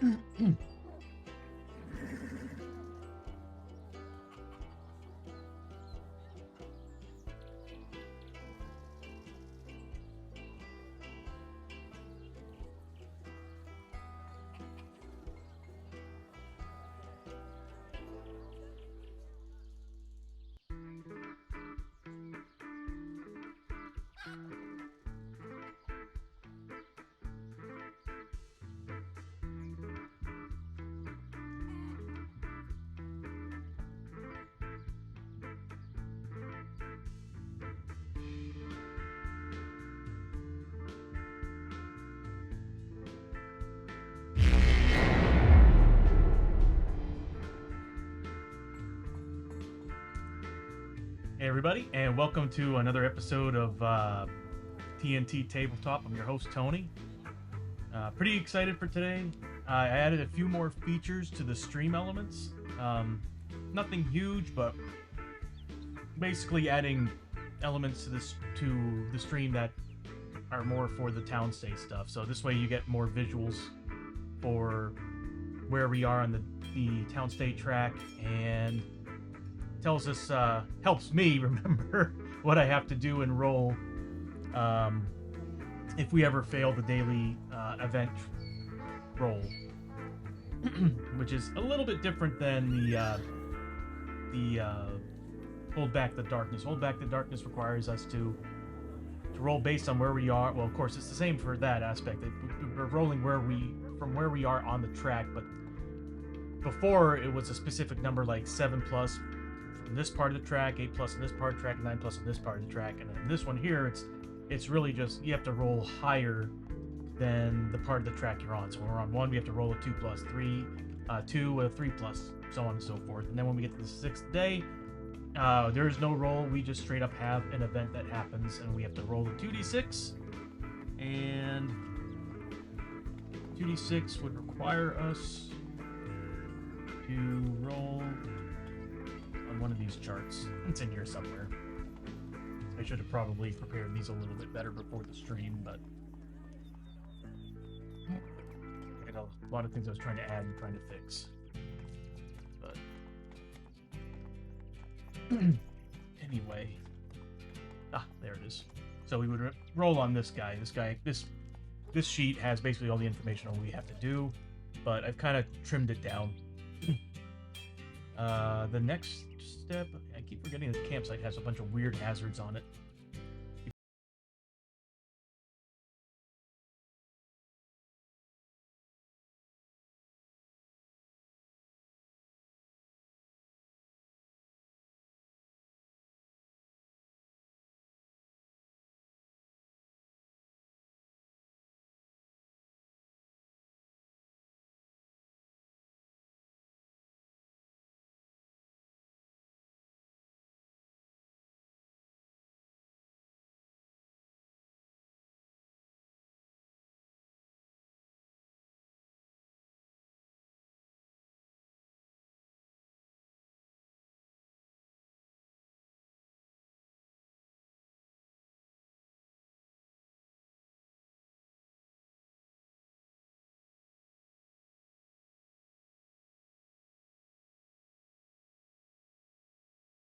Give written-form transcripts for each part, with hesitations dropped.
Hey everybody, and welcome to another episode of TNT Tabletop. I'm your host, Tony. Pretty excited for today. I added a few more features to the stream elements. Nothing huge, but basically adding elements to the stream that are more for the town state stuff. So this way you get more visuals for where we are on the town state track, and tells us, helps me remember what I have to do and roll if we ever fail the daily event roll, which is a little bit different than the Hold Back the Darkness. Hold Back the Darkness requires us to roll based on where we are. Well, of course, it's the same for that aspect. We're rolling from where we are on the track, but before it was a specific number like 7+ from this part of the track, 8+ in this part of the track, 9+ in this part of the track, and in this one here, it's really just you have to roll higher than the part of the track you're on. So when we're on 1, we have to roll a 2+, 3, 2, a 3+, so on and so forth. And then when we get to the 6th day, there is no roll. We just straight up have an event that happens, and we have to roll a 2d6, and 2d6 would require us to roll on one of these charts. It's in here somewhere. I should have probably prepared these a little bit better before the stream, but I got a lot of things I was trying to add and trying to fix. But anyway, there it is. So we would roll on this guy. This sheet has basically all the information on what we have to do, but I've kind of trimmed it down. The next step, I keep forgetting the campsite has a bunch of weird hazards on it.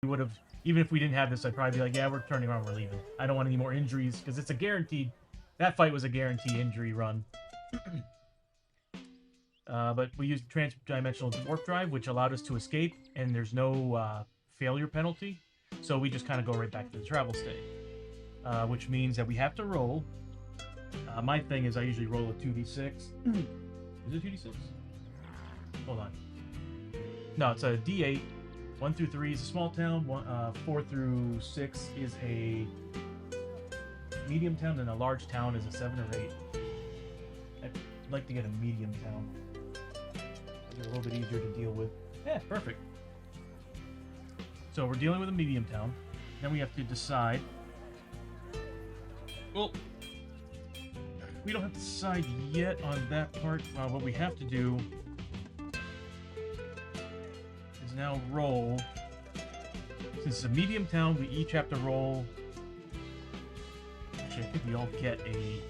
We would have, even if we didn't have this, I'd probably be like, yeah, we're turning around, we're leaving. I don't want any more injuries, because it's a guaranteed, that fight was a guaranteed injury run. But we used trans-dimensional warp drive, which allowed us to escape, and there's no failure penalty, so we just kind of go right back to the travel state. Which means that we have to roll. My thing is I usually roll a 2d6. Is it 2d6? Hold on. No, it's a d8. 1 through 3 is a small town, 4 through 6 is a medium town, and a large town is a 7 or 8. I'd like to get a medium town. It's a little bit easier to deal with. Yeah, perfect. So we're dealing with a medium town. Then we have to decide. Well, we don't have to decide yet on that part. What we have to do is now roll. Since it's a medium town, we each have to roll. Actually, I think we all get a.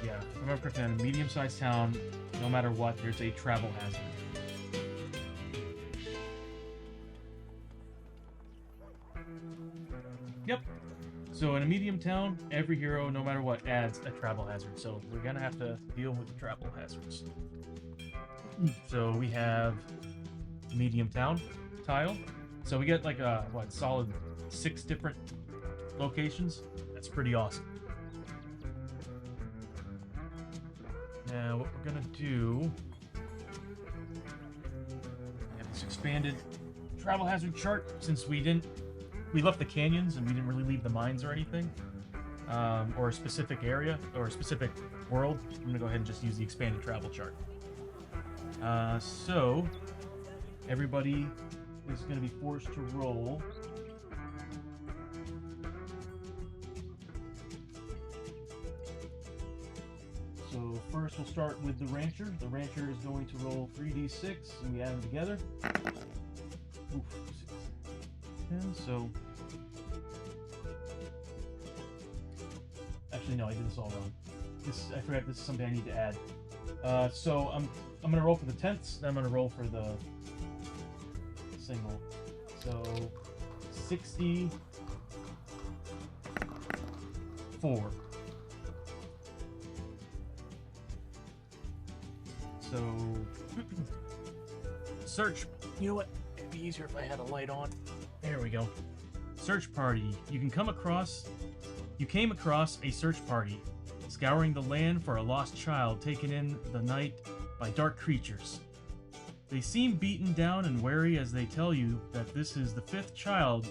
Yeah, remember correctly, in a medium-sized town, no matter what, there's a travel hazard. Yep. So in a medium town, every hero, no matter what, adds a travel hazard. So we're gonna have to deal with the travel hazards. So we have medium town tile. So we get like a solid 6 different locations. That's pretty awesome. Now what we're gonna do, we have this expanded travel hazard chart since we left the canyons and we didn't really leave the mines or anything, or a specific area or a specific world. I'm gonna go ahead and just use the expanded travel chart. So everybody is going to be forced to roll. So first we'll start with the rancher. The rancher is going to roll 3d6 and we add them together. Oof, 6, 10, so... Actually, no, I did this all wrong. I forgot this is something I need to add. So I'm going to roll for the tenths, then I'm going to roll for the single. So 64. So search. You know what? It'd be easier if I had a light on. There we go. Search party. You came across a search party, scouring the land for a lost child taken in the night by dark creatures. They seem beaten down and wary as they tell you that this is the 5th child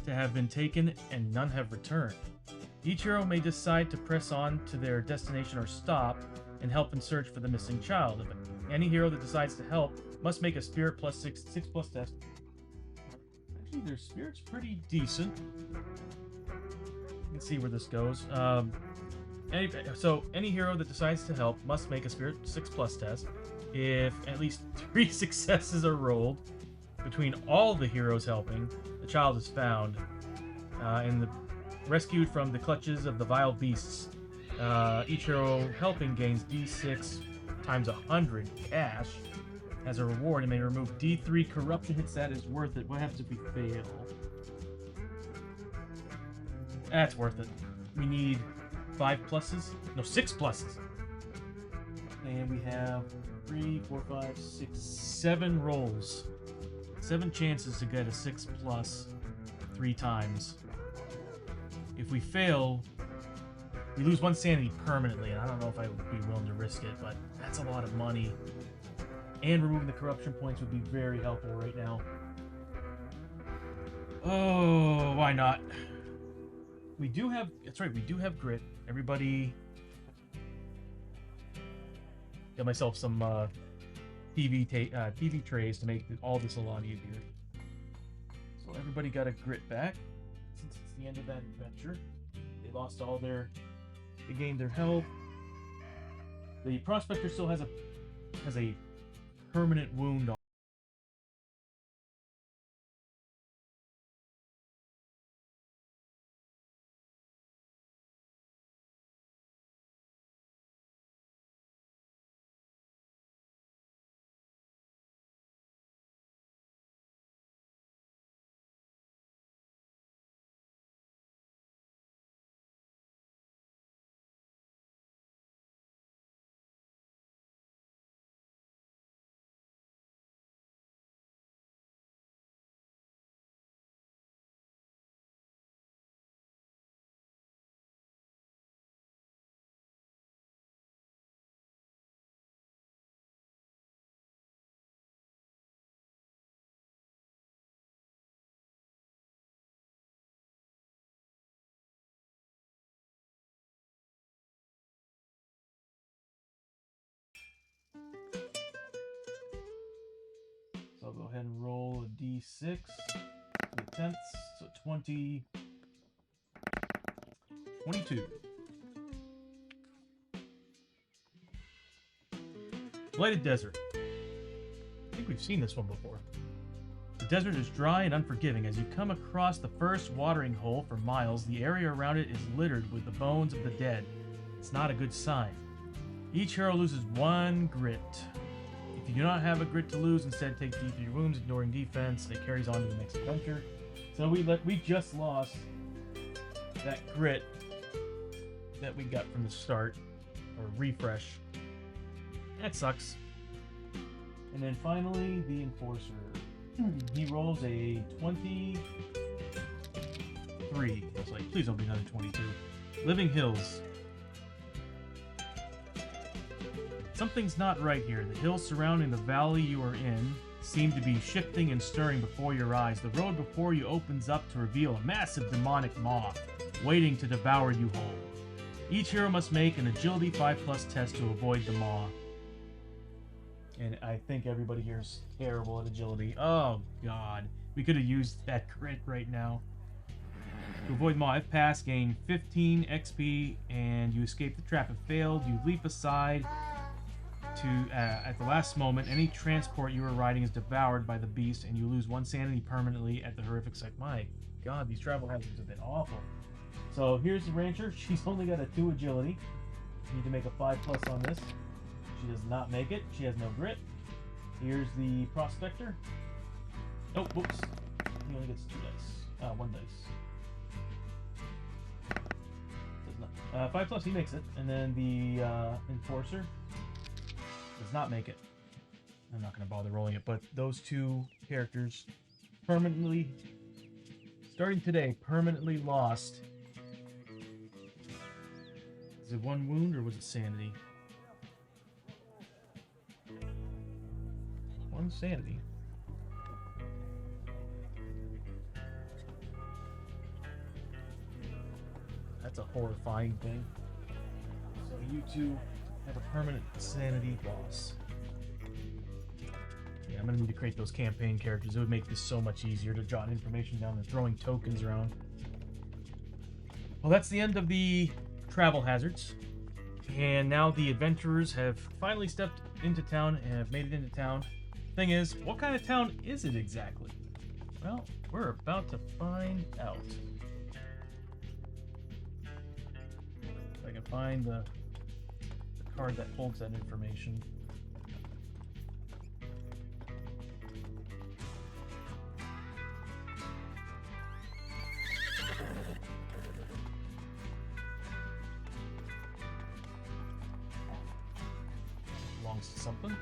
to have been taken and none have returned. Each hero may decide to press on to their destination or stop and help in search for the missing child. If any hero that decides to help must make a spirit plus 6 plus test. Actually, their spirit's pretty decent. You can see where this goes. Any hero that decides to help must make a spirit 6 plus test. If at least 3 successes are rolled between all the heroes helping, the child is found and rescued from the clutches of the vile beasts. Each hero helping gains d6 times 100 cash as a reward and may remove d3 corruption hits. That is worth it. What happens if we fail? That's worth it. We need 5 pluses. No, 6 pluses. And we have 3, 4, 5, 6, 7 rolls. 7 chances to get a 6 plus 3 times. If we fail, we lose 1 sanity permanently, and I don't know if I would be willing to risk it, but that's a lot of money. And removing the corruption points would be very helpful right now. Oh, why not? We do have... That's right, we do have grit. Everybody... Got myself some PV trays to make all this a lot easier. So everybody got a grit back since it's the end of that adventure. They lost all their... They gained their health. The prospector still has a permanent wound on. So I'll go ahead and roll a d6 for the tenths. So 20, 22. Blighted Desert. I think we've seen this one before. The desert is dry and unforgiving. As you come across the first watering hole for miles, the area around it is littered with the bones of the dead. It's not a good sign. Each hero loses 1 grit. If you do not have a grit to lose, instead take D3 wounds, ignoring defense. It carries on to the next adventure. So we just lost that grit that we got from the start, or refresh. That sucks. And then finally, the Enforcer. He rolls a 23. I was like, please don't be another 22. Living Hills. Something's not right here. The hills surrounding the valley you are in seem to be shifting and stirring before your eyes. The road before you opens up to reveal a massive demonic maw waiting to devour you whole. Each hero must make an agility 5+ test to avoid the maw. And I think everybody here is terrible at agility. Oh god. We could have used that crit right now. To avoid maw, if passed, gain 15 XP and you escape the trap. If failed, you leap aside to at the last moment. Any transport you are riding is devoured by the beast and you lose 1 sanity permanently at the horrific sight. My god, these travel hazards have been awful. So here's the rancher. She's only got a 2 agility. Need to make a 5+ on this. She does not make it. She has no grit. Here's the prospector. Oh, whoops. He only gets 2 dice. 1 dice. Does not. 5+, he makes it. And then the enforcer does not make it. I'm not going to bother rolling it, but those 2 characters permanently, starting today, permanently lost. Is it 1 wound or was it sanity? 1 sanity. That's a horrifying thing. So you 2 have a permanent sanity loss. Yeah, I'm gonna need to create those campaign characters. It would make this so much easier to jot information down than throwing tokens around. Well, that's the end of the travel hazards. And now the adventurers have finally stepped into town and have made it into town. Thing is, what kind of town is it exactly? Well, we're about to find out. If I can find the card that holds that information. Belongs to something.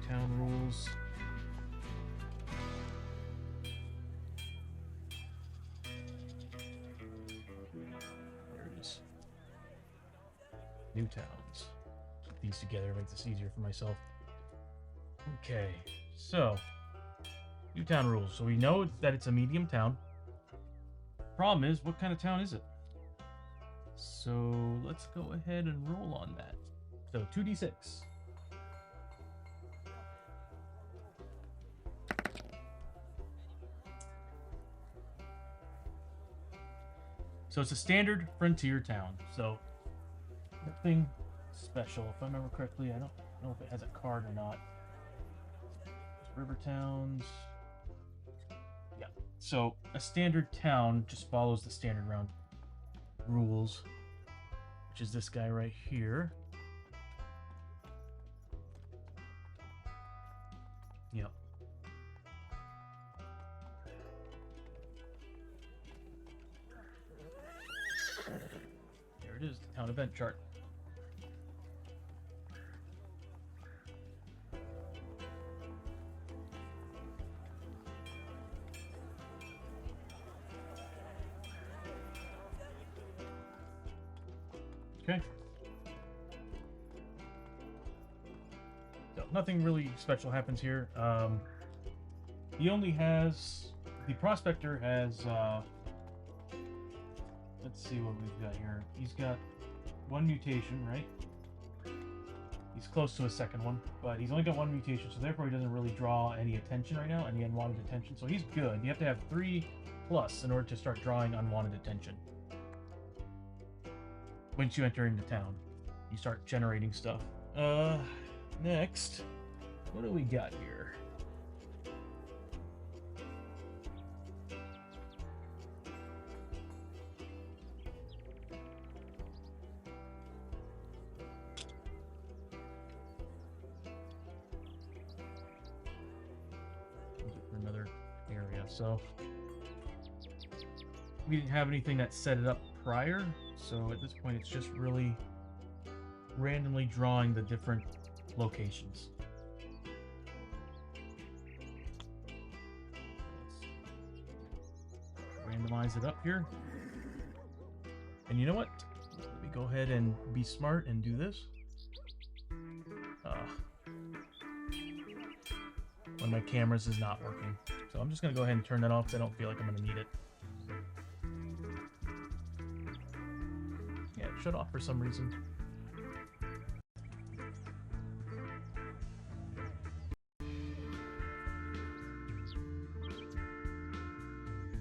Town rules. There it is. New towns. Put these together, make this easier for myself. Okay, so new town rules. So we know that it's a medium town. Problem is, what kind of town is it? So let's go ahead and roll on that. So 2d6. So it's a standard frontier town. So nothing special. If I remember correctly, I don't know if it has a card or not. River towns. Yeah. So a standard town just follows the standard round rules, which is this guy right here. Yep. There it is, the town event chart. Okay. So nothing really special happens here. He only has, the prospector has, let's see what we've got here. He's got 1 mutation, right? He's close to a second one, but he's only got 1 mutation, so therefore he doesn't really draw any attention right now, any unwanted attention. So he's good. You have to have 3+ in order to start drawing unwanted attention. Once you enter into town, you start generating stuff. Next, what do we got here? So we didn't have anything that set it up prior, so at this point it's just really randomly drawing the different locations. Let's randomize it up here. And you know what? Let me go ahead and be smart and do this. One of my cameras is not working. So I'm just going to go ahead and turn that off because I don't feel like I'm going to need it. Yeah, it shut off for some reason.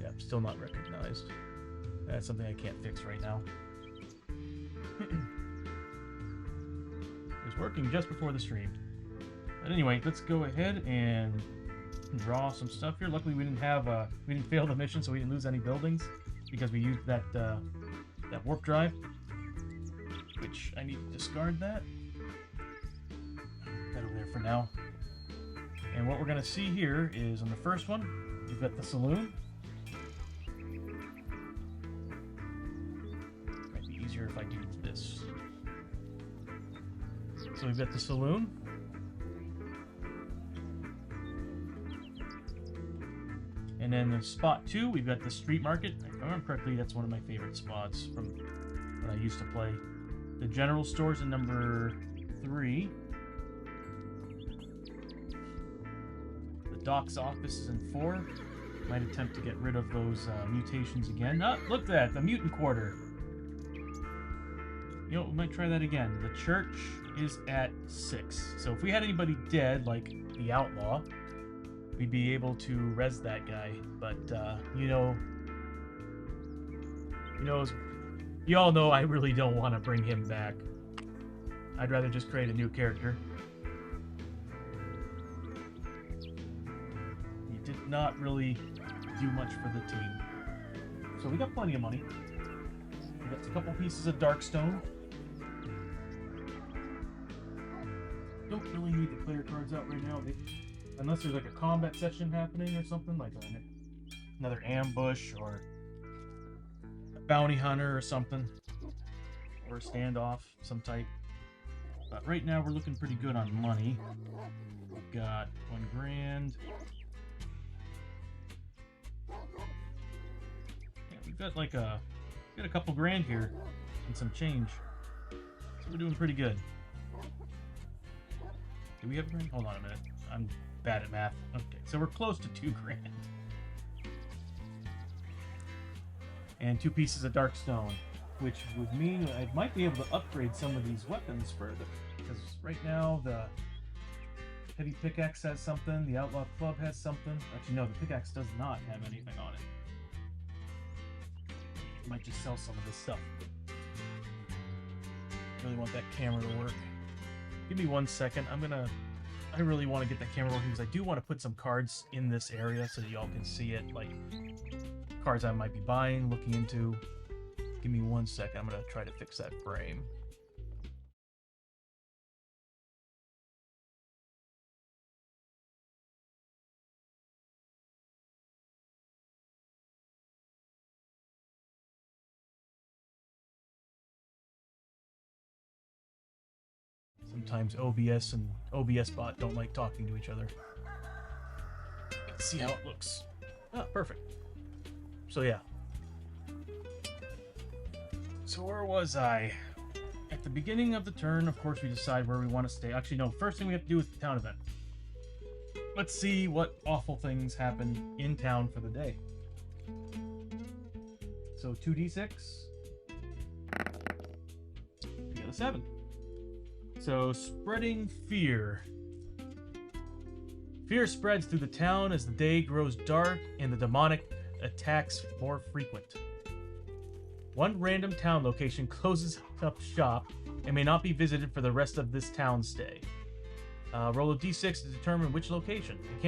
Yeah, still not recognized. That's something I can't fix right now. It was working just before the stream. But anyway, let's go ahead and draw some stuff here. Luckily, we didn't fail the mission, so we didn't lose any buildings because we used that that warp drive, which I need to discard that. Put that over there for now. And what we're gonna see here is on the first one, we've got the saloon. Might be easier if I do this. So we've got the saloon. And then in spot 2, we've got the street market. If I remember correctly, that's one of my favorite spots from when I used to play. The general store's in number 3. The doc's office is in 4. Might attempt to get rid of those mutations again. Ah, look at that, the mutant quarter. You know, we might try that again. The church is at 6. So if we had anybody dead, like the outlaw, we'd be able to res that guy, but you all know I really don't want to bring him back. I'd rather just create a new character. He did not really do much for the team. So we got plenty of money. We got a couple pieces of Darkstone. Don't really need the player cards out right now. Unless there's like a combat session happening or something, like another ambush or a bounty hunter or something. Or a standoff, some type. But right now we're looking pretty good on money. We've got $1,000. Yeah, we've got like a couple grand here and some change. So we're doing pretty good. Do we have a grand? Hold on a minute. I'm bad at math. Okay, so we're close to $2,000. And 2 pieces of Darkstone, which would mean I might be able to upgrade some of these weapons further. Because right now the heavy pickaxe has something, the outlaw club has something. Actually, no, the pickaxe does not have anything on it. I might just sell some of this stuff. Really want that camera to work. Give me 1 second. I really want to get that camera working because I do want to put some cards in this area so that y'all can see it, like cards I might be buying, looking into. Give me 1 second. I'm going to try to fix that frame. Sometimes OBS and OBS bot don't like talking to each other. Let's see how it looks. Ah, perfect. So yeah. So where was I? At the beginning of the turn, of course, we decide where we want to stay. Actually, no, first thing we have to do is the town event. Let's see what awful things happen in town for the day. So 2d6. We got a 7. So, spreading fear. Fear spreads through the town as the day grows dark and the demonic attacks more frequent. One random town location closes up shop and may not be visited for the rest of this town stay. Roll a d6 to determine which location. The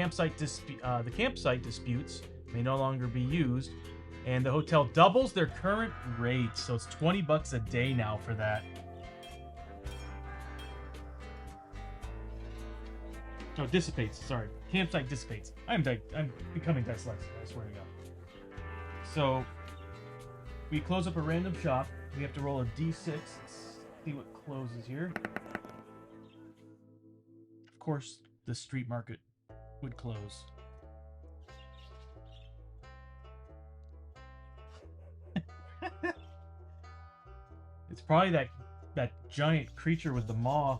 campsite disputes may no longer be used, and the hotel doubles their current rate, so it's $20 a day now for that. No, dissipates. Sorry, campsite dissipates. I'm becoming dyslexic. I swear to God. So we close up a random shop. We have to roll a d6. Let's see what closes here. Of course, the street market would close. It's probably that giant creature with the maw.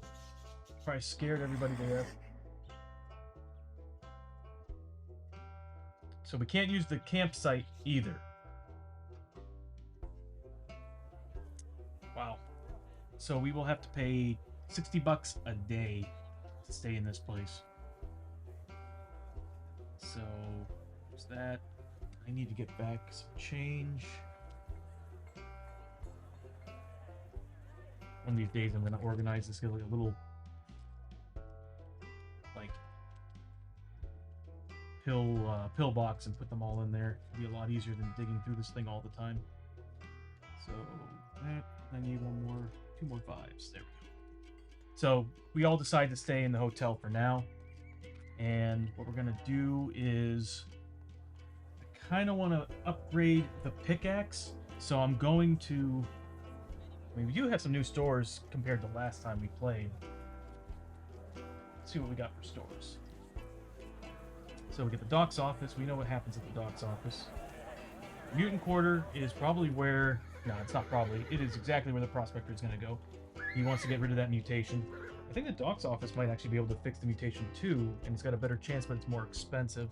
Probably scared everybody to death. So we can't use the campsite either. Wow. So we will have to pay $60 a day to stay in this place. So there's that. I need to get back some change. One of these days I'm going to organize this, get like a little like pill box and put them all in there. It'll be a lot easier than digging through this thing all the time. So that, I need two more fives. There we go. So we all decide to stay in the hotel for now. And what we're gonna do is I kind of want to upgrade the pickaxe. So I'm going to, I mean, we do have some new stores compared to last time we played. Let's see what we got for stores. So we get the docks office. We know what happens at the docks office. Mutant quarter is probably where, no, it's not probably, it is exactly where the prospector is going to go. He wants to get rid of that mutation. I think the docks office might actually be able to fix the mutation too, and it's got a better chance, but it's more expensive.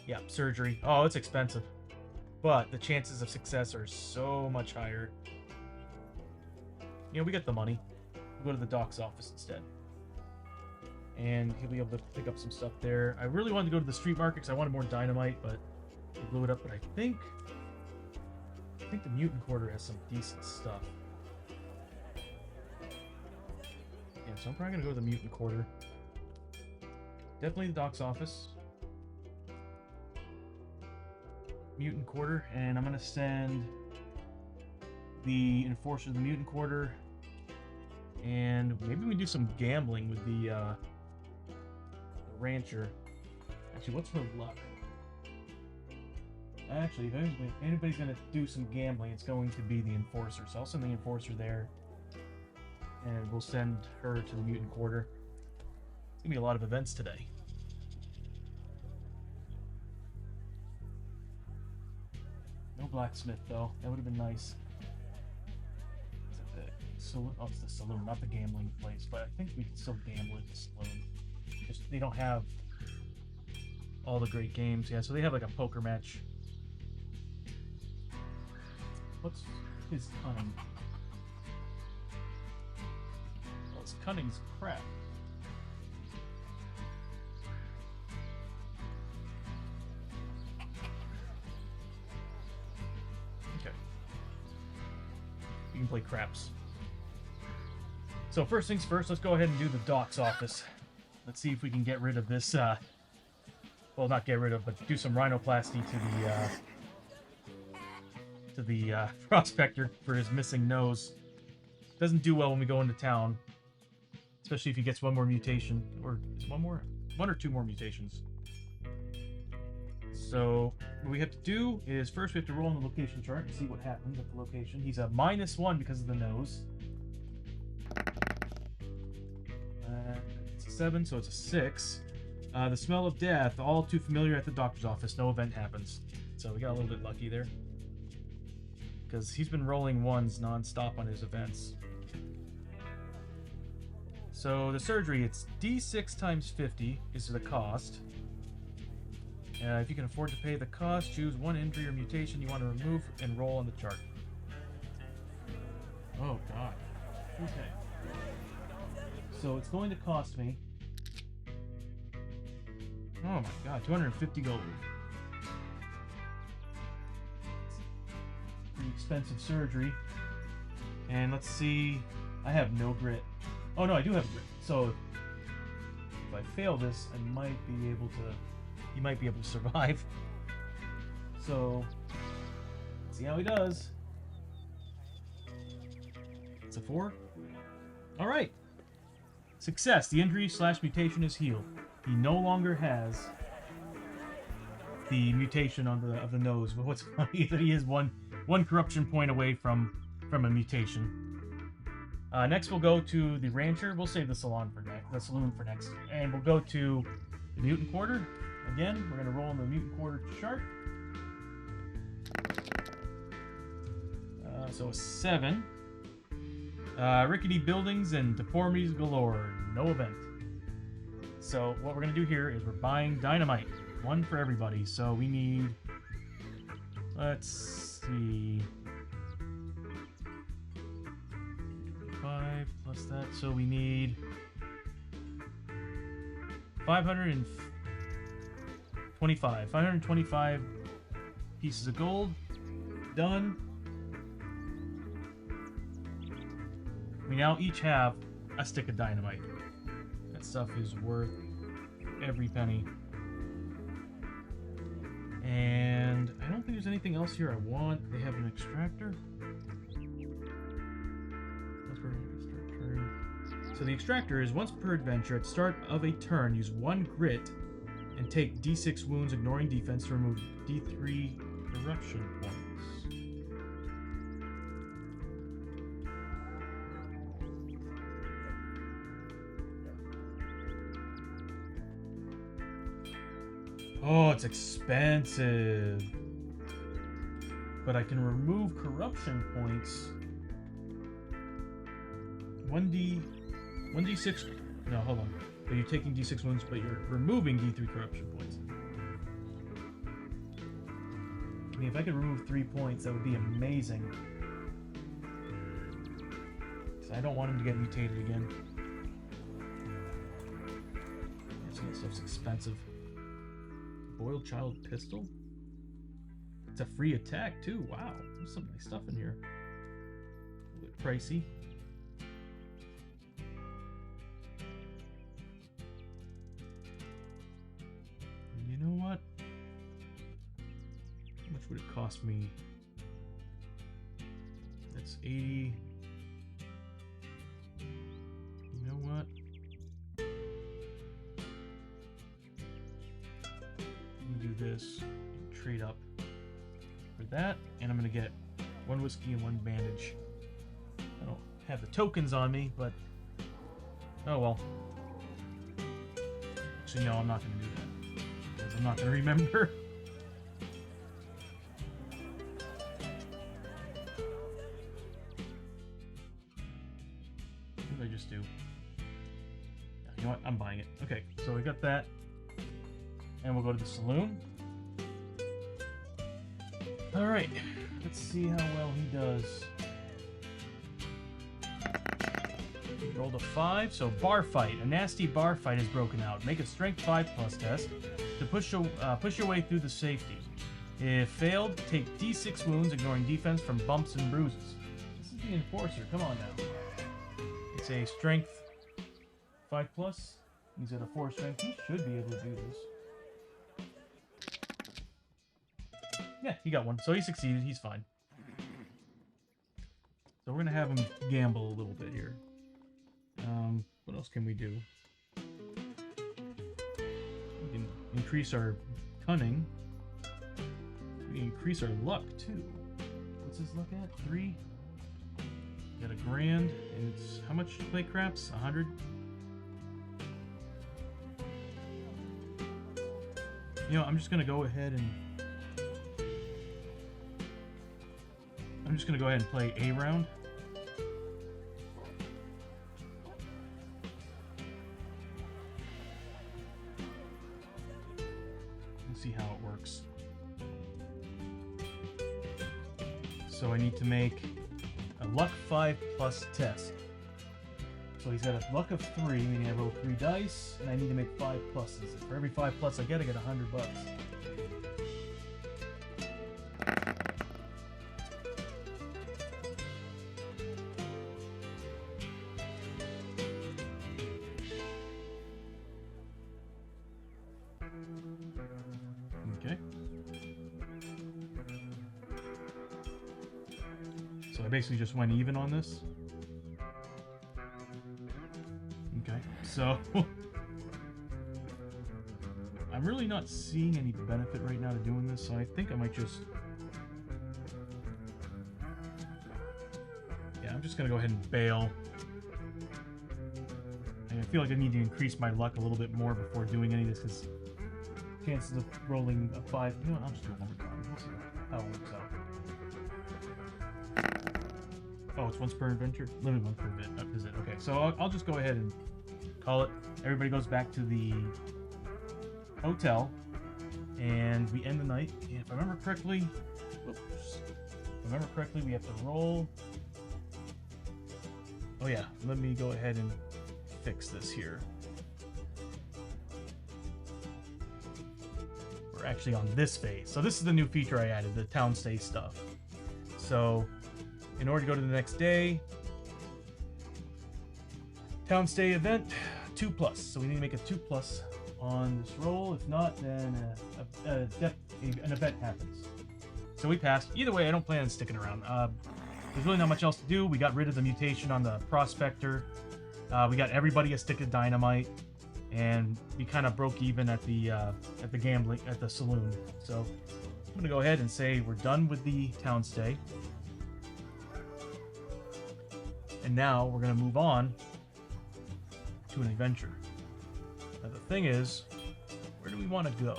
Yeah, surgery. Oh, it's expensive. But the chances of success are so much higher. You know, we get the money. We'll go to the docks office instead. And he'll be able to pick up some stuff there. I really wanted to go to the street market because I wanted more dynamite, but he blew it up. But I think the mutant quarter has some decent stuff. Yeah, so I'm probably gonna go to the mutant quarter. Definitely the docks office. Mutant quarter, and I'm gonna send the enforcer to the mutant quarter, and maybe we do some gambling with the rancher. Actually, what's her luck? Actually, if anybody's gonna do some gambling, it's going to be the enforcer. So I'll send the enforcer there, and we'll send her to the mutant quarter. It's gonna be a lot of events today. No blacksmith though. That would have been nice. Is it the saloon? Oh, it's the saloon, not the gambling place. But I think we can still gamble at the saloon. Just they don't have all the great games. Yeah, so they have like a poker match. What's his cunning? Well, his cunning's crap. You can play craps. So first things first, let's go ahead and do the docks office. Let's see if we can get rid of this, well, not get rid of, but do some rhinoplasty to the prospector for his missing nose. Doesn't do well when we go into town, especially if he gets one more mutation, or is one or two more mutations. So what we have to do is first we have to roll on the location chart and see what happens at the location. He's a -1 because of the nose. It's a 7, so it's a 6. The smell of death, all too familiar at the doctor's office. No event happens. So we got a little bit lucky there. Because he's been rolling 1s non-stop on his events. So the surgery, it's D6 times 50 is the cost. If you can afford to pay the cost, choose one injury or mutation you want to remove and roll on the chart. Oh, God. Okay. So it's going to cost me... Oh, my God. 250 gold. Pretty expensive surgery. And let's see... I have no grit. Oh, no, I do have grit. So if I fail this, I might be able to... He might be able to survive. So, let's see how he does. It's a 4. All right. Success. The injury/mutation is healed. He no longer has the mutation on the nose. But what's funny is that he is one corruption point away from a mutation. Next, we'll go to the rancher. We'll save the saloon for next, and we'll go to the mutant quarter. Again, we're gonna roll in the mutant quarter chart. So a 7. Rickety buildings and deformities galore. No event. So what we're gonna do here is we're buying dynamite. 1 for everybody. So we need. Let's see. 5 plus that. So we need 525. 525 pieces of gold. Done. We now each have a stick of dynamite. That stuff is worth every penny. And I don't think there's anything else here I want. They have an extractor. So the extractor is once per adventure, at the start of a turn, use 1 grit and take D6 wounds, ignoring defense, to remove D3 corruption points. Oh, it's expensive. But I can remove corruption points. 1d6. No, hold on. But you're taking d6 wounds, but you're removing d3 corruption points. I mean, if I could remove 3 points, that would be amazing. Because I don't want him to get mutated again. Some of this stuff's expensive. Boiled child pistol? It's a free attack too. Wow, there's some nice stuff in here. A bit pricey. You know what? How much would it cost me? That's 80. You know what? This trade up for that, and I'm gonna get 1 whiskey and 1 bandage. I don't have the tokens on me, but oh well. Actually, no, I'm not gonna do that because I'm not gonna remember. What did I just do? Yeah, you know what? I'm buying it. Okay, so we got that. And we'll go to the saloon. Alright, let's see how well he does. He rolled a 5, so bar fight. A nasty bar fight is broken out. Make a strength 5+ test to push your way through the safety. If failed, take d6 wounds, ignoring defense from bumps and bruises. This is the enforcer, come on now. It's a strength 5+. He's at a 4 strength. He should be able to do this. Yeah, he got 1. So he succeeded. He's fine. So we're going to have him gamble a little bit here. What else can we do? We can increase our cunning. We can increase our luck, too. What's his luck at? 3? Got a grand. And it's how much to play craps? 100? You know, I'm just going to go ahead and play a round. We'll see how it works. So I need to make a luck 5+ test. So he's got a luck of 3, meaning I roll 3 dice, and I need to make 5 pluses. For every 5 plus I get $100. Okay. So I basically just went even on this. Okay. Okay, so I'm really not seeing any benefit right now to doing this, so I think I might just... Yeah, I'm just gonna go ahead and bail. And I feel like I need to increase my luck a little bit more before doing any of this, because chances of rolling a 5... You know what, I'll just do it one more time. We'll see how it works out. Oh, it's once per adventure? Limited once per visit. Okay, so I'll just go ahead and call it. Everybody goes back to the hotel, and we end the night. And if I remember correctly, we have to roll. Oh yeah, let me go ahead and fix this here. We're actually on this phase. So this is the new feature I added, the town stay stuff. So in order to go to the next day, town stay event 2+. So we need to make a 2+ on this roll. If not, then an event happens. So we passed. Either way, I don't plan on sticking around. There's really not much else to do. We got rid of the mutation on the prospector. We got everybody a stick of dynamite, and we kind of broke even at the saloon. So I'm gonna go ahead and say we're done with the town stay, and now we're gonna move on to an adventure. Now the thing is, where do we want to go?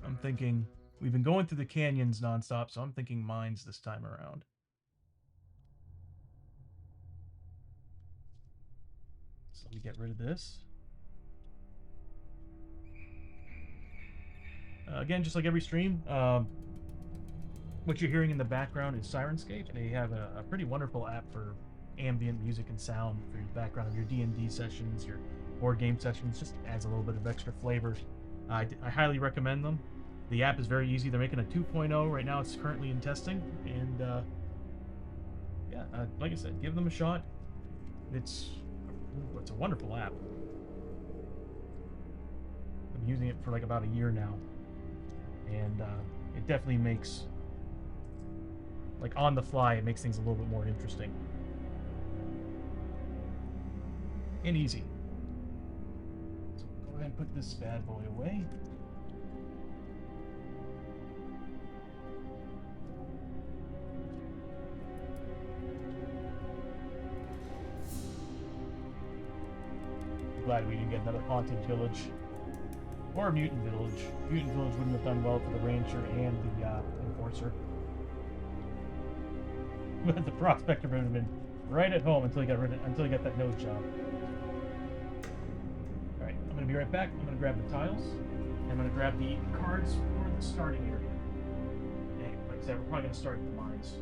I'm thinking, we've been going through the canyons nonstop, so I'm thinking mines this time around. So let me get rid of this. Again, just like every stream, what you're hearing in the background is Syrinscape. They have a pretty wonderful app for ambient music and sound for your background of your D&D sessions, your board game sessions. Just adds a little bit of extra flavor. I highly recommend them. The app is very easy. They're making a 2.0 right now. It's currently in testing, and yeah, like I said, give them a shot. It's a wonderful app. I'm using it for like about a year now, and it definitely makes, like on the fly, it makes things a little bit more interesting and easy. So go ahead and put this bad boy away. Glad we didn't get another haunted village or a mutant village. Mutant village wouldn't have done well for the ranger and the enforcer. But the prospector would have been right at home until he got that nose job. All right, I'm gonna be right back. I'm gonna grab the tiles. And I'm gonna grab the cards for the starting area. And like I said, we're probably gonna start at the mines.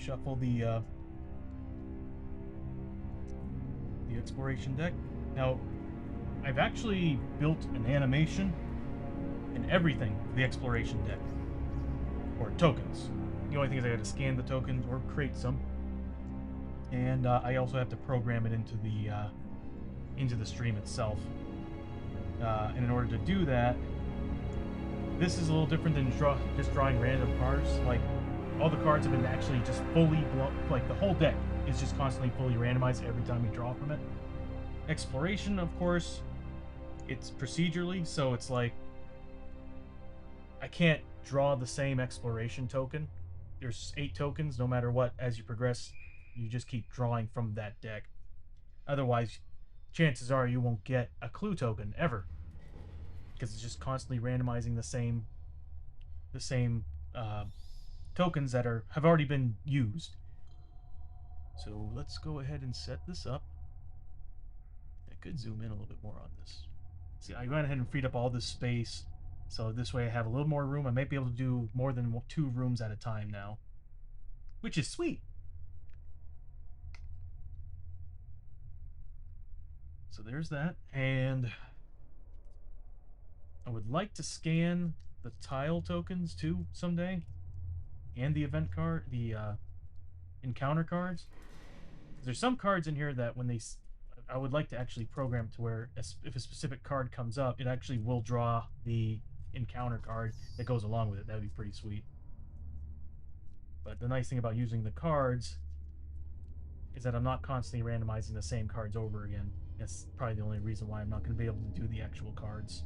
shuffle the exploration deck. Now, I've actually built an animation and everything for the exploration deck, or tokens. The only thing is I got to scan the tokens or create some, and I also have to program it into the stream itself. And in order to do that, this is a little different than just drawing random cards. Like, all the cards have been actually just fully like the whole deck is just constantly fully randomized every time you draw from it. Exploration, of course, it's procedurally, so it's like I can't draw the same exploration token. There's 8 tokens, no matter what. As you progress, you just keep drawing from that deck. Otherwise, chances are you won't get a clue token ever, because it's just constantly randomizing the same tokens that have already been used. So let's go ahead and set this up. I could zoom in a little bit more on this. See, I went ahead and freed up all this space, so this way I have a little more room. I might be able to do more than 2 rooms at a time now, which is sweet. So there's that, and I would like to scan the tile tokens too someday, and the event card, the encounter cards. There's some cards in here that I would like to actually program to where if a specific card comes up, it actually will draw the encounter card that goes along with it. That would be pretty sweet. But the nice thing about using the cards is that I'm not constantly randomizing the same cards over again. That's probably the only reason why I'm not going to be able to do the actual cards.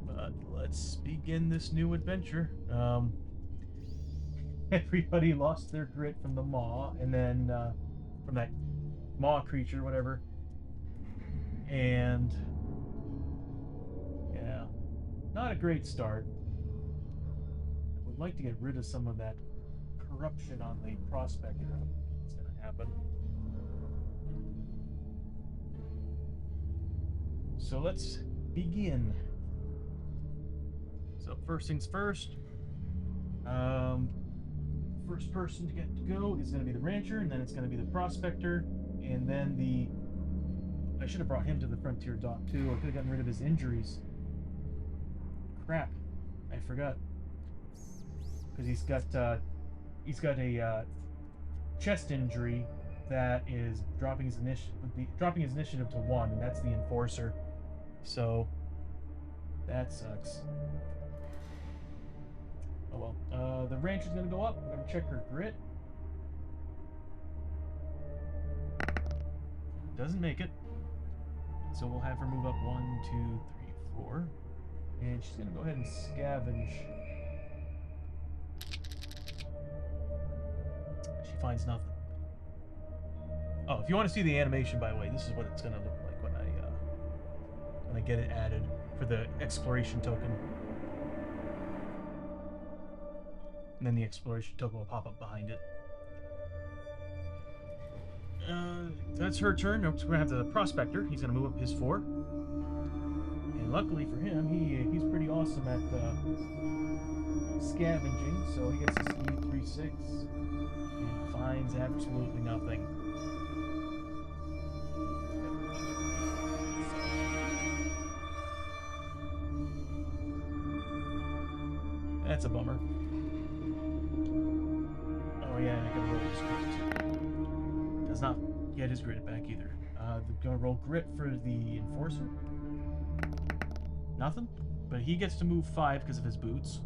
But let's begin this new adventure. Everybody lost their grit from the maw, and then from that maw creature, whatever. And yeah, not a great start. I would like to get rid of some of that corruption on the prospector. I don't think it's going to happen. So let's begin. So first things first. First person to get to go is going to be the rancher, and then it's going to be the prospector, and then I should have brought him to the frontier dock too. I could have gotten rid of his injuries. Crap, I forgot. Because he's got a chest injury that is dropping his initiative to 1, and that's the enforcer. So that sucks. Oh well. The rancher's gonna go up. We're gonna check her grit. Doesn't make it. So we'll have her move up 1, 2, 3, 4. And she's gonna go ahead and scavenge. She finds nothing. Oh, if you want to see the animation, by the way, this is what it's gonna look like when I get it added for the exploration token. And then the exploration token will pop up behind it. That's her turn. We're gonna have the prospector. He's gonna move up his 4. And luckily for him, he's pretty awesome at scavenging. So he gets a speed 3-6 and finds absolutely nothing. That's a bummer. Oh yeah, I gotta roll his grit too. Does not get his grit back either. Gonna roll grit for the enforcer. Nothing. But he gets to move 5 because of his boots.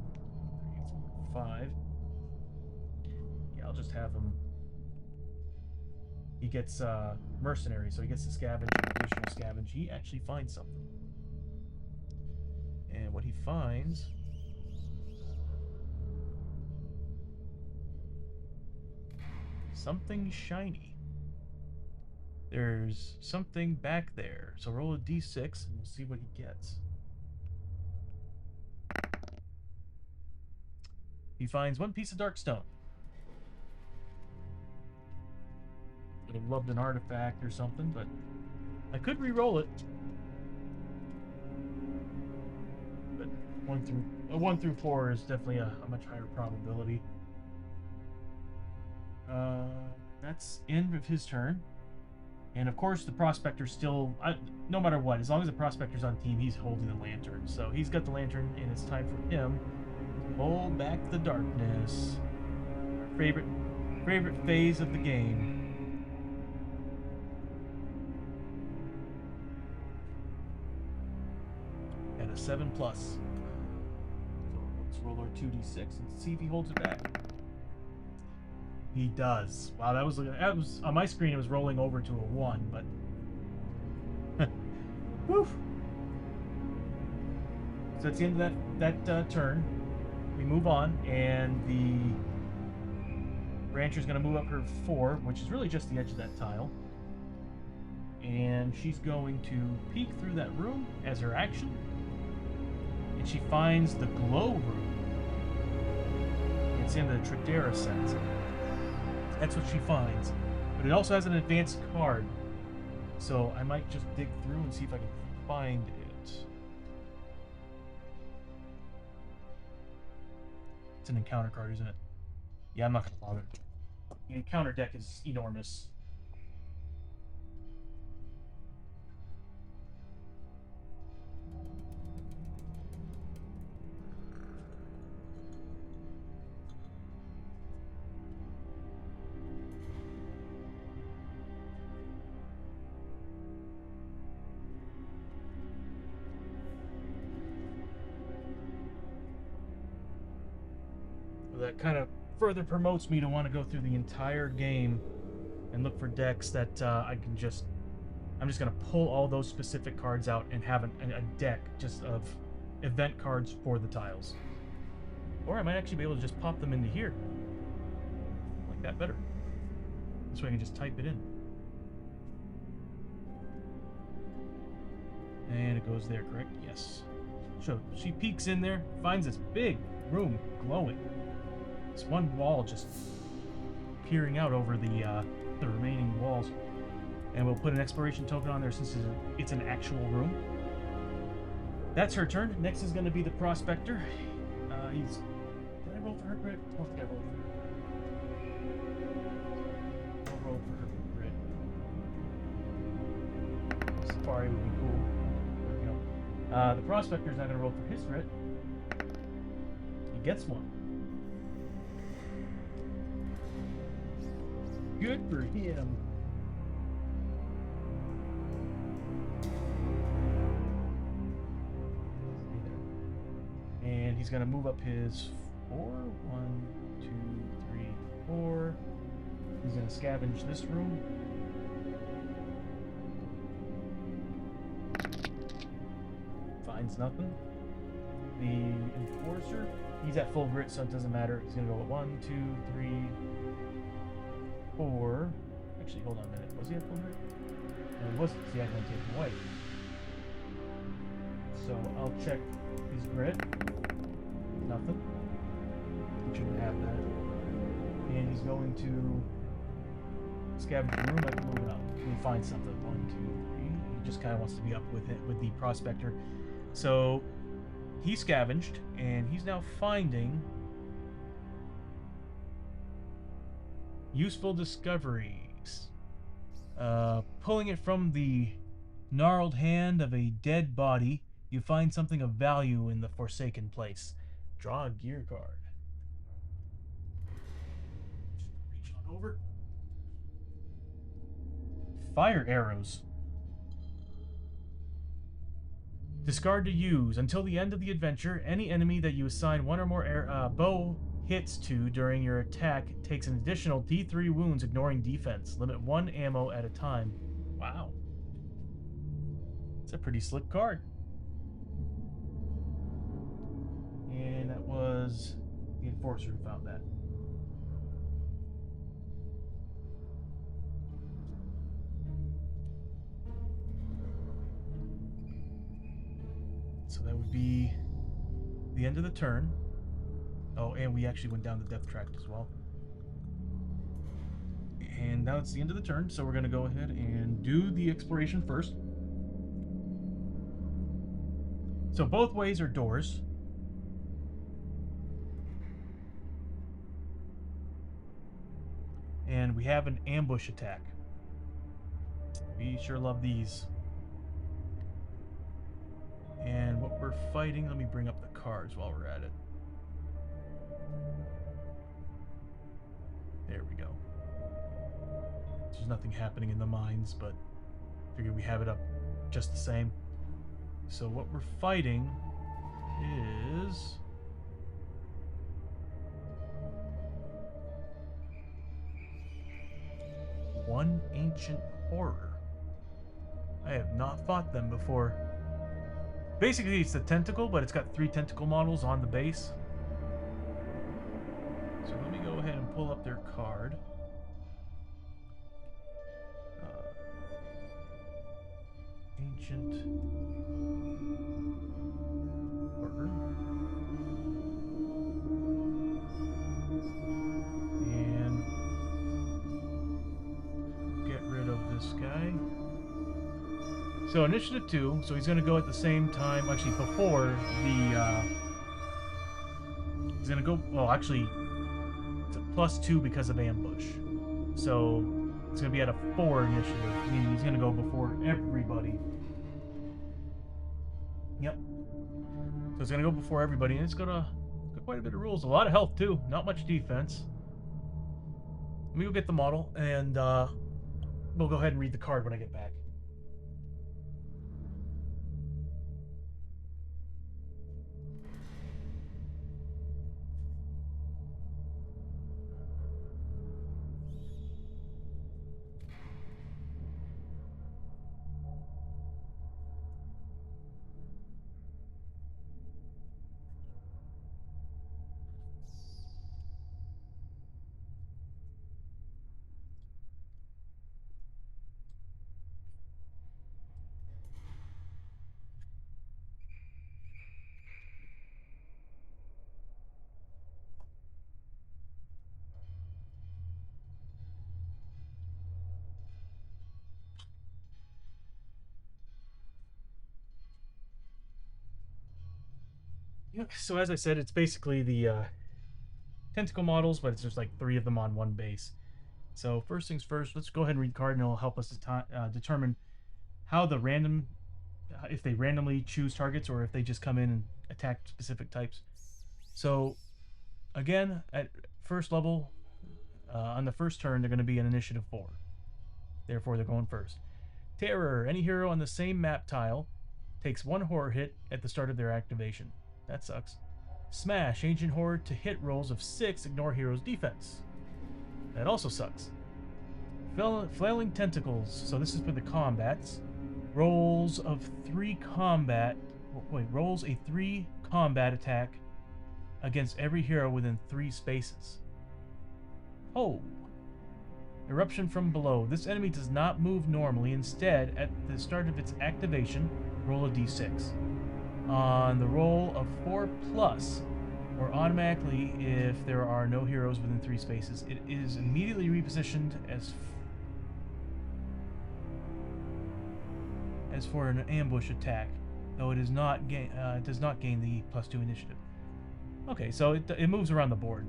3, 4, 5. Yeah, I'll just have him. He gets mercenary, so he gets to scavenge, additional scavenge. He actually finds something. And what he finds. Something shiny. There's something back there. So roll a d6 and we'll see what he gets. He finds 1 piece of dark stone. Would have loved an artifact or something, but I could re-roll it. 1 through 4 is definitely a much higher probability. That's end of his turn. And of course, the prospector's still, no matter what, as long as the prospector's on team, he's holding the lantern. So he's got the lantern, and it's time for him to hold back the darkness. Our favorite phase of the game. At a 7+. So let's roll our 2d6 and see if he holds it back. He does. Wow, that was on my screen. It was rolling over to a 1, but whew. So that's the end of that turn. We move on, and the rancher's going to move up her 4, which is really just the edge of that tile, and she's going to peek through that room as her action, and she finds the glow room. It's in the Tradera set. That's what she finds. But it also has an advanced card. So I might just dig through and see if I can find it. It's an encounter card, isn't it? Yeah, I'm not going to bother. The encounter deck is enormous. That kind of further promotes me to want to go through the entire game and look for decks that I'm just going to pull all those specific cards out and have a deck just of event cards for the tiles. Or I might actually be able to just pop them into here. I like that better. This way I can just type it in. And it goes there, correct? Yes. So she peeks in there, finds this big room glowing. This one wall just peering out over the remaining walls. And we'll put an exploration token on there since it's an actual room. That's her turn. Next is going to be the prospector. Did I roll for her grit? I don't think I rolled for her. I'll roll for her grit. Safari would be cool. There we go. The prospector's not going to roll for his grit. He gets one. Good for him. And he's going to move up his 4. 1, 2, 3, 4. He's going to scavenge this room. Finds nothing. The enforcer, he's at full grit, so it doesn't matter. He's going to go 1, 2, 3, 4. Actually, hold on a minute. Was he at full grit? No, he wasn't. See, I can take him away. So I'll check his grit. Nothing. He shouldn't have that. And he's going to scavenge the room. I can move it up. He finds something. 1, 2, 3. He just kind of wants to be up with it with the prospector. So he scavenged, and he's now finding useful discoveries. Pulling it from the gnarled hand of a dead body, you find something of value in the forsaken place. Draw a gear card. Reach on over. Fire arrows. Discard to use. Until the end of the adventure, any enemy that you assign 1 or more bow hits to during your attack takes an additional D3 wounds, ignoring defense. Limit 1 ammo at a time. Wow. It's a pretty slick card. And that was the enforcer who found that. So that would be the end of the turn. Oh, and we actually went down the death track as well. And now it's the end of the turn, so we're going to go ahead and do the exploration first. So both ways are doors. And we have an ambush attack. We sure love these. And what we're fighting, let me bring up the cards while we're at it. There we go. There's nothing happening in the mines, but figure we have it up just the same. So what we're fighting is one ancient horror. I have not fought them before. Basically, it's the tentacle, but it's got 3 tentacle models on the base. So let me go ahead and pull up their card. Ancient horror. And get rid of this guy. So initiative 2, so he's going to go at the same time, actually before the, he's going to go, well actually, it's a +2 because of ambush. So it's going to be at a 4 initiative, meaning he's going to go before everybody. Yep. So it's going to go before everybody, and it's got quite a bit of rules. A lot of health too, not much defense. Let me go get the model, and we'll go ahead and read the card when I get back. Yeah, so as I said, it's basically the tentacle models, but it's just like 3 of them on one base. So first things first, let's go ahead and read the card, and it'll help us determine how the random, if they randomly choose targets or if they just come in and attack specific types. So again, at first level, on the first turn, they're going to be an initiative 4. Therefore, they're going first. Terror. Any hero on the same map tile takes 1 horror hit at the start of their activation. That sucks. Smash. Ancient horror to hit rolls of 6 ignore hero's defense. That also sucks. Flailing tentacles. So this is for the combats. Rolls of 3 combat. Wait, rolls a 3 combat attack against every hero within 3 spaces. Oh. Eruption from below. This enemy does not move normally. Instead, at the start of its activation, roll a d6. On the roll of 4+, or automatically if there are no heroes within 3 spaces, it is immediately repositioned as for an ambush attack, though it does not gain the +2 initiative. Okay, so it moves around the board.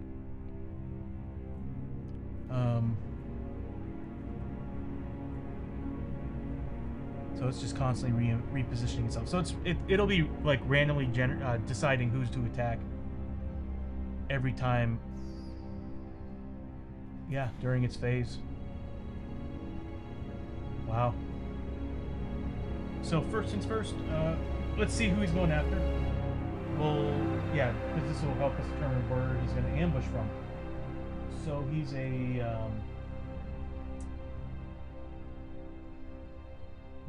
So it's just constantly repositioning itself. So it'll be like randomly deciding who's to attack every time. Yeah, during its phase. Wow. So first things first, let's see who he's going after. Well, yeah, because this will help us determine where he's going to ambush from. So he's a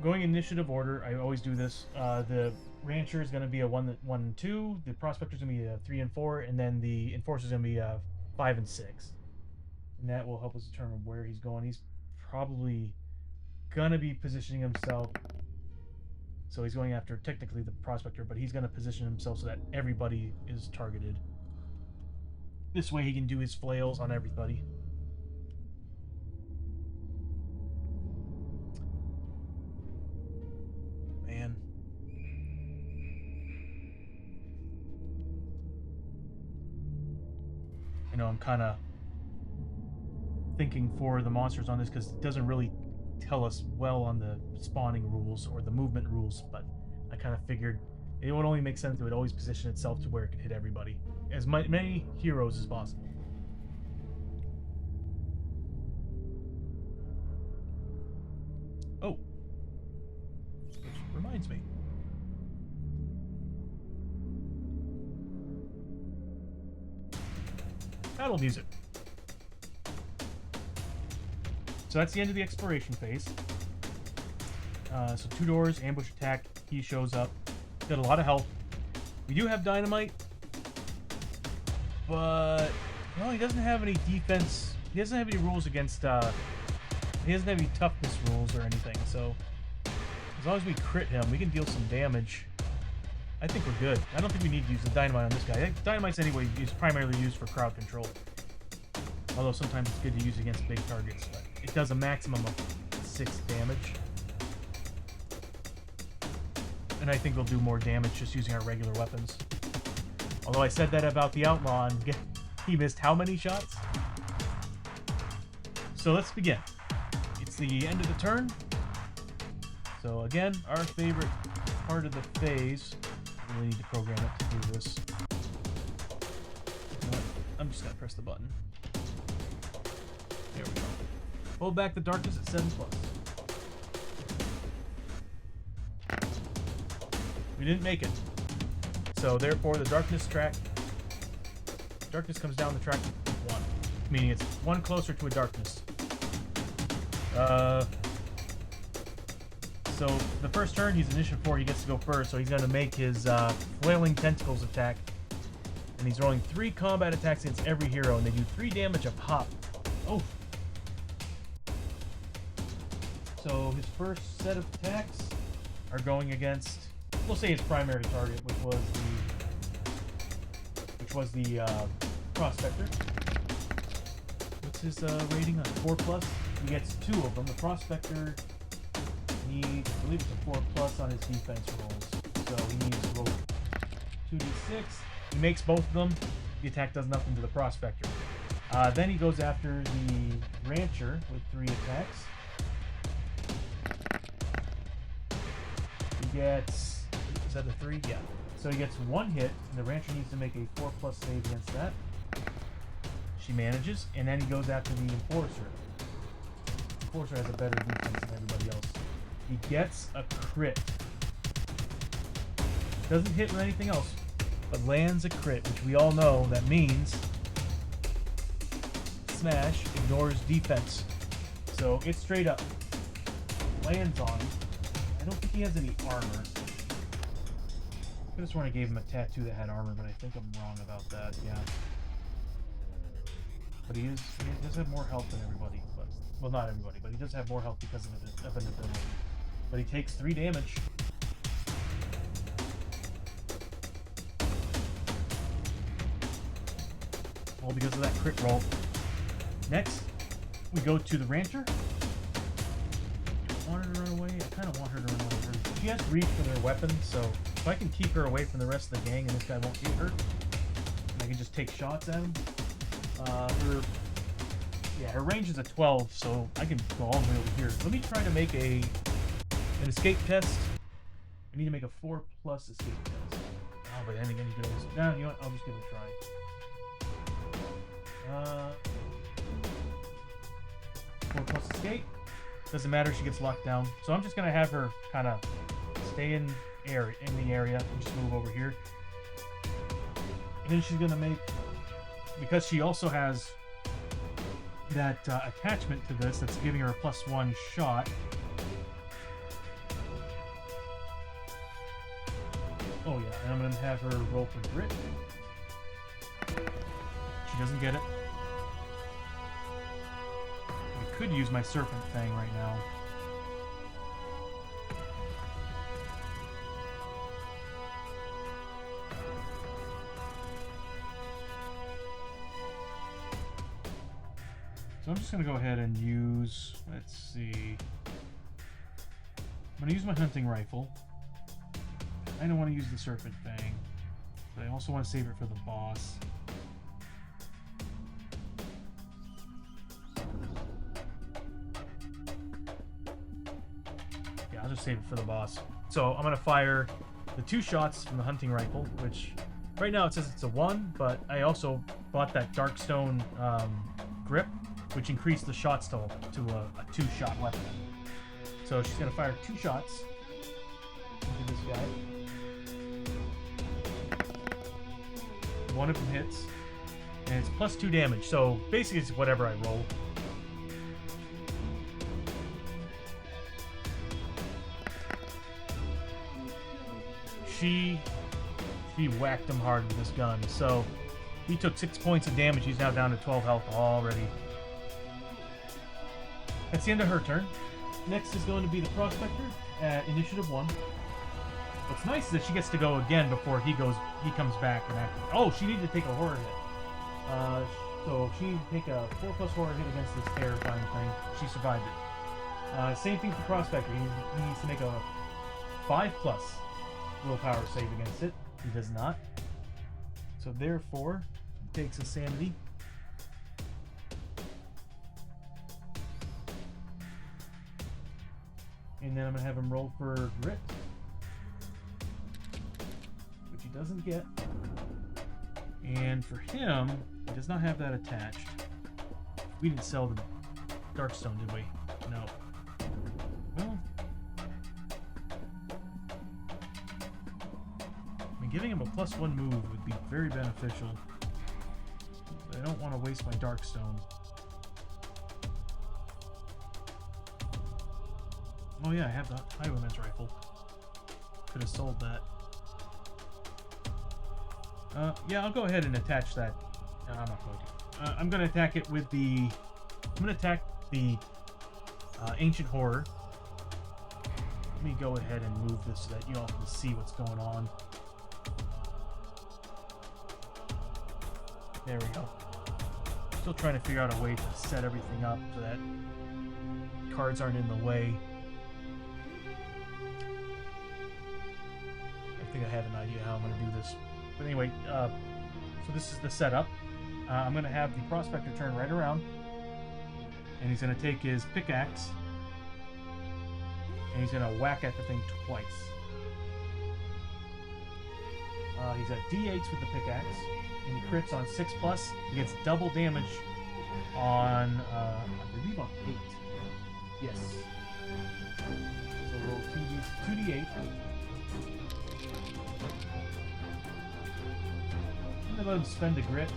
going initiative order. I always do this. The rancher is going to be a 1 and 2. The prospector is going to be a 3 and 4, and then the enforcer is going to be a 5 and 6. And that will help us determine where he's going. He's probably going to be positioning himself. So he's going after technically the prospector, but he's going to position himself so that everybody is targeted. This way he can do his flails on everybody. Man. I know I'm kind of thinking for the monsters on this because it doesn't really tell us well on the spawning rules or the movement rules, but I kind of figured it would only make sense. It would always position itself to where it could hit everybody, as many heroes as possible. Oh, which reminds me. Battle music. So that's the end of the exploration phase. So 2 doors, ambush attack. He shows up. Got a lot of health. We do have dynamite, but no, he doesn't have any defense. He doesn't have any rules against. He doesn't have any toughness rules or anything. So as long as we crit him, we can deal some damage. I think we're good. I don't think we need to use the dynamite on this guy. Dynamite's anyway is primarily used for crowd control. Although sometimes it's good to use against big targets. But it does a maximum of 6 damage. And I think we'll do more damage just using our regular weapons. Although I said that about the Outlaw, and he missed how many shots? So let's begin. It's the end of the turn. So again, our favorite part of the phase. I really need to program it to do this. You know what? I'm just gonna press the button. There we go. Hold back the darkness at 7+. We didn't make it. So therefore the darkness comes down the track with 1. Meaning it's 1 closer to a darkness. So the first turn, he's initiative 4, he gets to go first, so he's going to make his Flailing Tentacles attack. And he's rolling 3 combat attacks against every hero, and they do 3 damage a pop. Oh! So his first set of attacks are going against, we'll say his primary target, which was the Prospector. What's his rating on 4+? He gets 2 of them. The Prospector needs, I believe it's a 4+ on his defense rolls. So he needs to roll 2d6. He makes both of them. The attack does nothing to the Prospector. Then he goes after the Rancher with 3 attacks. He gets, is that a 3? Yeah. So he gets 1 hit, and the Rancher needs to make a 4+ save against that. She manages, and then he goes after the Enforcer. Enforcer has a better defense than everybody else. He gets a crit. Doesn't hit with anything else, but lands a crit, which we all know that means smash ignores defense. So it straight up lands on him. I don't think he has any armor. I could have sworn I gave him a tattoo that had armor, but I think I'm wrong about that. Yeah. But he does have more health than everybody. But, well, not everybody, but he does have more health because of an ability. But he takes 3 damage. All because of that crit roll. Next, we go to the Rancher. Do I want her to run away? I kind of want her to run away. She has reach for their weapon, so if I can keep her away from the rest of the gang and this guy won't get her, and I can just take shots at him. Her range is a 12, so I can go all the way over here. Let me try to make an escape test. I need to make a 4+ escape test. Oh, but then again, he goes, no, you know what? I'll just give it a try. 4+ escape. Doesn't matter, she gets locked down. So I'm just gonna have her kind of stay in the area and just move over here. And then she's gonna make, because she also has that attachment to this that's giving her a +1 shot. Oh yeah, and I'm gonna have her roll for grit. She doesn't get it. I could use my Serpent Fang right now. So I'm just going to go ahead and use, let's see, I'm going to use my hunting rifle. I don't want to use the Serpent Fang, but I also want to save it for the boss. just save it for the boss. So I'm gonna fire the 2 shots from the hunting rifle, which right now it says it's a 1, but I also bought that Darkstone grip, which increased the shots to a 2-shot weapon. So she's gonna fire 2 shots into this guy. One of them hits, and it's plus 2 damage. So basically, it's whatever I roll. She whacked him hard with this gun. So he took 6 points of damage. He's now down to 12 health already. That's the end of her turn. Next is going to be the Prospector at Initiative 1. What's nice is that she gets to go again before he comes back and activates. Oh, she needed to take a horror hit. So she needed to take a 4+ horror hit against this terrifying thing. She survived it. Same thing for Prospector. He needs to make a 5+ willpower save against it. He does not. So therefore, he takes a sanity. And then I'm going to have him roll for grit, which he doesn't get. And for him, he does not have that attached. We didn't sell the Darkstone, did we? No. Well, I mean, giving him a +1 move would be very beneficial. But I don't want to waste my Darkstone. Oh yeah, I have the Highwayman's rifle. Could have sold that. Yeah, I'll go ahead and attach that. No, I'm not going to. I'm going to attack it with the... I'm going to attack the Ancient Horror. Let me go ahead and move this so that you all can see what's going on. There we go. Still trying to figure out a way to set everything up so that cards aren't in the way. I think I have an idea how I'm going to do this. But anyway, so this is the setup. I'm going to have the Prospector turn right around. And he's going to take his pickaxe. And he's going to whack at the thing twice. He's at D8s with the pickaxe. And he crits on 6+. He gets double damage on, I believe on 8. Yes. So roll 2d8. I'm gonna let him spend a grit.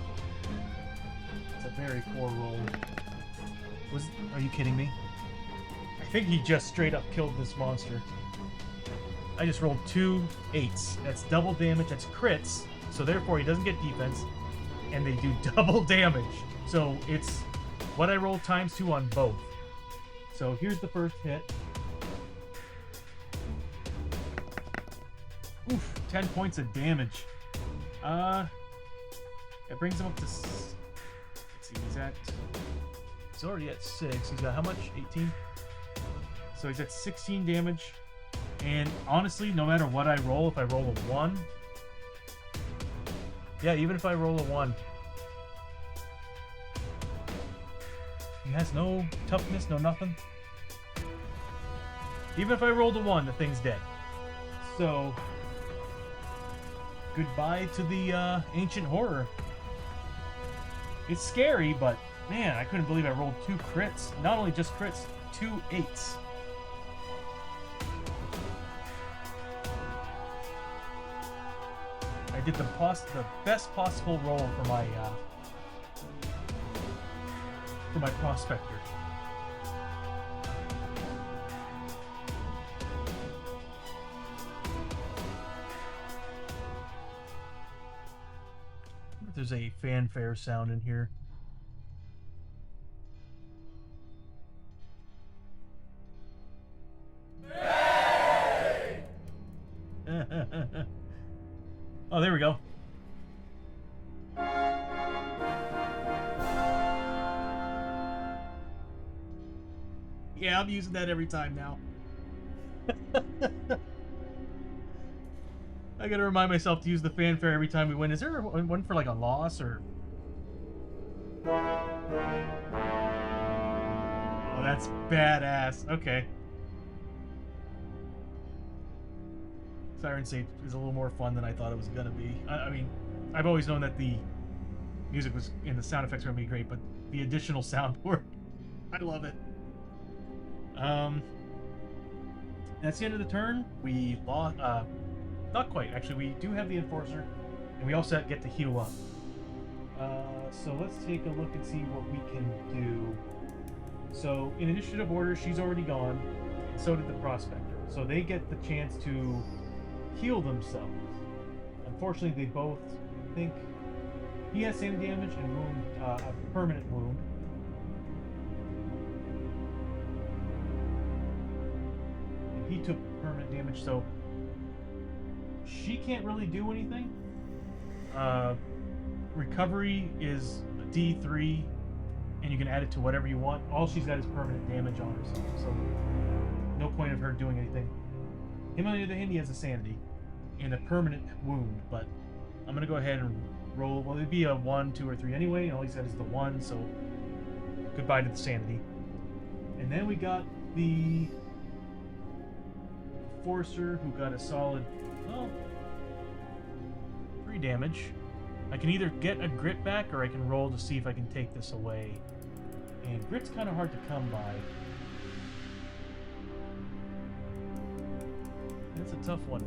It's a very poor roll. Are you kidding me? I think he just straight up killed this monster. I just rolled 2 8s. That's double damage. That's crits. So therefore he doesn't get defense. And they do double damage. So it's what I rolled ×2 on both. So here's the first hit. Oof, 10 points of damage. It brings him up to... Let's see, he's already at 6. He's got how much? 18? So he's at 16 damage. And honestly, no matter what I roll, if I roll a 1... Yeah, even if I roll a 1... He has no toughness, no nothing. Even if I rolled a 1, the thing's dead. So... Goodbye to the Ancient Horror. It's scary, but man, I couldn't believe I rolled 2 crits. Not only just crits, 2 8s. I did the best possible roll for my Prospector. There's a fanfare sound in here. Oh, there we go. Yeah, I'm using that every time now. I gotta remind myself to use the fanfare every time we win. Is there one for like a loss or? Oh, that's badass. Okay. Syrinscape is a little more fun than I thought it was gonna be. I mean, I've always known that the music was and the sound effects were gonna be great, but the additional soundboard, I love it. That's the end of the turn. We lost. Not quite. Actually, we do have the enforcer, and we also get to heal up. So let's take a look and see what we can do. So in initiative order, she's already gone. And so did the prospector. So they get the chance to heal themselves. Unfortunately, they both think he has sanity damage and wound, a permanent wound. And he took permanent damage, so she can't really do anything. Recovery is a D3, and you can add it to whatever you want. All she's got is permanent damage on herself, so no point of her doing anything. Him, on the other hand, he has a sanity and a permanent wound, but I'm going to go ahead and roll. Well, it'd be a 1, 2, or 3 anyway, and all he said is the 1, so goodbye to the sanity. And then we got the Enforcer, who got a solid, well, 3 damage. I can either get a grit back, or I can roll to see if I can take this away. And grit's kind of hard to come by. It's a tough one.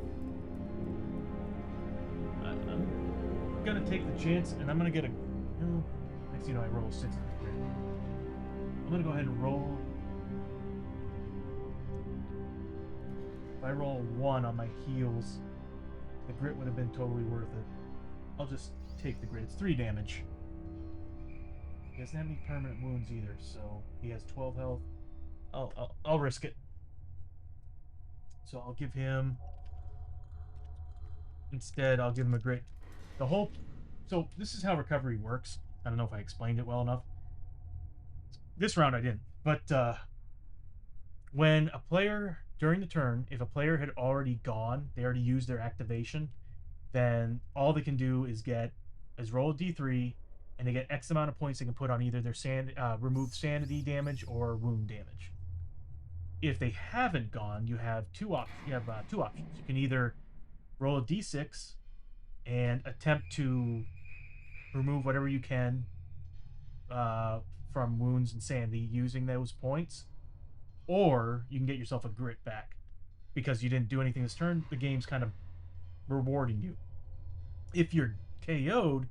I'm gonna take the chance, and I'm gonna get a. Next, you know, I roll 6 on the grit. I'm gonna go ahead and roll. If I roll 1 on my heals, the grit would have been totally worth it. I'll just take the grit. It's 3 damage. He doesn't have any permanent wounds either, so he has 12 health. I'll risk it. So I'll give him. Instead, I'll give him a grit. So this is how recovery works. I don't know if I explained it well enough. This round I didn't. But when a player, during the turn, if a player had already gone, they already used their activation, then all they can do is roll a D3, and they get X amount of points they can put on either their remove sanity damage or wound damage. If they haven't gone, you have two options. You can either roll a D6 and attempt to remove whatever you can from wounds and sanity using those points, or you can get yourself a grit back because you didn't do anything this turn. The game's kind of rewarding you. If you're KO'd,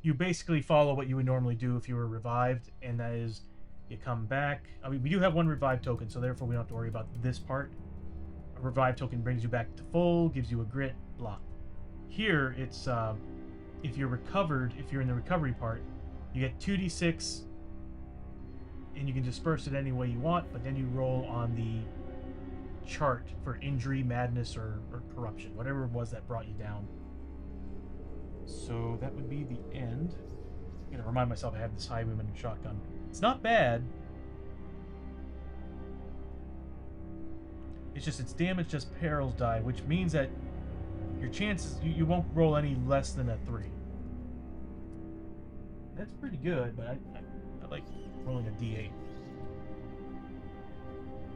you basically follow what you would normally do if you were revived, and that is you come back. I mean, we do have 1 revive token, so therefore we don't have to worry about this part. A revive token brings you back to full, gives you a grit, blah. Here, it's if you're recovered, if you're in the recovery part, you get 2d6, and you can disperse it any way you want, but then you roll on the chart for injury, madness, or corruption, whatever it was that brought you down. So that would be the end. I'm gonna remind myself I have this highwayman shotgun. It's not bad. It's just its damage just perils die, which means that your chances, you won't roll any less than a 3. That's pretty good, but I like rolling a D8.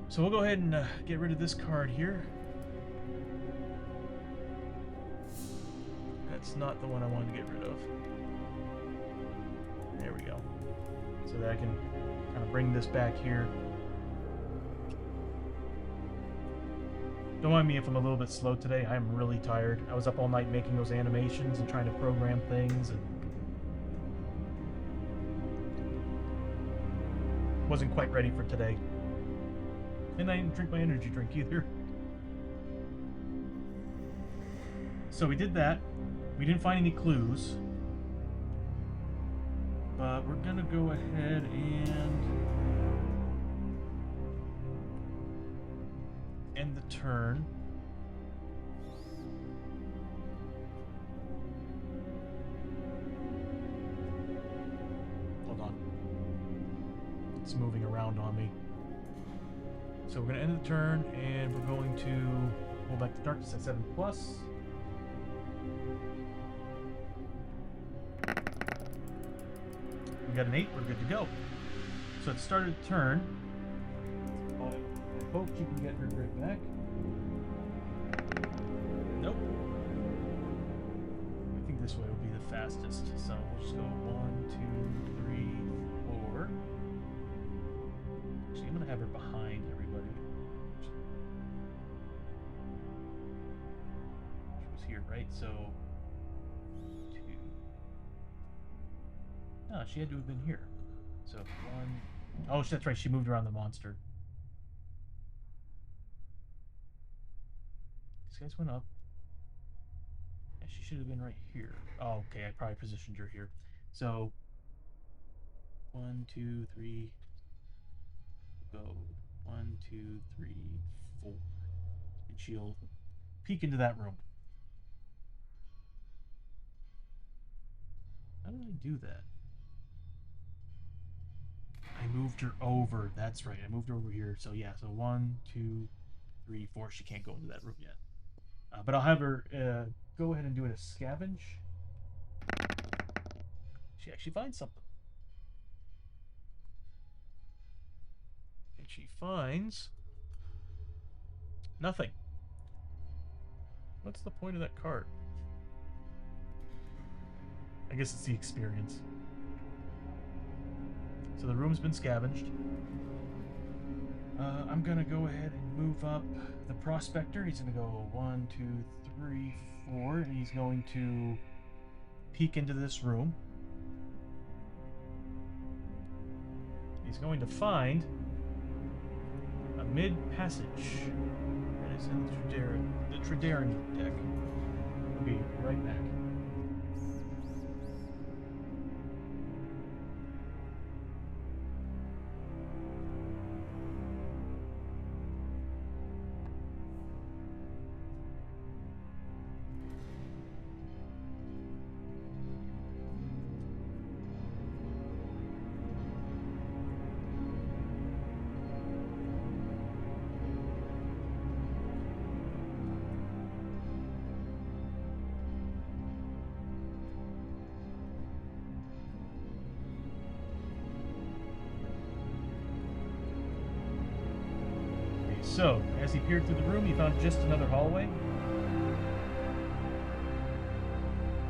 So we'll go ahead and get rid of this card here. That's not the one I wanted to get rid of. There we go. So that I can kind of bring this back here. Don't mind me if I'm a little bit slow today. I'm really tired. I was up all night making those animations and trying to program things, and wasn't quite ready for today. And I didn't drink my energy drink either. So we did that. We didn't find any clues. But we're gonna go ahead and end the turn. Hold on. It's moving around on me. So we're going to end the turn, and we're going to pull back to darkness at 7+. We got an 8, we're good to go. So at the start of the turn, I hope she can get her grit back. Nope. I think this way will be the fastest. So we'll just go 1, 2, 3, 4. Actually, I'm gonna have her behind everybody. She was here, right? So 2. No, she had to have been here. So 1. Oh, that's right. She moved around the monster. These guys went up. Yeah, she should have been right here. Oh, okay. I probably positioned her here. So 1, 2, 3. Go 1, 2, 3, 4, and she'll peek into that room. How did I do that? I moved her over. That's right. I moved her over here. So yeah. So 1, 2, 3, 4. She can't go into that room yet. But I'll have her go ahead and do it a scavenge. She actually finds something. And she finds nothing. What's the point of that card? I guess it's the experience. So the room's been scavenged. I'm gonna go ahead and move up the prospector. He's gonna go 1, 2, 3, 4, and he's going to peek into this room. He's going to find a mid-passage that is in the Tredaran deck. I'll be right back. So, as he peered through the room, he found just another hallway.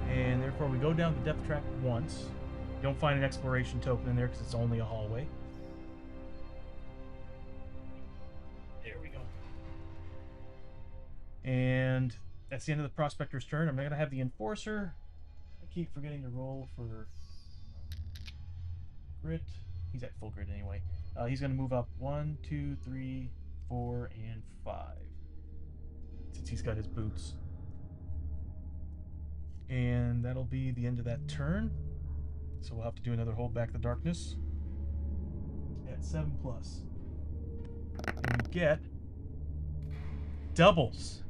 And therefore, we go down the depth track once. You don't find an exploration token in there because it's only a hallway. There we go. And that's the end of the prospector's turn. I'm going to have the enforcer. I keep forgetting to roll for grit. He's at full grit anyway. He's going to move up 1, 2, 3, 4, and 5. Since he's got his boots. And that'll be the end of that turn. So we'll have to do another Hold Back the Darkness at 7+. And we get doubles.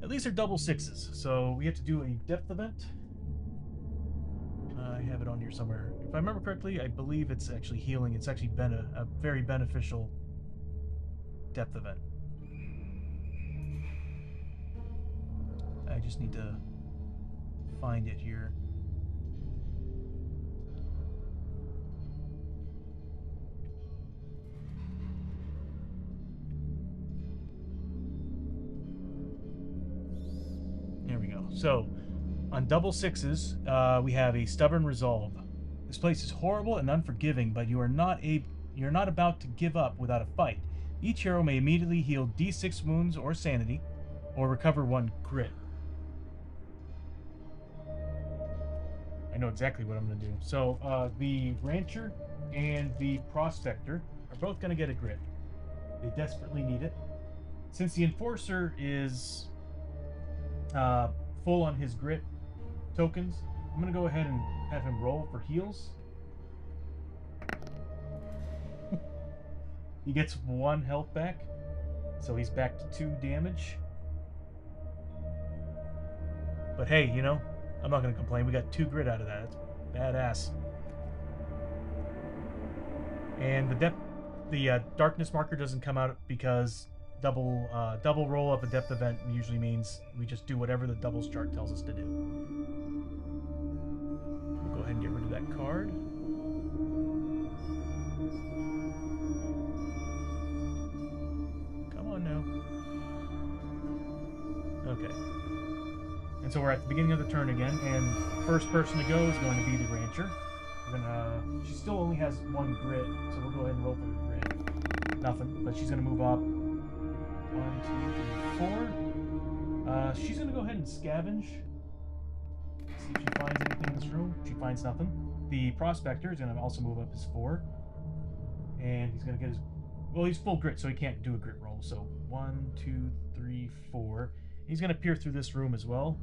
At least they're double 6s. So we have to do a depth event. I have it on here somewhere. If I remember correctly, I believe it's actually healing. It's actually been a very beneficial depth event. I just need to find it here. There we go. So, on double 6s, we have a Stubborn Resolve. This place is horrible and unforgiving, but you're not about to give up without a fight. Each hero may immediately heal D6 wounds or sanity, or recover 1 grit. I know exactly what I'm going to do. So, the Rancher and the Prospector are both going to get a grit. They desperately need it. Since the Enforcer is full on his grit tokens, I'm going to go ahead and have him roll for heals. He gets 1 health back, so he's back to 2 damage. But hey, you know, I'm not going to complain. We got 2 grit out of that. That's badass. And the darkness marker doesn't come out because double roll of a depth event usually means we just do whatever the doubles chart tells us to do. We'll go ahead and get rid of that card. Come on now. so we're at the beginning of the turn again, and first person to go is going to be the rancher. She still only has 1 grit, so we'll go ahead and roll for her grit. Nothing, but she's gonna move up. 1, 2, 3, 4. She's gonna go ahead and scavenge. See if she finds anything in this room. She finds nothing. The prospector is gonna also move up his 4, and he's gonna get his. Well, he's full grit, so he can't do a grit roll. So 1, 2, 3, 4. He's gonna peer through this room as well,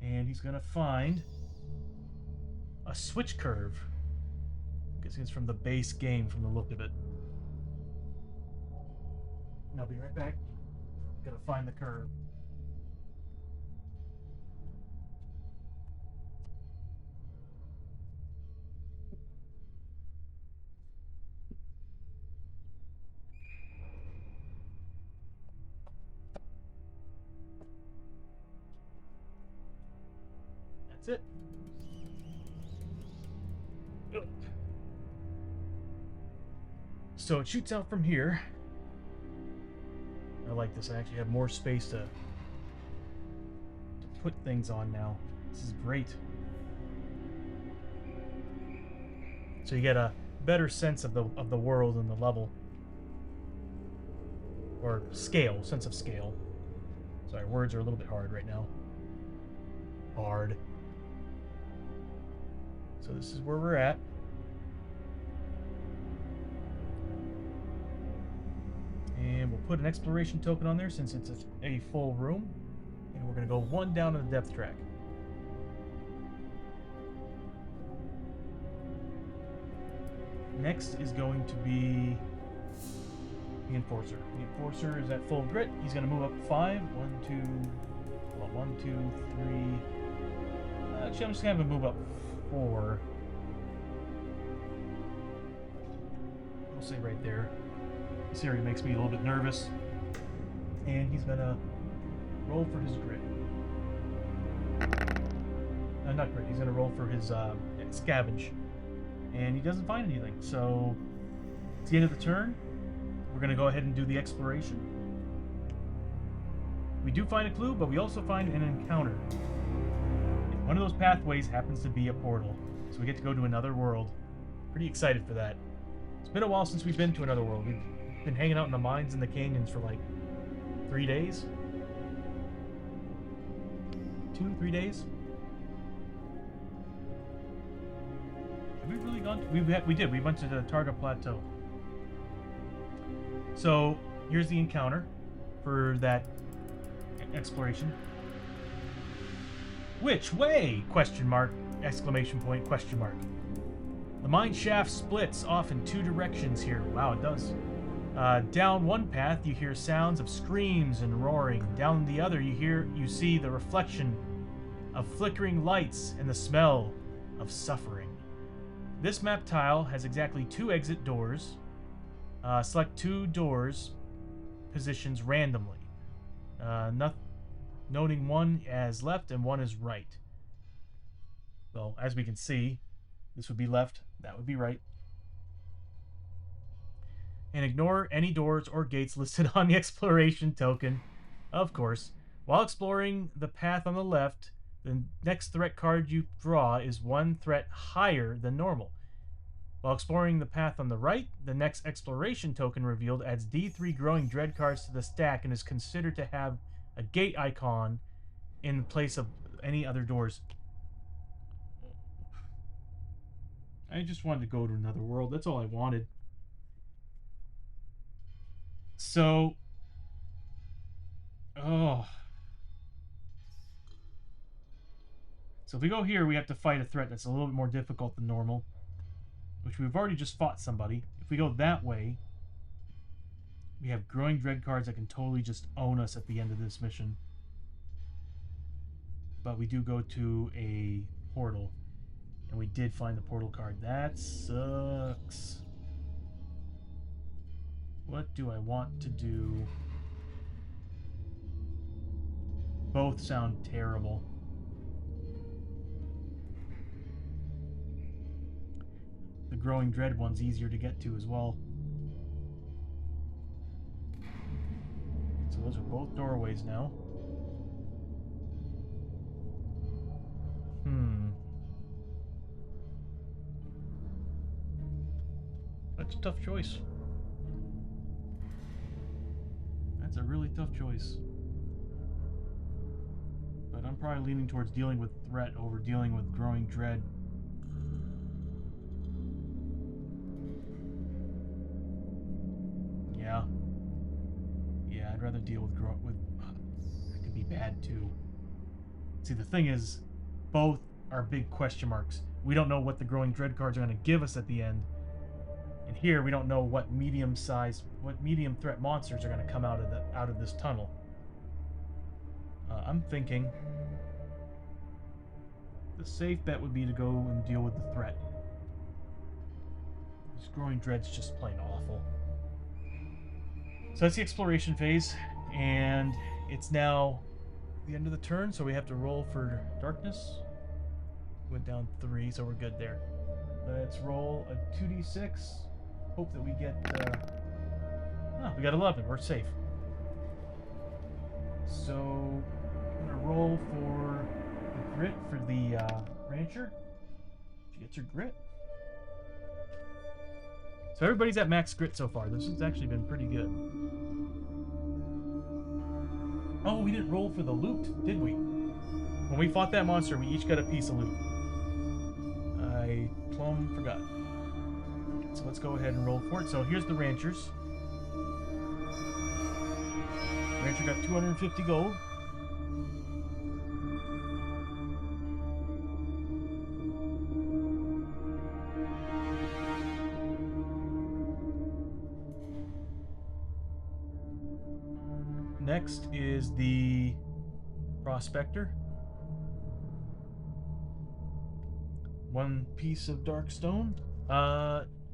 and he's gonna find a switch curve. I'm guessing it's from the base game from the look of it. And I'll be right back. Gotta find the curve. That's it. Ugh. So it shoots out from here. I like this. I actually have more space to put things on now. This is great. So you get a better sense of the world and the level, or scale, sense of scale. Sorry, words are a little bit hard right now. Hard. So this is where we're at. And we'll put an exploration token on there since it's a full room. And we're going to go 1 down on the depth track. Next is going to be the Enforcer. The Enforcer is at full grit. He's going to move up 5. 1, 2... Well, 1, 2, 3... Actually, I'm just going to have him move up 4. I'll say right there. This area makes me a little bit nervous. And he's going to roll for his grit. Not grit. He's going to roll for his scavenge. And he doesn't find anything. So, it's the end of the turn. We're going to go ahead and do the exploration. We do find a clue, but we also find an encounter. And one of those pathways happens to be a portal. So we get to go to another world. Pretty excited for that. It's been a while since we've been to another world. We've been hanging out in the mines and the canyons for like 3 days. 2, 3 days. Have we really gone to, we did. We went to the Targa Plateau. So here's the encounter for that exploration. Which way? Question mark, exclamation point, question mark. The mine shaft splits off in 2 directions here. Wow, it does. Down one path, you hear sounds of screams and roaring. Down the other, you see the reflection of flickering lights and the smell of suffering. This map tile has exactly 2 exit doors. Select 2 doors positions randomly. Noting one as left and one as right. So, as we can see, this would be left, that would be right. And ignore any doors or gates listed on the exploration token, of course. While exploring the path on the left, the next threat card you draw is 1 threat higher than normal. While exploring the path on the right, the next exploration token revealed adds D3 growing dread cards to the stack and is considered to have a gate icon in place of any other doors. I just wanted to go to another world. That's all I wanted. So, so if we go here, we have to fight a threat that's a little bit more difficult than normal, which we've already just fought somebody. If we go that way, we have growing dread cards that can totally just own us at the end of this mission. But we do go to a portal, and we did find the portal card. That sucks. What do I want to do? Both sound terrible. The growing dread one's easier to get to as well. So those are both doorways now. That's a tough choice. That's a really tough choice. But I'm probably leaning towards dealing with threat over dealing with growing dread. Yeah. Yeah, I'd rather deal with that could be bad too. See, the thing is, both are big question marks. We don't know what the growing dread cards are going to give us at the end. And here we don't know what medium threat monsters are going to come out of this tunnel. I'm thinking the safe bet would be to go and deal with the threat. This growing dread's just plain awful. So that's the exploration phase, and it's now the end of the turn, so we have to roll for darkness. Went down 3, so we're good there. Let's roll a 2d6. Hope that we get... we got 11. We're safe. So I'm going to roll for the grit for the rancher. She gets her grit. So everybody's at max grit so far. This has actually been pretty good. Oh, we didn't roll for the loot, did we? When we fought that monster, we each got a piece of loot. I plumb forgot. So let's go ahead and roll for it. So here's the ranchers. Rancher got 250 gold. Next is the prospector. 1 piece of dark stone.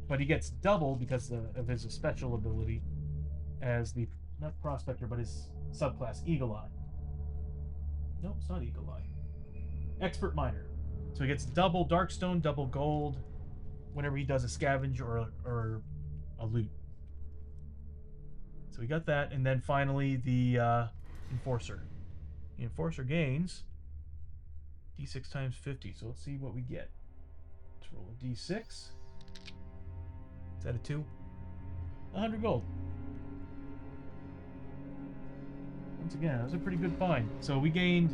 But he gets double because of his special ability as the, not prospector, but his subclass Eagle Eye. Nope, it's not Eagle Eye. Expert miner. So he gets double dark stone, double gold whenever he does a scavenge or a loot. So we got that, and then finally the enforcer. The enforcer gains d6 times 50. So let's see what we get. Let's roll a d6. Is that a 2? 100 gold. Once again, that was a pretty good find. So we gained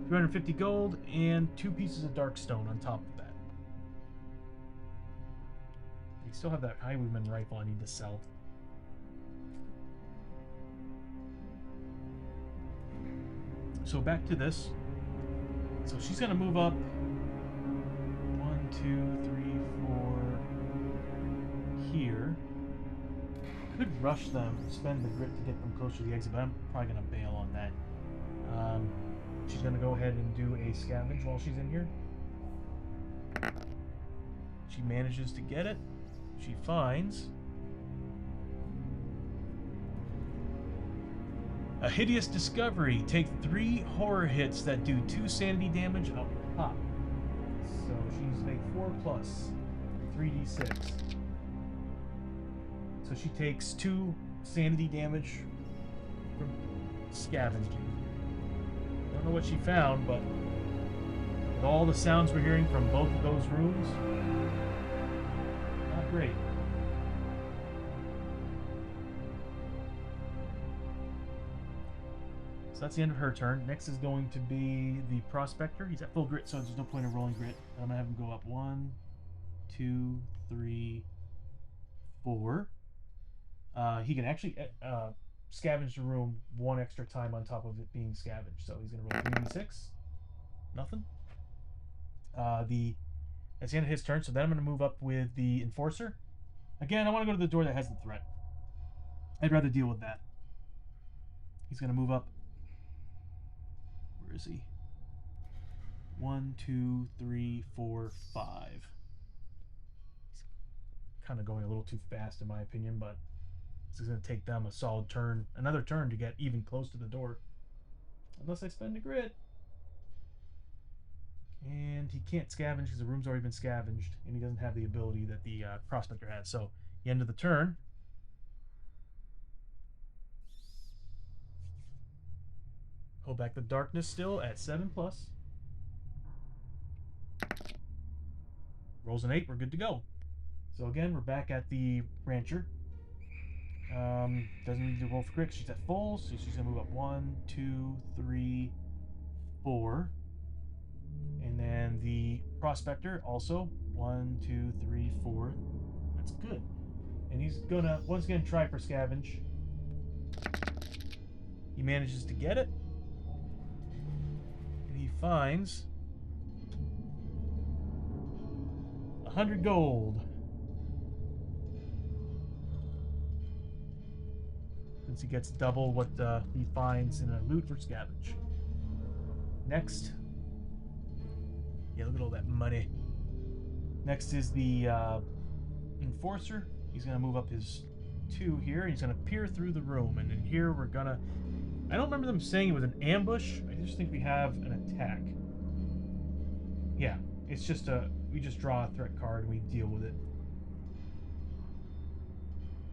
250 gold and 2 pieces of dark stone on top of that. We still have that highwayman rifle I need to sell. So back to this. So she's going to move up 1, 2, 3, 4 here. Could rush them, spend the grit to get them closer to the exit, but I'm probably going to bail on that. She's going to go ahead and do a scavenge while she's in here. She manages to get it. She finds a hideous discovery. Take 3 horror hits that do 2 sanity damage up top. So she's make 4 plus 3d6. So she takes 2 sanity damage from scavenging. I don't know what she found, but with all the sounds we're hearing from both of those rooms, not great. So that's the end of her turn. Next is going to be the prospector. He's at full grit, so there's no point in rolling grit. I'm going to have him go up 1, 2, 3, 4. He can actually scavenge the room 1 extra time on top of it being scavenged. So he's going to roll 3d6. Nothing. That's the end of his turn. So then I'm going to move up with the enforcer. Again, I want to go to the door that has the threat. I'd rather deal with that. He's going to move up. Where is he? 1, 2, 3, 4, 5. He's kind of going a little too fast in my opinion, but this is going to take them a solid turn, another turn to get even close to the door. Unless I spend a grit. And he can't scavenge because the room's already been scavenged, and he doesn't have the ability that the prospector has. So, the end of the turn. Hold back the darkness still at 7 plus. Rolls an 8, we're good to go. So again, we're back at the rancher. Doesn't need to roll for crit. She's at full, so she's gonna move up 1, 2, 3, 4. And then the prospector also 1, 2, 3, 4. That's good. And he's gonna once again try for scavenge. He manages to get it. And he finds 100 gold. Since he gets double what he finds in a loot for scavenge. Next. Yeah, look at all that money. Next is the enforcer. He's going to move up his 2 here. He's going to peer through the room. And in here we're going to... I don't remember them saying it was an ambush. I just think we have an attack. Yeah, it's just a... We just draw a threat card and we deal with it.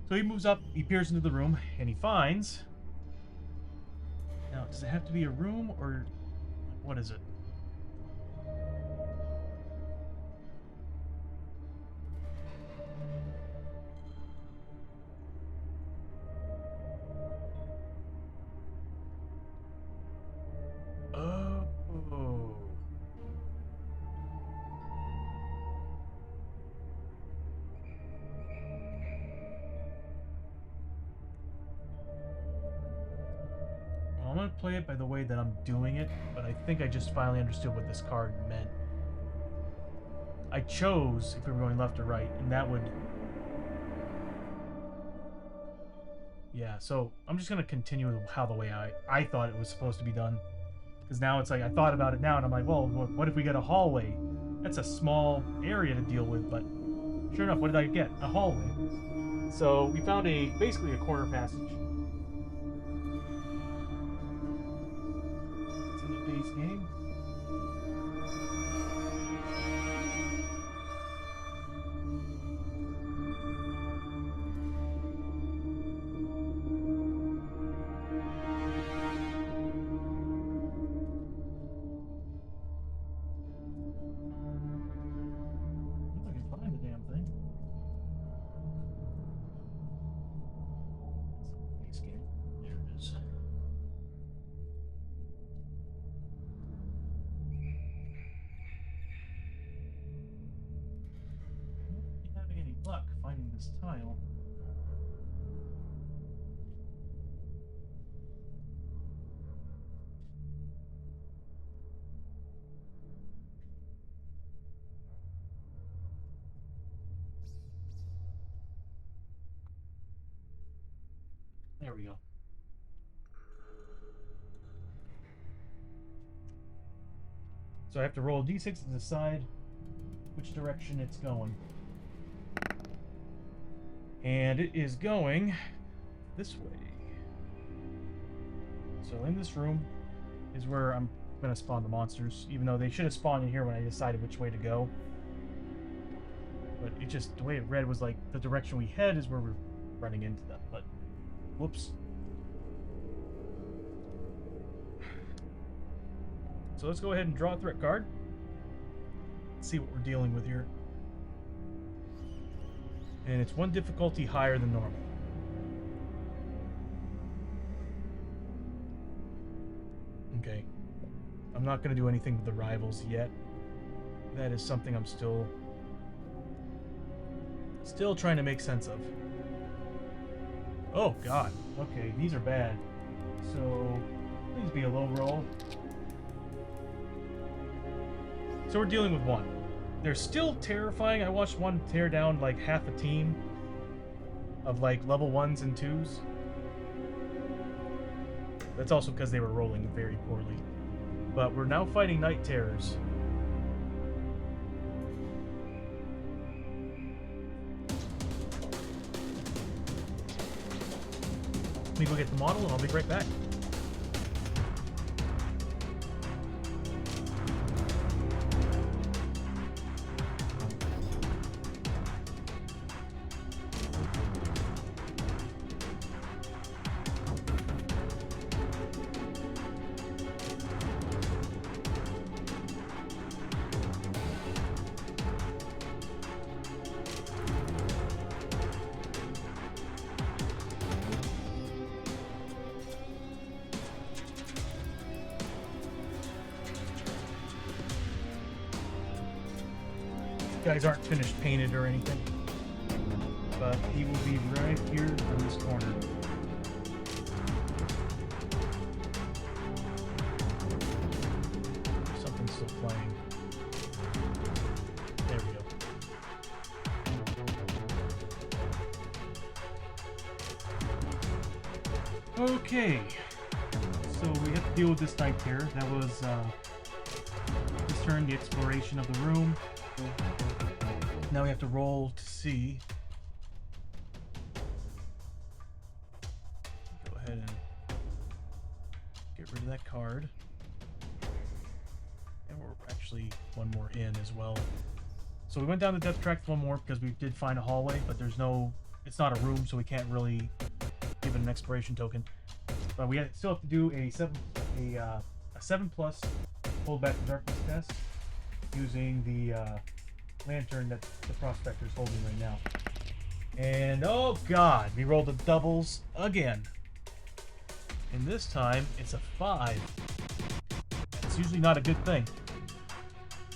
So he moves up, he peers into the room, and he finds... Now, does it have to be a room, or... What is it? Oh... I'm going to play it by the way that I'm doing it, but I think I just finally understood what this card meant. I chose if we were going left or right, and that would... Yeah, so I'm just going to continue with how the way I thought it was supposed to be done. Because now it's like, I thought about it now, and I'm like, well, what if we get a hallway? That's a small area to deal with, but sure enough, what did I get? A hallway. So we found basically a corner passage. Base game. I can find the damn thing. Base game. There it is. Luck finding this tile. There we go. So I have to roll a d6 to decide which direction it's going. And it is going this way. So in this room is where I'm going to spawn the monsters, even though they should have spawned in here when I decided which way to go. But it just, the way it read was like the direction we head is where we're running into them. But, whoops. So let's go ahead and draw a threat card. Let's see what we're dealing with here. And it's 1 difficulty higher than normal. Okay. I'm not going to do anything with the rivals yet. That is something I'm still trying to make sense of. Oh, God. Okay, these are bad. So, please be a low roll. So we're dealing with 1. They're still terrifying. I watched one tear down like half a team of like level 1s and 2s. That's also because they were rolling very poorly. But we're now fighting Night Terrors. Let me go get the model and I'll be right back. guys aren't finished painted or anything. But he will be right here in this corner. Something's still playing. There we go. Okay. So we have to deal with this night terror. That was this turn, the exploration of the room. Now we have to roll to see. Go ahead and get rid of that card. And we're actually one more in as well. So we went down the depth track one more because we did find a hallway, but there's no, it's not a room, so we can't really give it an exploration token. But we still have to do a 7+ hold back the darkness test using the lantern that the prospector is holding right now. And oh god, we rolled the doubles again. And this time it's a 5. It's usually not a good thing.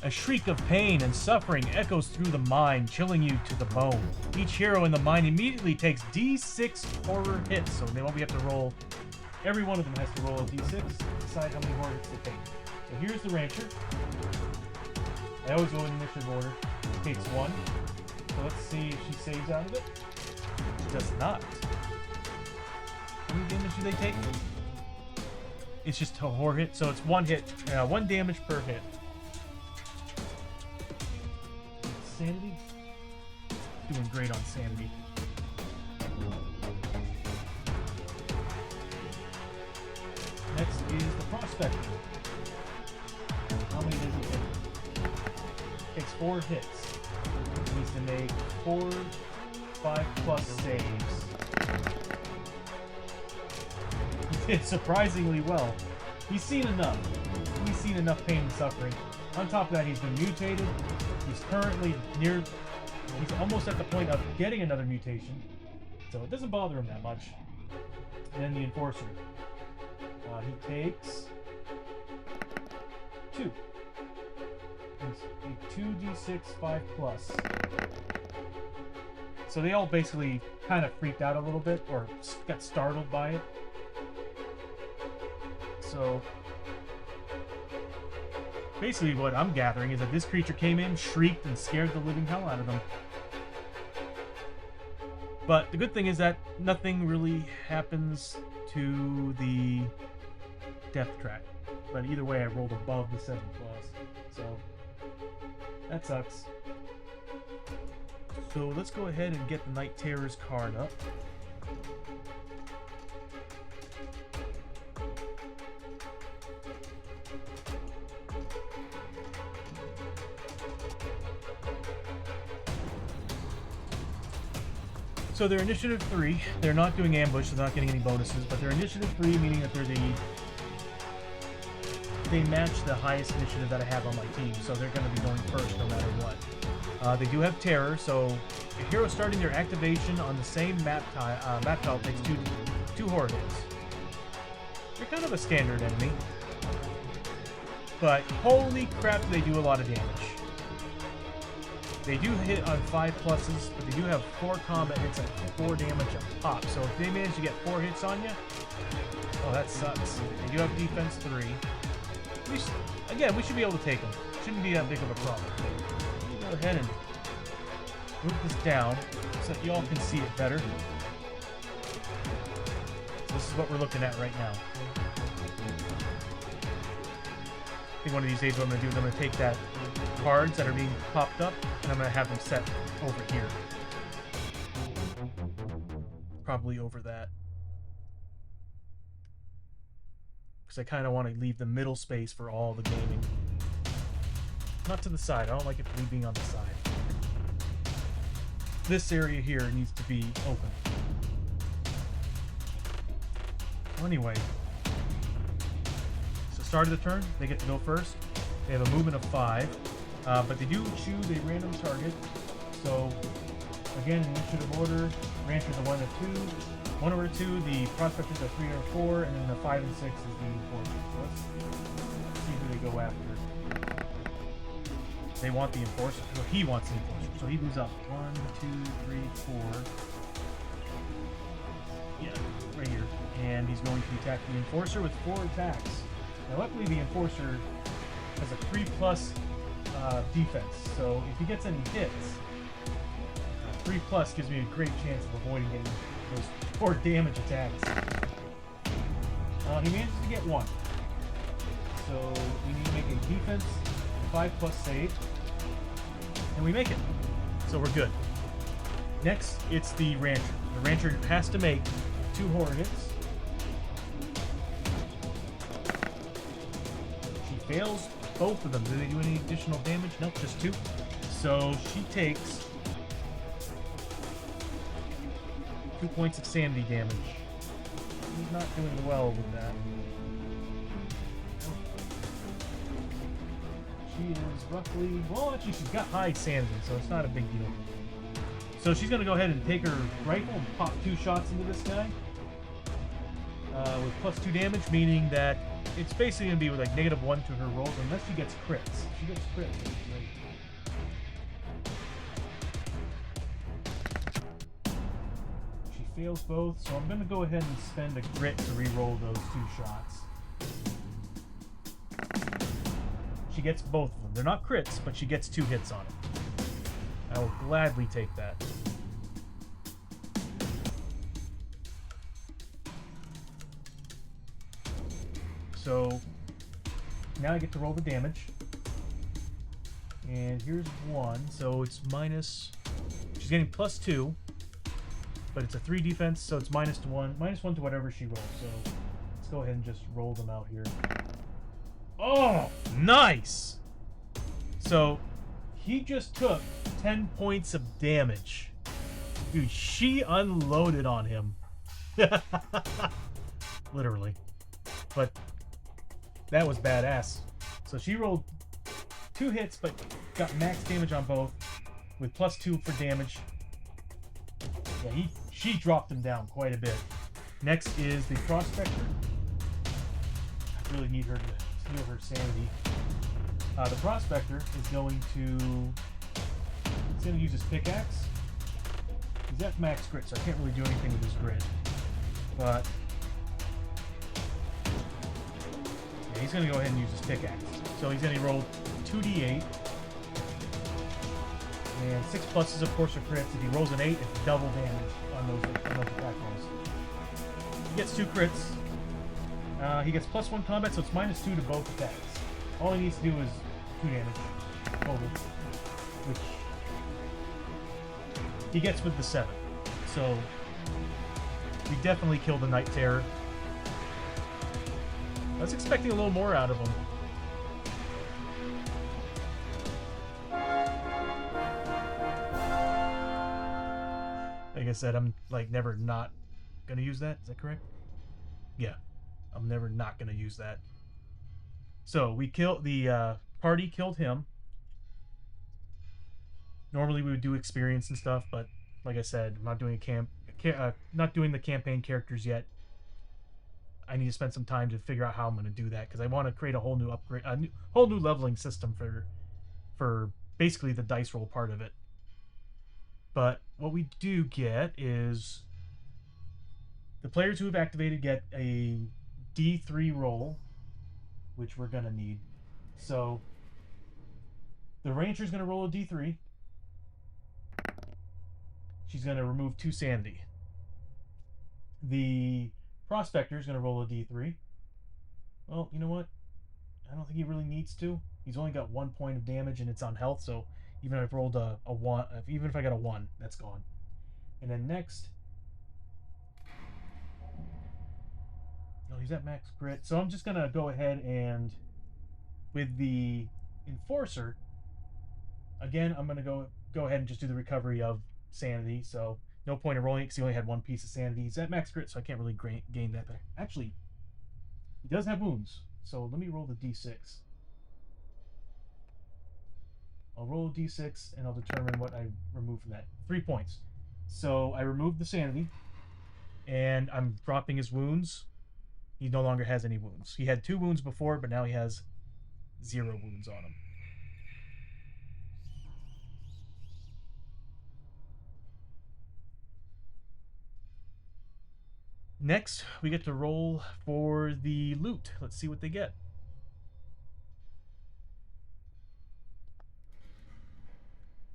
A shriek of pain and suffering echoes through the mind, chilling you to the bone. Each hero in the mine immediately takes D6 horror hits, so then we have to roll. Every one of them has to roll a D6, decide how many horror hits they take. So here's the rancher. I always go in initiative order. She takes 1. So let's see if she saves out of it. She does not. How many damage do they take? It's just a horror hit, so it's 1 hit, 1 damage per hit. Sanity? Doing great on sanity. Next is the prospector. How many does he take? Takes 4 hits. He needs to make 4 5+ saves. He did surprisingly well. He's seen enough. He's seen enough pain and suffering. On top of that, he's been mutated. He's currently he's almost at the point of getting another mutation. So it doesn't bother him that much. And then the enforcer. He takes 2. It's a 2d6 5+. So they all basically kind of freaked out a little bit, or got startled by it. So basically what I'm gathering is that this creature came in, shrieked, and scared the living hell out of them. But the good thing is that nothing really happens to the death track. But either way, I rolled above the 7+. So that sucks. So let's go ahead and get the Night Terror's card up. So they're initiative 3. They're not doing ambush, so they're not getting any bonuses, but they're initiative 3, meaning that they match the highest initiative that I have on my team, so they're going to be going first no matter what. They do have terror, so a hero starting their activation on the same map tile takes 2 horror hits. They're kind of a standard enemy, but holy crap, they do a lot of damage. They do hit on 5+, but they do have 4 combat hits at 4 damage a pop. So if they manage to get 4 hits on you, oh, that sucks. They do have defense 3. We should be able to take them. Shouldn't be that big of a problem. Let me go ahead and move this down so that you all can see it better. So this is what we're looking at right now. I think one of these days what I'm going to do is I'm going to take that cards that are being popped up and I'm going to have them set over here. Probably over that. Because I kind of want to leave the middle space for all the gaming. Not to the side. I don't like it being on the side. This area here needs to be open. Well, anyway. So start of the turn, they get to go first. They have a movement of 5. But they do choose a random target. So, again, initiative order, ranchers are 1 or 2. 1 or 2, the prospectors are 3 or 4, and then the 5 and 6 is the enforcer. So let's see who they go after. They want the Enforcer. Well, he wants the Enforcer. So he moves up 1, 2, 3, 4. Yeah, right here. And he's going to attack the Enforcer with 4 attacks. Now, luckily, the Enforcer has a 3+ defense. So if he gets any hits, 3+ gives me a great chance of avoiding getting those 4 damage attacks. He manages to get 1. So we need to make a defense 5+ save. And we make it. So we're good. Next, it's the Rancher. The Rancher has to make 2 horror hits. She fails both of them. Do they do any additional damage? Nope, just 2. So she takes 2 points of sanity damage. He's not doing well with that. She is roughly... Well, actually, she's got high sanity, so it's not a big deal. So she's going to go ahead and take her rifle and pop 2 shots into this guy. With +2 damage, meaning that it's basically going to be with like -1 to her rolls, unless she gets crits. If she gets crits, that's great. Fails both, so I'm going to go ahead and spend a grit to re-roll those 2 shots. She gets both of them. They're not crits, but she gets 2 hits on it. I will gladly take that. So now I get to roll the damage. And here's 1, so it's minus... She's getting +2. But it's a 3 defense, so it's -1. -1 to whatever she rolls. So let's go ahead and just roll them out here. Oh, nice! So he just took 10 points of damage. Dude, she unloaded on him. Literally. But that was badass. So she rolled 2 hits, but got max damage on both with +2 for damage. Yeah, she dropped him down quite a bit. Next is the Prospector. I really need her to heal her sanity. The Prospector is going to use his pickaxe. He's at max grit, so I can't really do anything with his grit. But yeah, he's going to go ahead and use his pickaxe. So he's going to roll 2d8. And 6+ is of course for crits. If he rolls an 8, it's double damage on those attack rolls. He gets 2 crits. He gets +1 combat, so it's -2 to both attacks. All he needs to do is 2 damage total, which he gets with the 7. So we definitely killed the Night Terror. I was expecting a little more out of him. Like I said, I'm like never not gonna use that. Is that correct? Yeah, I'm never not gonna use that. So we killed the party. Killed him. Normally we would do experience and stuff, but like I said, I'm not doing not doing the campaign characters yet. I need to spend some time to figure out how I'm going to do that because I want to create a whole new upgrade, whole new leveling system for basically the dice roll part of it. But what we do get is the players who have activated get a D3 roll, which we're going to need. So the Ranger's going to roll a D3. She's going to remove 2 sanity. The Prospector is going to roll a D3. Well, you know what? I don't think he really needs to. He's only got 1 point of damage and it's on health, so even if I've rolled a 1, even if I got a 1, that's gone. And then next, no, he's at max grit. So I'm just going to go ahead and with the Enforcer, again, I'm going to go ahead and just do the recovery of sanity. So no point in rolling it because he only had 1 piece of sanity. He's at max grit, so I can't really gain that back. Actually, he does have wounds, so let me roll the D6. I'll roll a D6 and I'll determine what I remove from that. 3 points. So I removed the sanity and I'm dropping his wounds. He no longer has any wounds. He had 2 wounds before, but now he has 0 wounds on him. Next, we get to roll for the loot. Let's see what they get.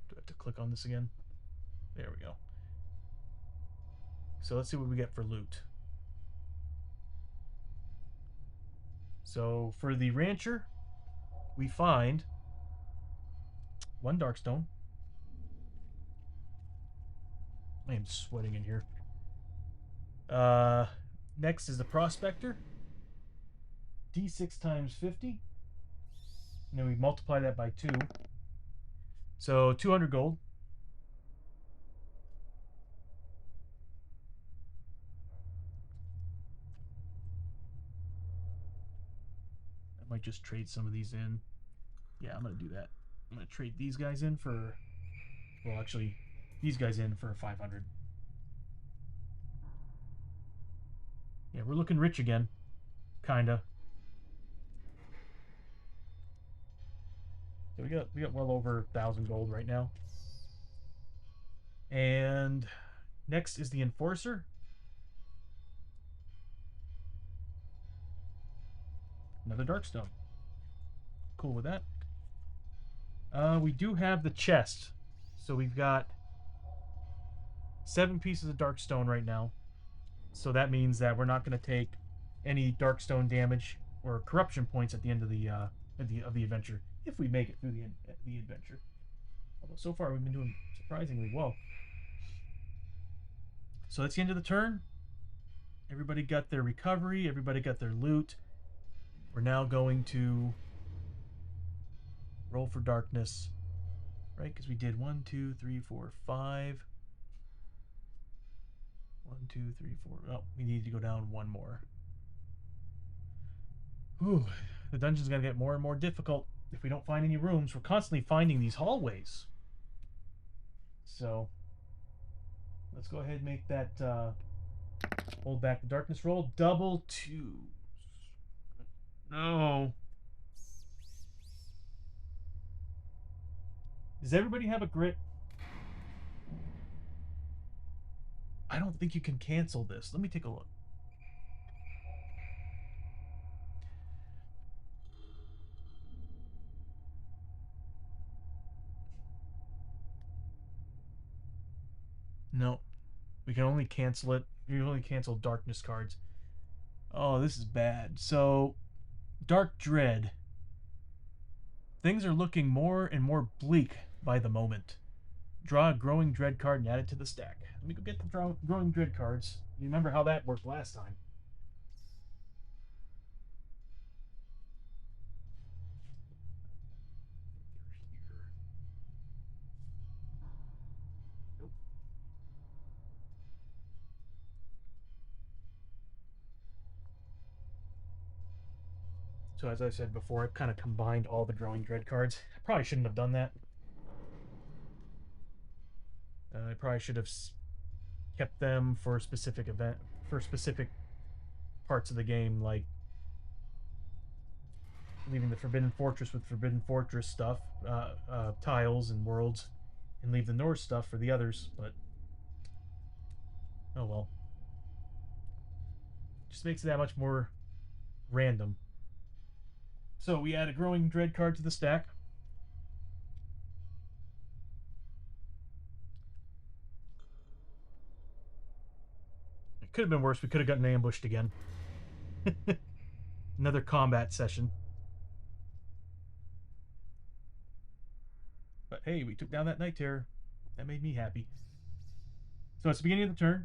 Do I have to click on this again? There we go. So let's see what we get for loot. So for the rancher, we find 1 darkstone. I am sweating in here. Next is the prospector. D6 times 50. And then we multiply that by 2. So 200 gold. I might just trade some of these in. Yeah, I'm going to do that. I'm going to trade these guys in for... Well, actually, these guys in for 500. Yeah, we're looking rich again. Kinda. So we got well over 1,000 gold right now. And next is the enforcer. Another darkstone. Cool with that. We do have the chest. So we've got 7 pieces of darkstone right now. So that means that we're not going to take any darkstone damage or corruption points at the end of the adventure, if we make it through the adventure. Although so far we've been doing surprisingly well. So that's the end of the turn. Everybody got their recovery. Everybody got their loot. We're now going to roll for darkness, right? Because we did 1, 2, 3, 4, 5. 1, 2, 3, 4. Oh, we need to go down 1 more. Whew. The dungeon's gonna get more and more difficult if we don't find any rooms. We're constantly finding these hallways. So let's go ahead and make that hold back the darkness roll. Double 2. No. Does everybody have a grit? I don't think you can cancel this. Let me take a look. No. We can only cancel it. We can only cancel darkness cards. Oh, this is bad. So, Dark Dread. Things are looking more and more bleak by the moment. Draw a Growing Dread card and add it to the stack. Let me go get the Growing Dread cards. You remember how that worked last time. Nope. So as I said before, I've kind of combined all the Growing Dread cards. I probably shouldn't have done that. I probably should have kept them for specific parts of the game, like leaving the Forbidden Fortress with Forbidden Fortress stuff, tiles and worlds, and leave the Norse stuff for the others. But oh well, just makes it that much more random. So we add a Growing Dread card to the stack. It could have been worse. We could have gotten ambushed again. Another combat session. But hey, we took down that Night Terror. That made me happy. So it's the beginning of the turn.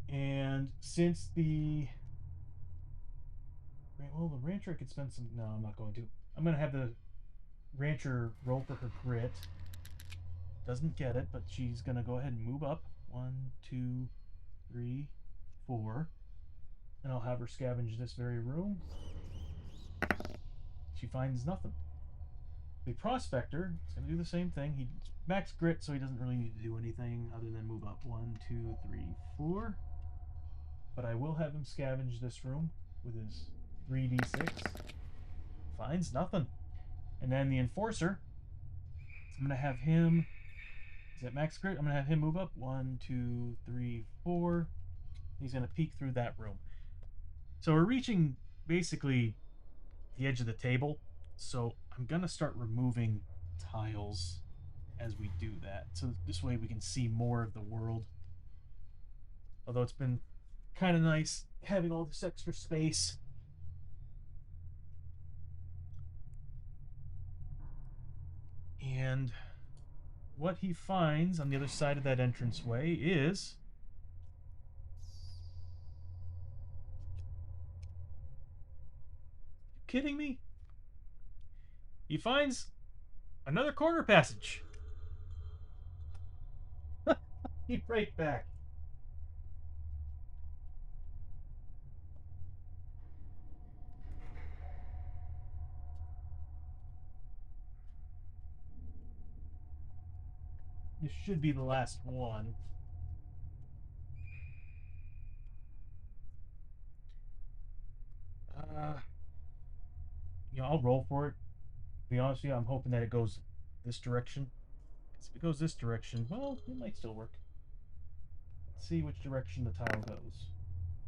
And since the... Well, the Rancher, I could spend some... No, I'm not going to. I'm going to have the Rancher roll for her grit. Doesn't get it, but she's going to go ahead and move up. 1, 2, 3, 4. And I'll have her scavenge this very room. She finds nothing. The Prospector is going to do the same thing. He's max grit, so he doesn't really need to do anything other than move up. 1, 2, 3, 4. But I will have him scavenge this room with his 3d6. Finds nothing. And then the Enforcer, I'm going to have him... Is that max grit? I'm going to have him move up. 1, 2, 3, 4. He's going to peek through that room. So we're reaching basically the edge of the table. So I'm going to start removing tiles as we do that. So this way we can see more of the world. Although it's been kind of nice having all this extra space. And what he finds on the other side of that entranceway is... You kidding me? He finds another corner passage. Be right back. This should be the last one. Uh, I'll roll for it. To be honest with you, I'm hoping that it goes this direction. Because if it goes this direction, well, it might still work. Let's see which direction the tile goes.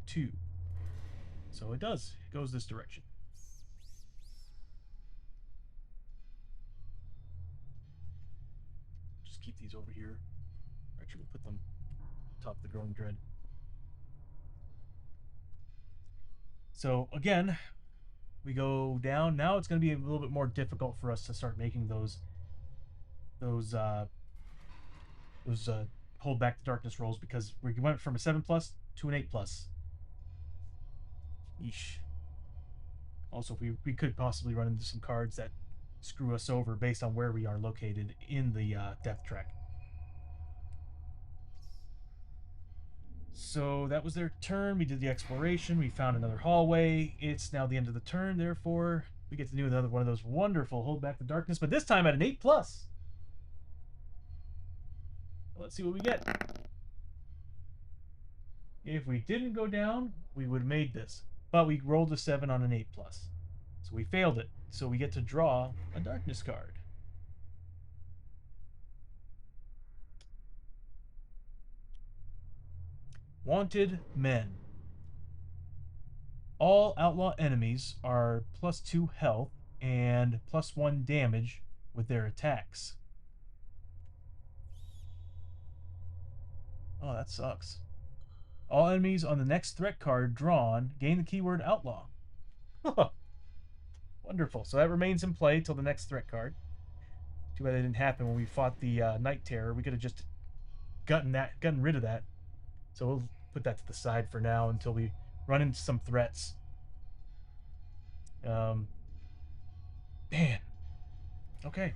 2. So it does. It goes this direction. Just keep these over here. Actually, we'll put them atop the growing dread. So again, we go down. Now it's going to be a little bit more difficult for us to start making those hold back the darkness rolls, because we went from a 7+ to an 8+. Yeesh. Also, we could possibly run into some cards that screw us over based on where we are located in the death track. So that was their turn. We did the exploration. We found another hallway. It's now the end of the turn. Therefore, we get to do another one of those wonderful hold back the darkness, but this time at an 8+. Let's see what we get. If we didn't go down, we would have made this. But we rolled a 7 on an 8+. So we failed it. So we get to draw a darkness card. Wanted Men. All outlaw enemies are +2 health and +1 damage with their attacks. Oh, that sucks. All enemies on the next threat card drawn gain the keyword outlaw. Wonderful. So that remains in play till the next threat card. Too bad it didn't happen when we fought the Night Terror. We could have just gotten rid of that. So we'll put that to the side for now until we run into some threats. Man. Okay.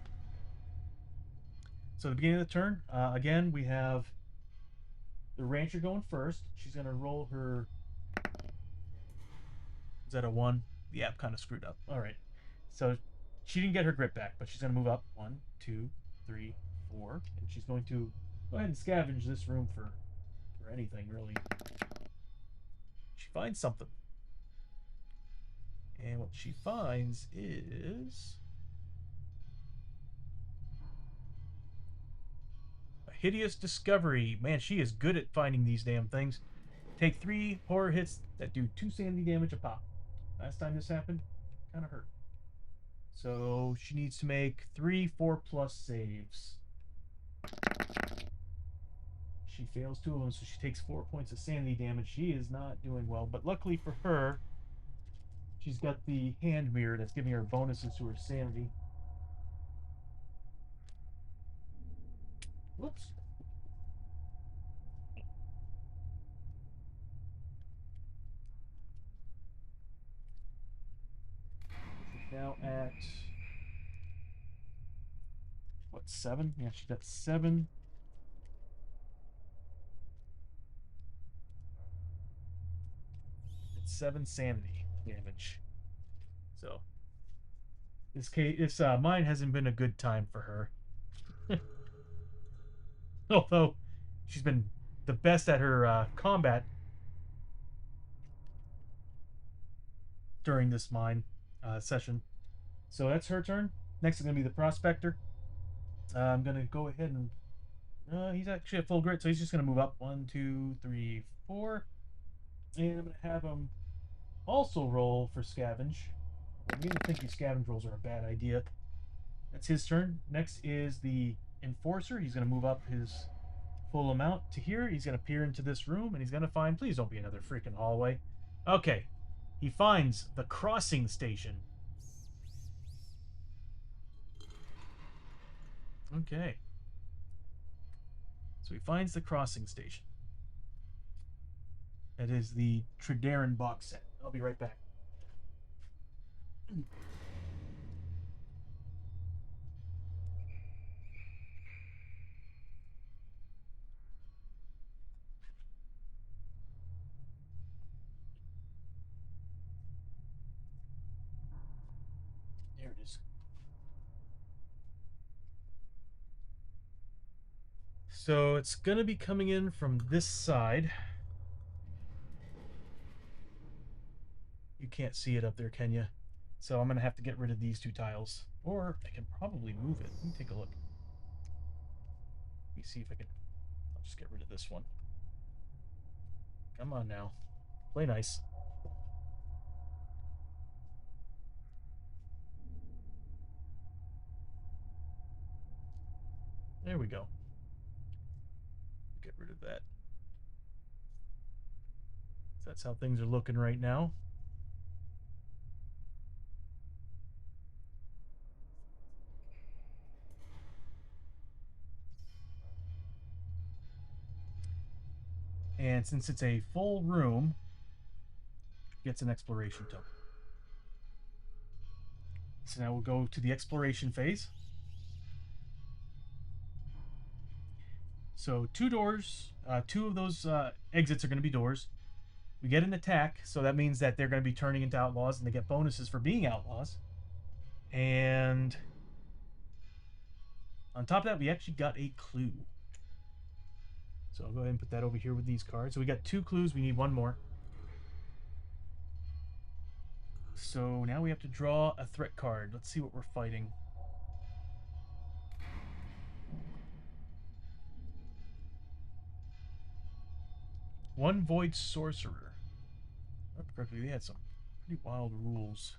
So at the beginning of the turn, again, we have the Rancher going first. She's going to roll her... Is that a 1? The app kind of screwed up. All right. So she didn't get her grip back, but she's going to move up. 1, 2, 3, 4. And she's going to go ahead and scavenge this room for anything, really. She finds something. And what she finds is... a hideous discovery. Man, she is good at finding these damn things. Take 3 horror hits that do 2 sanity damage a pop. Last time this happened, kind of hurt. So she needs to make 3 4+ saves. She fails 2 of them, so she takes 4 points of sanity damage. She is not doing well, but luckily for her, she's got the hand mirror that's giving her bonuses to her sanity. Whoops. She's now at... what, 7? Yeah, she's got 7. It's 7 sanity damage. So this mine hasn't been a good time for her. Although she's been the best at her combat during this mine session. So that's her turn. Next is going to be the Prospector. I'm going to go ahead and... he's actually at full grit, so he's just going to move up. 1, 2, 3, 4. And I'm going to have him also roll for scavenge. I really think these scavenge rolls are a bad idea. That's his turn. Next is the enforcer. He's going to move up his full amount to here. He's going to peer into this room and he's going to find, please don't be another freaking hallway. Okay. He finds the crossing station. Okay. So he finds the crossing station. That is the Tredarin box set. I'll be right back. There it is. So it's going to be coming in from this side. You can't see it up there, can you? So I'm going to have to get rid of these two tiles. Or I can probably move it. Let me take a look. Let me see if I can. I'll just get rid of this one. Come on now. Play nice. There we go. Get rid of that. So that's how things are looking right now. And since it's a full room, it gets an exploration token. So now we'll go to the exploration phase. So two doors, two of those exits are going to be doors. We get an attack, so that means that they're going to be turning into outlaws and they get bonuses for being outlaws. And on top of that, we actually got a clue. So I'll go ahead and put that over here with these cards. So we got two clues, we need one more. So now we have to draw a threat card. Let's see what we're fighting. One Void Sorcerer. If I remember correctly, they had some pretty wild rules.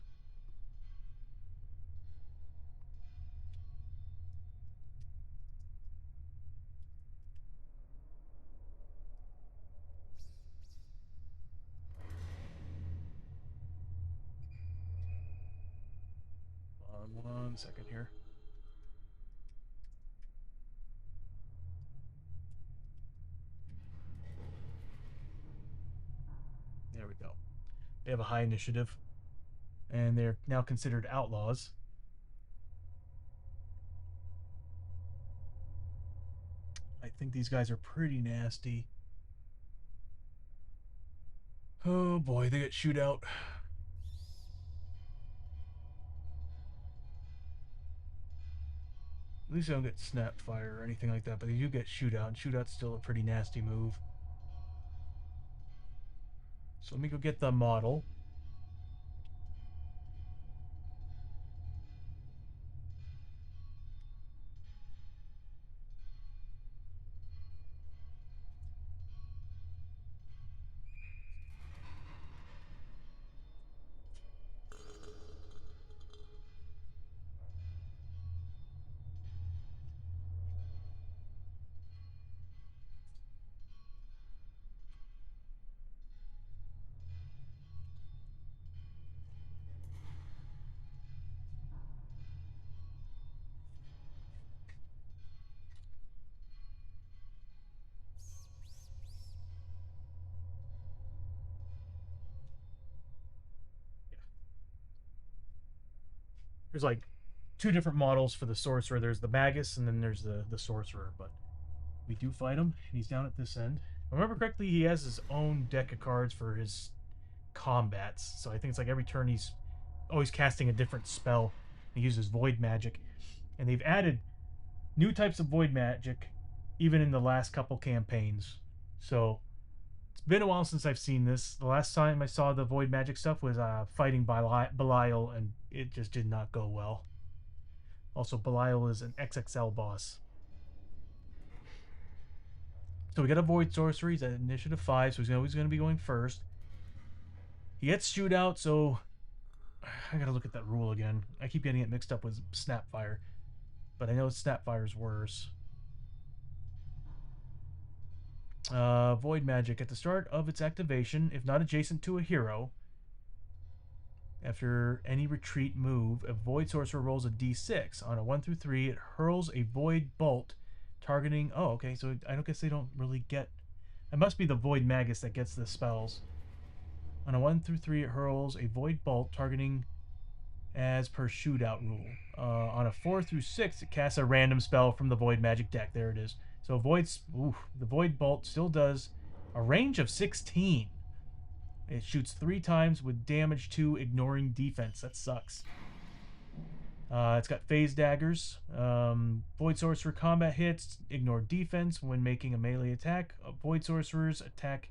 One second here. There we go. They have a high initiative, and they're now considered outlaws. I think these guys are pretty nasty. Oh boy, they get shootout. At least they don't get snap fire or anything like that, but they do get shootout, and shootout's still a pretty nasty move. So let me go get the model. There's like two different models for the sorcerer. There's the magus, and then there's the sorcerer. But we do fight him, and he's down at this end. If I remember correctly, he has his own deck of cards for his combats. So I think it's like every turn he's always casting a different spell. He uses void magic, and they've added new types of void magic even in the last couple campaigns. So it's been a while since I've seen this. The last time I saw the void magic stuff was fighting Belial, and it just did not go well. Also, Belial is an XXL boss. So we got a void sorcery. He's at initiative 5, so he's always going to be going first. He gets shootout, so I gotta look at that rule again. I keep getting it mixed up with Snapfire, but I know Snapfire's worse. Void Magic. At the start of its activation, if not adjacent to a hero, after any retreat move, a Void Sorcerer rolls a d6. On a 1 through 3, it hurls a Void Bolt targeting... Oh, okay, so I don't guess they don't really get... It must be the Void Magus that gets the spells. On a 1 through 3, it hurls a Void Bolt targeting as per shootout rule. On a 4 through 6, it casts a random spell from the Void Magic deck. There it is. So the Void Bolt still does a range of 16. It shoots 3 times with damage 2, ignoring defense. That sucks. It's got phase daggers. Void Sorcerer combat hits ignore defense when making a melee attack. Void Sorcerers attack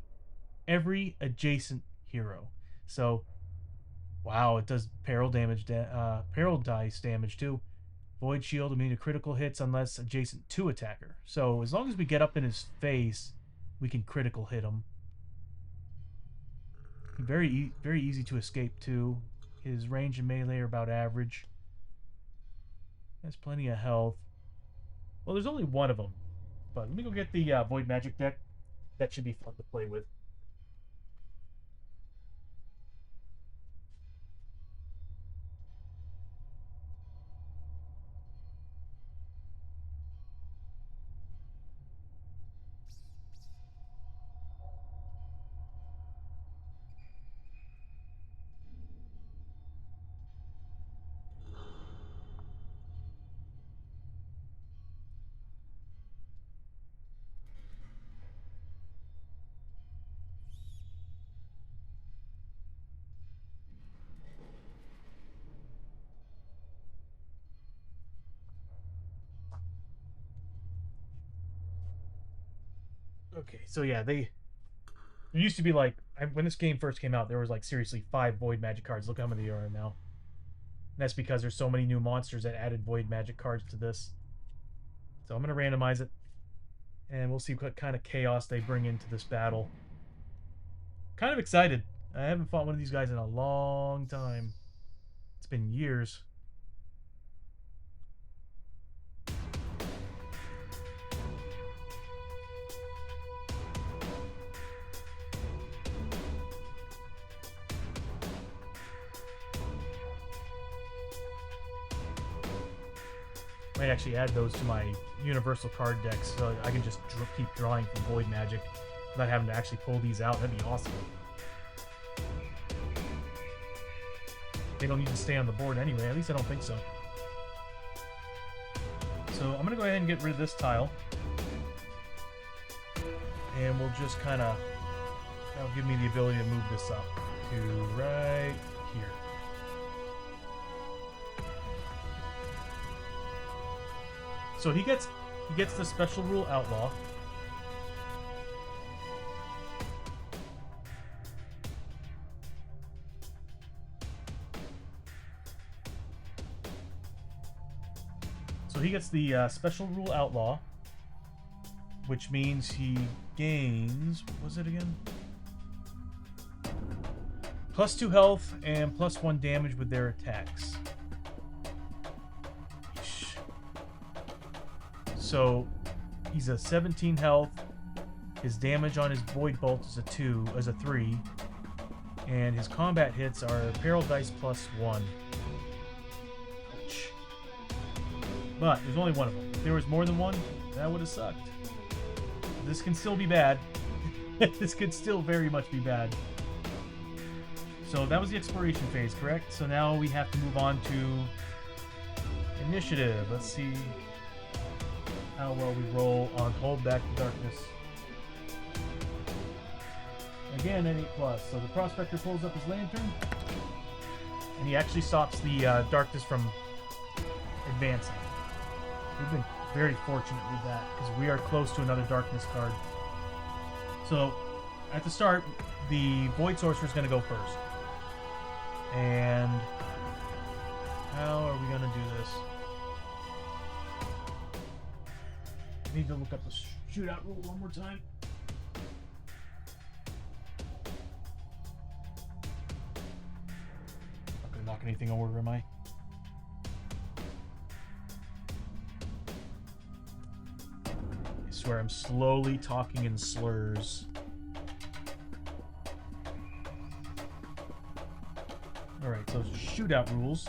every adjacent hero. So, wow, it does peril dice damage too. Void Shield immune to critical hits unless adjacent to attacker. So as long as we get up in his face, we can critical hit him. Very easy to escape too. His range and melee are about average. Has plenty of health. Well, there's only one of them. But let me go get the Void Magic deck. That should be fun to play with. Okay, so yeah, there used to be like when this game first came out, there was like seriously 5 Void Magic cards. Look how many there are now. And that's because there's so many new monsters that added Void Magic cards to this. So I'm gonna randomize it, and we'll see what kind of chaos they bring into this battle. Kind of excited. I haven't fought one of these guys in a long time. It's been years. Might actually add those to my universal card decks so I can just keep drawing from Void Magic without having to actually pull these out. That'd be awesome. They don't need to stay on the board anyway. At least I don't think so. So I'm going to go ahead and get rid of this tile. And we'll just kind of... That'll give me the ability to move this up to right here. So he gets the special rule outlaw. So he gets the special rule outlaw, which means he gains, what was it again? +2 health and +1 damage with their attacks. So he's a 17 health. His damage on his Void Bolt is a 3, and his combat hits are peril dice +1. Ouch. But there's only one of them. If there was more than one, that would have sucked. This can still be bad. This could still very much be bad. So that was the exploration phase, correct? So now we have to move on to initiative. Let's see how well we roll on Hold Back the Darkness. Again, an 8+. So the Prospector pulls up his lantern, and he actually stops the darkness from advancing. We've been very fortunate with that, because we are close to another darkness card. So, at the start, the Void Sorcerer is going to go first. And how are we going to do this? I need to look up the shootout rule one more time. gonna knock anything over, am I? I swear I'm slowly talking in slurs. Alright, so shootout rules.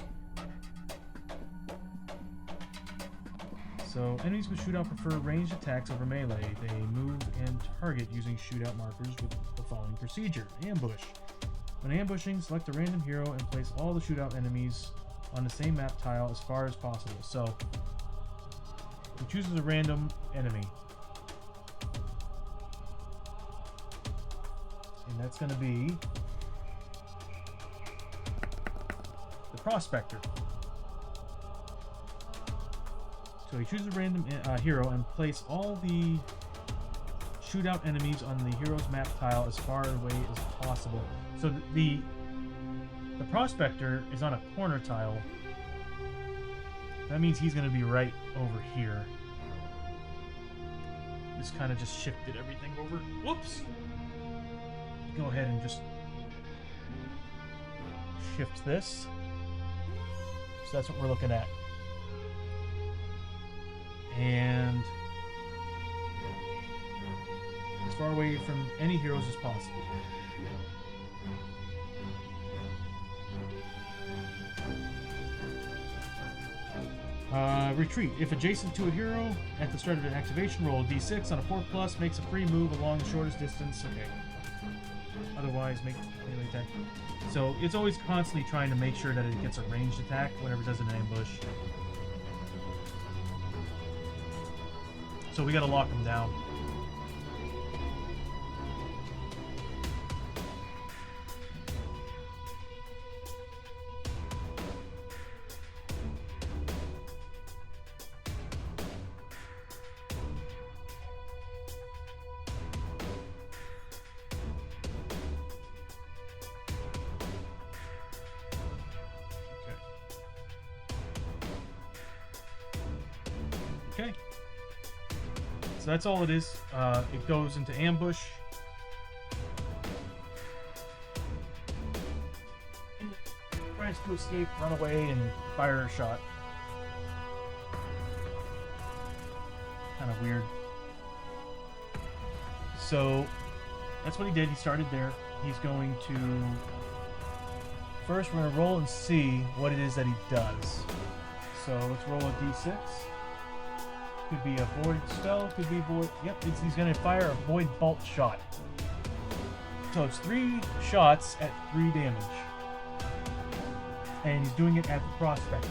So, enemies with shootout prefer ranged attacks over melee. They move and target using shootout markers with the following procedure. Ambush. When ambushing, select a random hero and place all the shootout enemies on the same map tile as far as possible. So, he chooses a random enemy. And that's going to be the Prospector. So he chooses a random hero and place all the shootout enemies on the hero's map tile as far away as possible. So the Prospector is on a corner tile. That means he's going to be right over here. This kind of just shifted everything over. Whoops! Go ahead and just shift this. So that's what we're looking at. And as far away from any heroes as possible. Retreat. If adjacent to a hero at the start of an activation, roll a d6 on a 4+, makes a free move along the shortest distance. Okay. Otherwise, make melee attack. So it's always constantly trying to make sure that it gets a ranged attack whenever it does an ambush. So we gotta lock them down. Okay. So that's all it is. It goes into ambush. And it tries to escape, run away, and fire a shot. Kind of weird. So that's what he did. He started there. He's going to... First, we're going to roll and see what it is that he does. So let's roll a d6. Could be a void spell, could be void... Yep, he's going to fire a void bolt shot. So it's 3 shots at 3 damage. And he's doing it at the Prospector.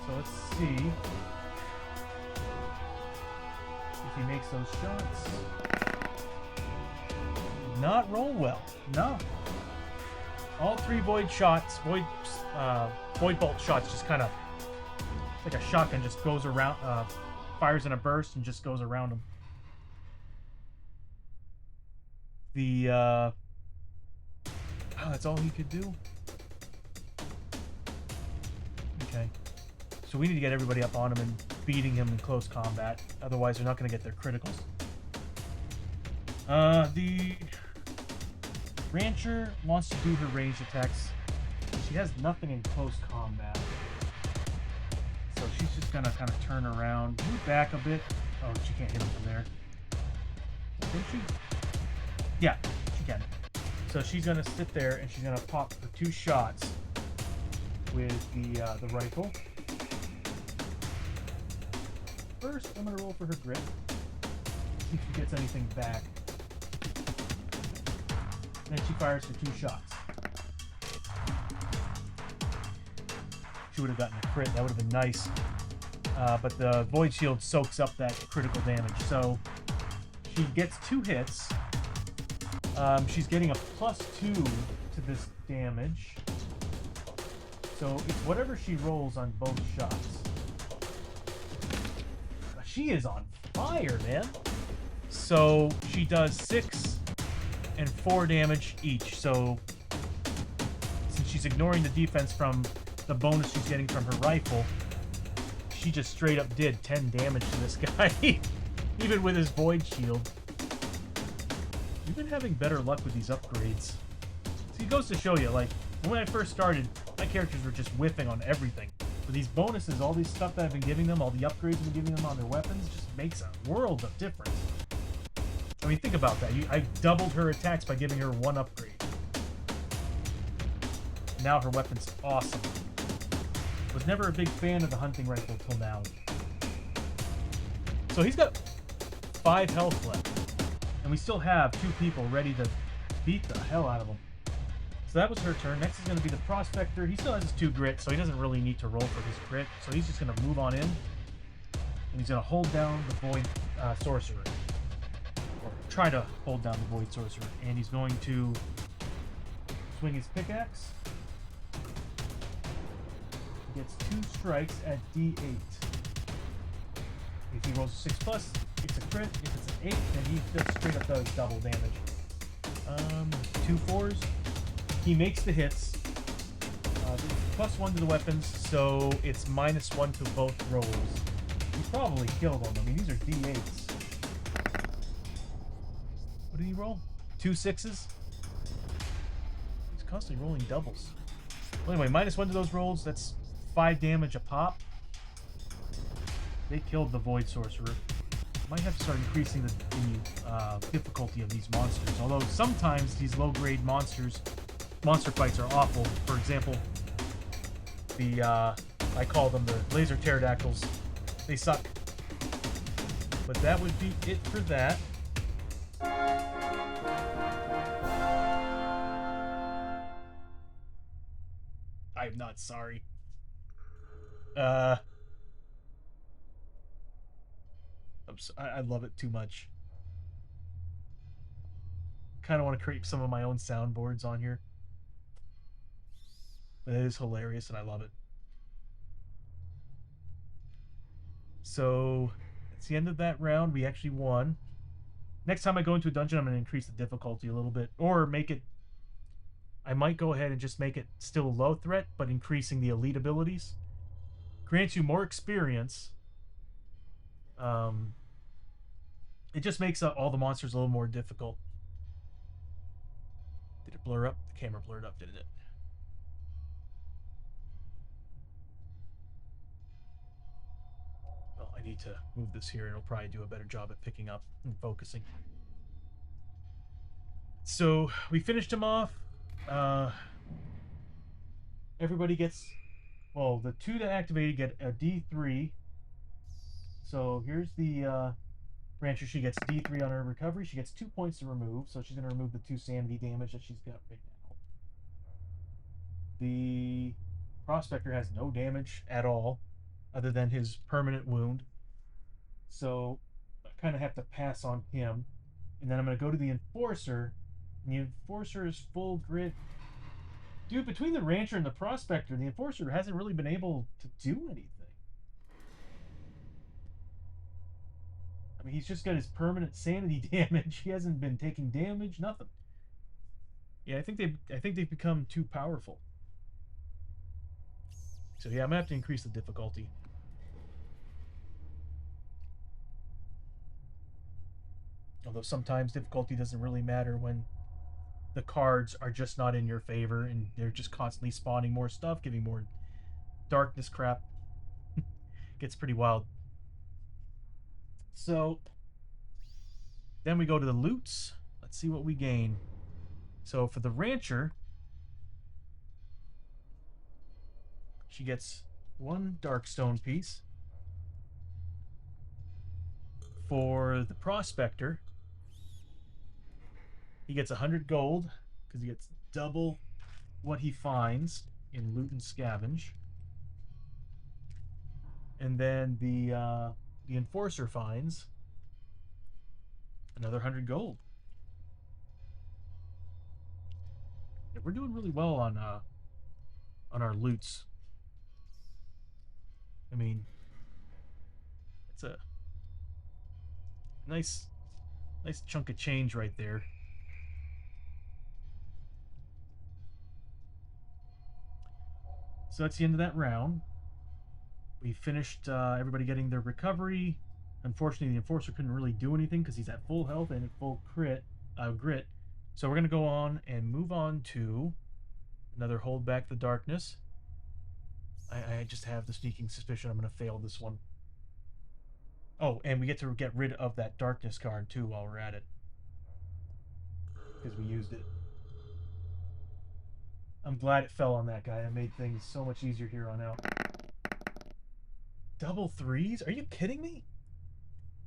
So let's see if he makes those shots. Not roll well. No. All 3 void shots, void bolt shots just kind of... like a shotgun, just goes around... fires in a burst and just goes around him. The oh, that's all he could do. Okay, so we need to get everybody up on him and beating him in close combat. Otherwise, they're not going to get their criticals. The Rancher wants to do her ranged attacks. She has nothing in close combat. So she's just gonna kind of turn around, move back a bit. Oh, she can't hit him from there. Can she? Yeah, she can. So she's gonna sit there and she's gonna pop for 2 shots with the rifle. First, I'm gonna roll for her grit. See if she gets anything back. Then she fires for 2 shots. She would have gotten a crit. That would have been nice. But the Void Shield soaks up that critical damage. So she gets 2 hits. She's getting a +2 to this damage. So it's whatever she rolls on both shots. She is on fire, man. So she does 6 and 4 damage each. So since she's ignoring the defense from the bonus she's getting from her rifle, she just straight up did 10 damage to this guy, even with his Void Shield. We've been having better luck with these upgrades. See, it goes to show you, like, when I first started, My characters were just whiffing on everything. But these bonuses, all these stuff that I've been giving them, all the upgrades I've been giving them on their weapons, just makes a world of difference. I mean, think about that. I doubled her attacks by giving her one upgrade. Now her weapon's awesome. Was never a big fan of the hunting rifle till now. So he's got 5 health left. And we still have 2 people ready to beat the hell out of him. So that was her turn. Next is going to be the Prospector. He still has his 2 grit, so he doesn't really need to roll for his grit. So he's just going to move on in. And he's going to hold down the Void Sorcerer. Or try to hold down the Void Sorcerer. And he's going to swing his pickaxe. He gets 2 strikes at D8. If he rolls a 6+, it's a crit. If it's an 8, then he just straight up does double damage. 2 4s. He makes the hits. +1 to the weapons, so it's -1 to both rolls. He probably killed them. I mean, these are D8s. What did he roll? 2 6s? He's constantly rolling doubles. Well, anyway, -1 to those rolls. That's 5 damage a pop. They killed the Void Sorcerer. Might have to start increasing the difficulty of these monsters. Although sometimes these low-grade monster fights are awful. For example, the I call them the laser pterodactyls. They suck. But that would be it for that. I'm not sorry. I love it too much. Kind of want to create some of my own soundboards on here. It is hilarious and I love it. So it's the end of that round. We actually won. Next time I go into a dungeon, I'm going to increase the difficulty a little bit, or make it. I might go ahead and just make it still low threat, but increasing the elite abilities. Grants you more experience. It just makes all the monsters a little more difficult. Did it blur up? The camera blurred up, didn't it? Well, I need to move this here, and it'll probably do a better job at picking up and focusing. So we finished him off. Everybody gets, well, the 2 that activated get a D3. So here's the Rancher. She gets D3 on her recovery. She gets 2 points to remove, so she's going to remove the 2 sanity damage that she's got right now. The Prospector has no damage at all, other than his permanent wound. So I kind of have to pass on him. And then I'm going to go to the Enforcer. And the Enforcer is full grit. Dude, between the Rancher and the Prospector, the Enforcer hasn't really been able to do anything. I mean, he's just got his permanent sanity damage. He hasn't been taking damage, nothing. Yeah, I think they've become too powerful. So yeah, I'm gonna have to increase the difficulty. Although sometimes difficulty doesn't really matter when the cards are just not in your favor and they're just constantly spawning more stuff, giving more darkness crap. Gets pretty wild. So then we go to the loots. Let's see what we gain. So for the Rancher, she gets 1 Darkstone piece. For the Prospector, he gets 100 gold because he gets double what he finds in loot and scavenge. And then the Enforcer finds another 100 gold. Yeah, we're doing really well on our loots. I mean, it's a nice chunk of change right there. So that's the end of that round. We finished everybody getting their recovery. Unfortunately, the Enforcer couldn't really do anything because he's at full health and at full grit. So we're going to go on and move on to another Hold Back the Darkness. I just have the sneaking suspicion I'm going to fail this one. Oh, and we get to get rid of that darkness card too while we're at it. Because we used it. I'm glad it fell on that guy. It made things so much easier here on out. Double threes? Are you kidding me?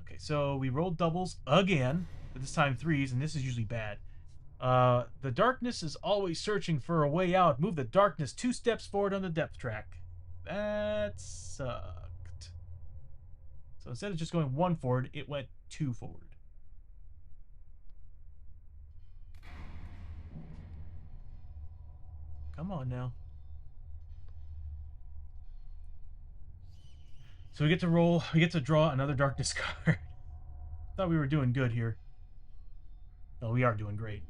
Okay, so we rolled doubles again, but this time threes, and this is usually bad. The darkness is always searching for a way out. Move the darkness 2 steps forward on the depth track. That sucked. So instead of just going 1 forward, it went 2 forward. Come on now. So we get to draw another darkness card. Thought we were doing good here. No, we are doing great.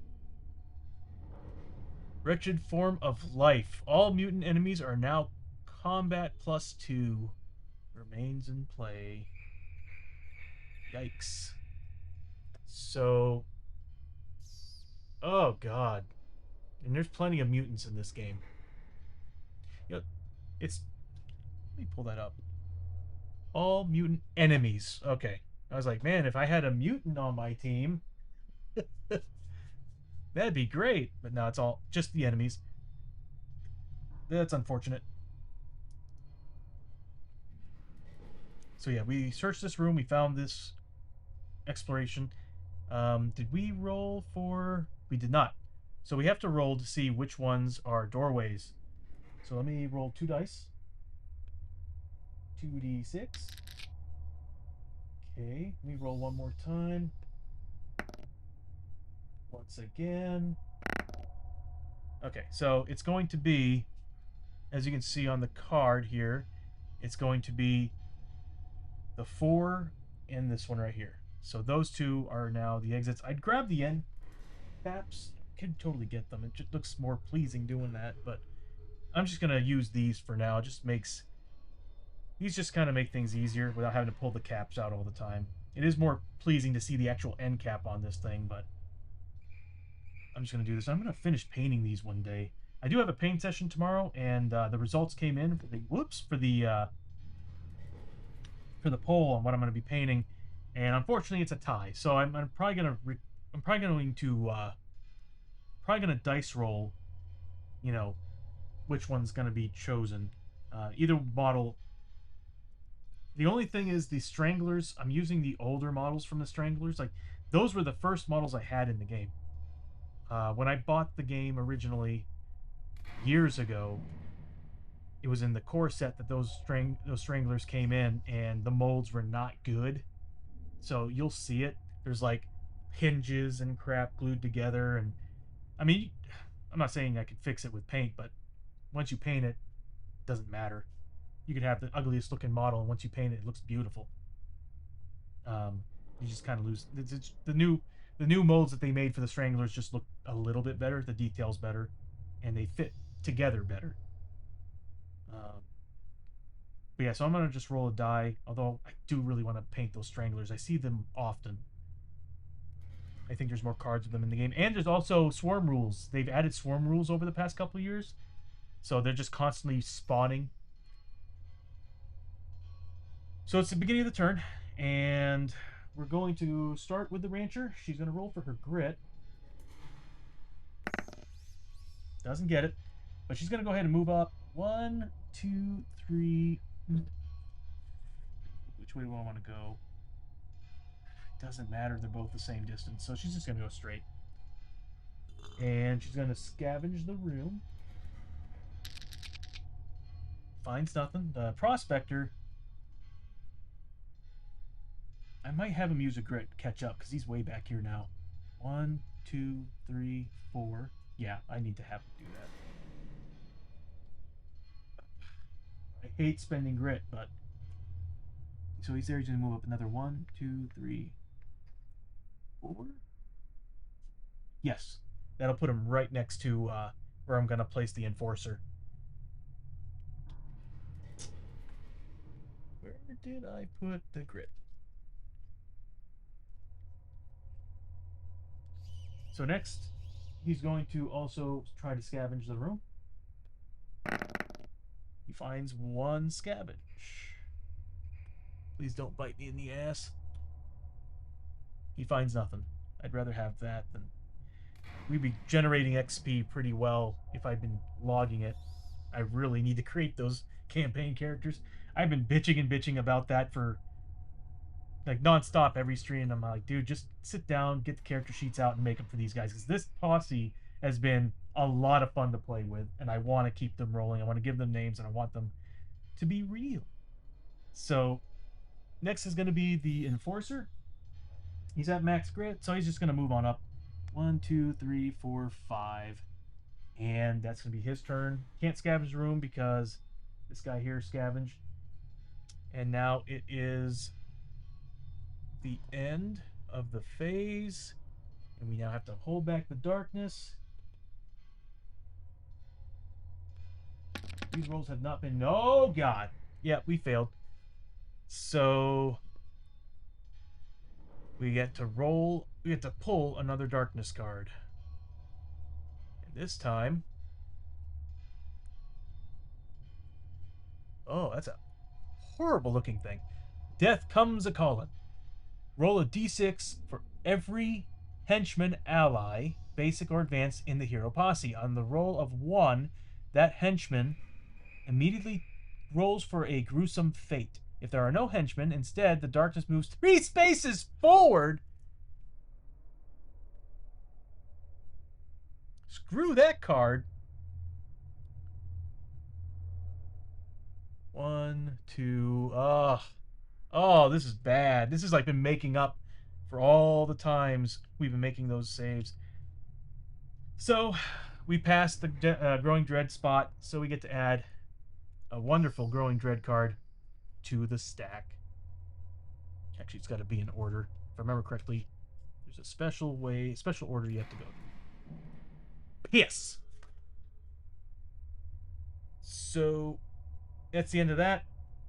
Wretched form of life. All mutant enemies are now combat +2. Remains in play. Yikes. So, oh god. And there's plenty of mutants in this game. You know, it's, let me pull that up. All mutant enemies. Okay. I was like, man, if I had a mutant on my team, that'd be great. But no, it's all just the enemies. That's unfortunate. So yeah, we searched this room. We found this exploration. Did we roll for... We did not. So we have to roll to see which ones are doorways. So let me roll 2 dice. 2d6. Okay, let me roll one more time. Once again. Okay, so it's going to be, as you can see on the card here, it's going to be the 4 and this one right here. So those 2 are now the exits. I'd grab the end caps. Could totally get them. It just looks more pleasing doing that, but I'm just going to use these for now. It just makes... These just kind of make things easier without having to pull the caps out all the time. It is more pleasing to see the actual end cap on this thing, but I'm just going to do this. I'm going to finish painting these one day. I do have a paint session tomorrow, and the results came in for the poll on what I'm going to be painting, and unfortunately it's a tie. So I'm probably going to dice roll, you know, which one's going to be chosen. Either model. The only thing is the Stranglers. I'm using the older models from the Stranglers. Like, those were the first models I had in the game. When I bought the game originally years ago, it was in the core set that those Stranglers came in, and the molds were not good. So you'll see it. There's like hinges and crap glued together, and I mean, I'm not saying I could fix it with paint, but once you paint it, it doesn't matter. You could have the ugliest looking model, and once you paint it, it looks beautiful. You just kind of lose. It's the new molds that they made for the Stranglers just look a little bit better. The details better, and they fit together better. But yeah, so I'm gonna just roll a die. Although I do really want to paint those Stranglers. I see them often. I think there's more cards of them in the game, and there's also swarm rules. They've added swarm rules over the past couple of years, so they're just constantly spawning. So it's the beginning of the turn, and we're going to start with the Rancher. She's going to roll for her grit. Doesn't get it, but she's going to go ahead and move up. 1, 2, 3. Which way do I want to go? Doesn't matter. They're both the same distance, so she's just going to go straight. And she's going to scavenge the room. Finds nothing. The Prospector... I might have him use a grit catch up, because he's way back here now. 1, 2, 3, 4. Yeah, I need to have him do that. I hate spending grit, but... So he's there, he's going to move up another 1, 2, 3, 4. Yes. That'll put him right next to where I'm going to place the Enforcer. Where did I put the grit? So next, he's going to also try to scavenge the room. He finds one scavenge. Please don't bite me in the ass. He finds nothing. I'd rather have that than... We'd be generating XP pretty well if I'd been logging it. I really need to create those campaign characters. I've been bitching and bitching about that for like nonstop every stream. I'm like, dude, just sit down, get the character sheets out, and make them for these guys, because this posse has been a lot of fun to play with, and I want to keep them rolling. I want to give them names, and I want them to be real. So next is going to be the Enforcer. He's at max grit, so he's just going to move on up. 1, 2, 3, 4, 5. And that's going to be his turn. Can't scavenge the room because this guy here scavenged. And now it is the end of the phase. And we now have to hold back the darkness. These rolls have not been... Oh, God. Yeah, we failed. So we get to roll... We get to pull another darkness card. And this time... Oh, that's a horrible looking thing. Death comes a calling. Roll a d6 for every henchman ally, basic or advanced, in the hero posse. On the roll of 1, that henchman immediately rolls for a gruesome fate. If there are no henchmen, instead, the darkness moves 3 spaces forward. Screw that card. 1, 2, oh, this is bad. This has like been making up for all the times we've been making those saves. So we passed the Growing Dread spot, so we get to add a wonderful Growing Dread card to the stack. Actually, it's got to be in order. If I remember correctly, there's a special order you have to go through. Yes. So that's the end of that.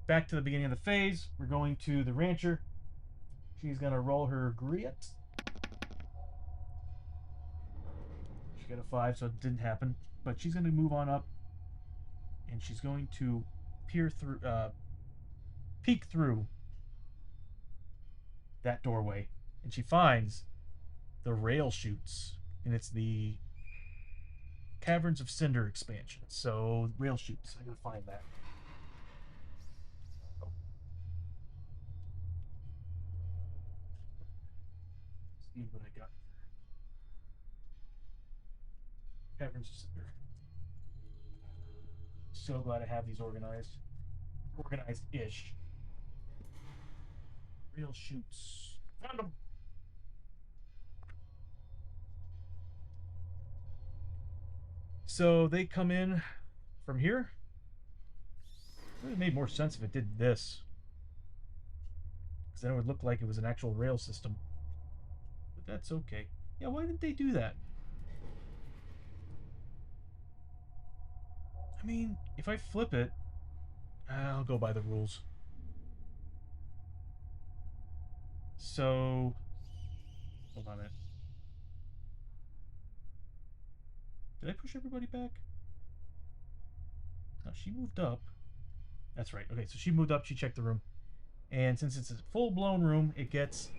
Back to the beginning of the phase. We're going to the Rancher. She's going to roll her grit. She got a 5, so it didn't happen. But she's going to move on up. And she's going to peek through that doorway. And she finds the rail chutes. And it's the Caverns of Cinder expansion. So, rail chutes. I'm going to find that. See what I got. Caverns of Cinder. So glad I have these organized. Organized-ish. Rail chutes. Found them! So they come in from here. It would have made more sense if it did this. Because then it would look like it was an actual rail system. But that's okay. Yeah, why didn't they do that? I mean, if I flip it, I'll go by the rules. So, hold on a minute. Did I push everybody back? No, she moved up. That's right. Okay, so she moved up. She checked the room. And since it's a full-blown room, it gets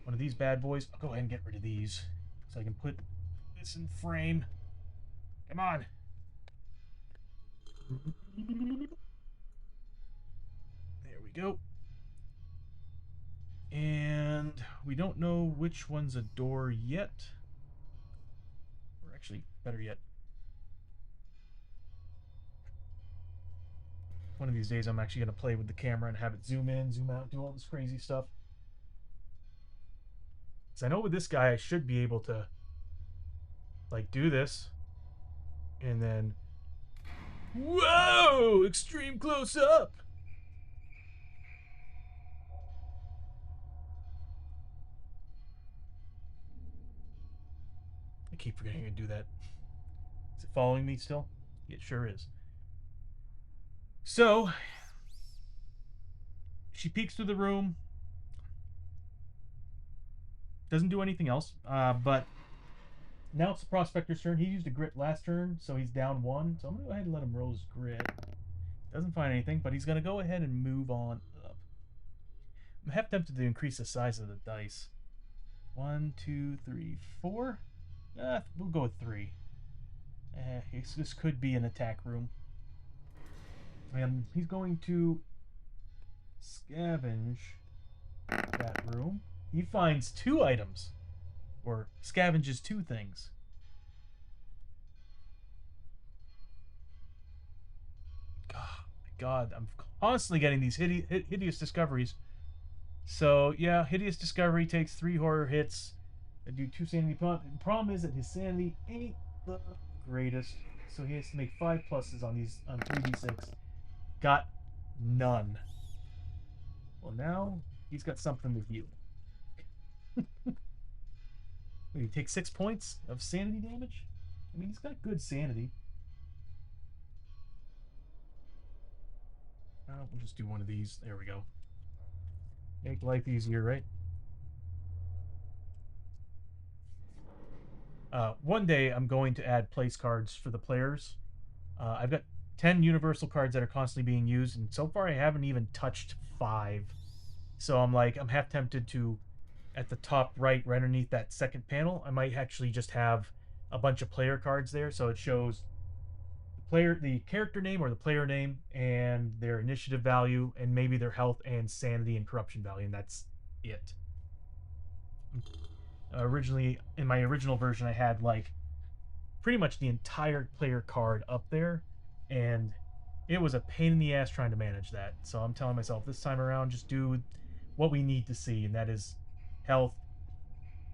one of these bad boys. I'll go ahead and get rid of these so I can put this in frame. Come on. There we go. And we don't know which one's a door yet. Or actually, better yet, one of these days I'm actually going to play with the camera and have it zoom in, zoom out, do all this crazy stuff. Because I know with this guy I should be able to like do this and then whoa, extreme close up. I keep forgetting to do that. Is it following me still? It sure is. So she peeks through the room, doesn't do anything else, but now it's the Prospector's turn. He used a grit last turn, so he's down 1. So I'm going to go ahead and let him roll his grit. Doesn't find anything, but he's going to go ahead and move on up. I'm half tempted to increase the size of the dice. 1, 2, 3, 4. We'll go with 3. This could be an attack room. And he's going to scavenge that room. He finds 2 items. Or scavenges 2 things. Oh my god, I'm constantly getting these hideous discoveries. So, yeah, hideous discovery takes 3 horror hits. I do 2 sanity. The problem is that his sanity ain't the greatest. So he has to make 5 pluses on these on 3d6. Got none. Well, now he's got something to heal. He takes 6 points of sanity damage? I mean, he's got good sanity. We'll just do one of these. There we go. Make life easier, right? One day I'm going to add place cards for the players. I've got 10 universal cards that are constantly being used, and so far I haven't even touched 5. So I'm half tempted to, at the top right underneath that second panel, I might actually just have a bunch of player cards there, so it shows the character name or the player name and their initiative value and maybe their health and sanity and corruption value, and that's it. Originally, in my original version, I had like pretty much the entire player card up there, and it was a pain in the ass trying to manage that. So I'm telling myself this time around, just do what we need to see, and that is health,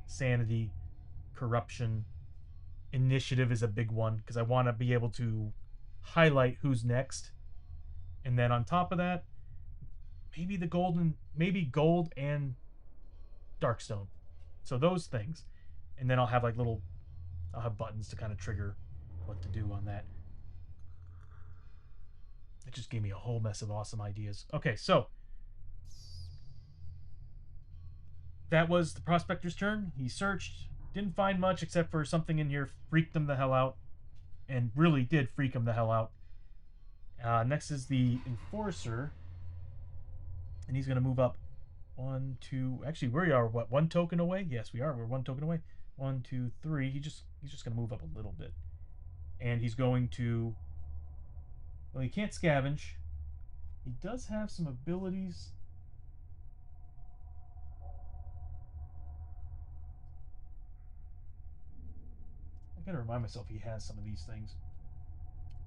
sanity, corruption. Initiative is a big one because I want to be able to highlight who's next, and then on top of that, maybe gold and darkstone. So those things, and then I'll have buttons to kind of trigger what to do on that. It just gave me a whole mess of awesome ideas. Okay, so that was the prospector's turn. He searched, didn't find much except for something in here freaked him the hell out, and really did freak him the hell out. Next is the enforcer, and he's going to move up 1, 2. Actually, we are what, 1 token away? Yes, we are. We're 1 token away. 1, 2, 3. He's just going to move up a little bit, and he's going to. Well, he can't scavenge. He does have some abilities. I gotta remind myself he has some of these things,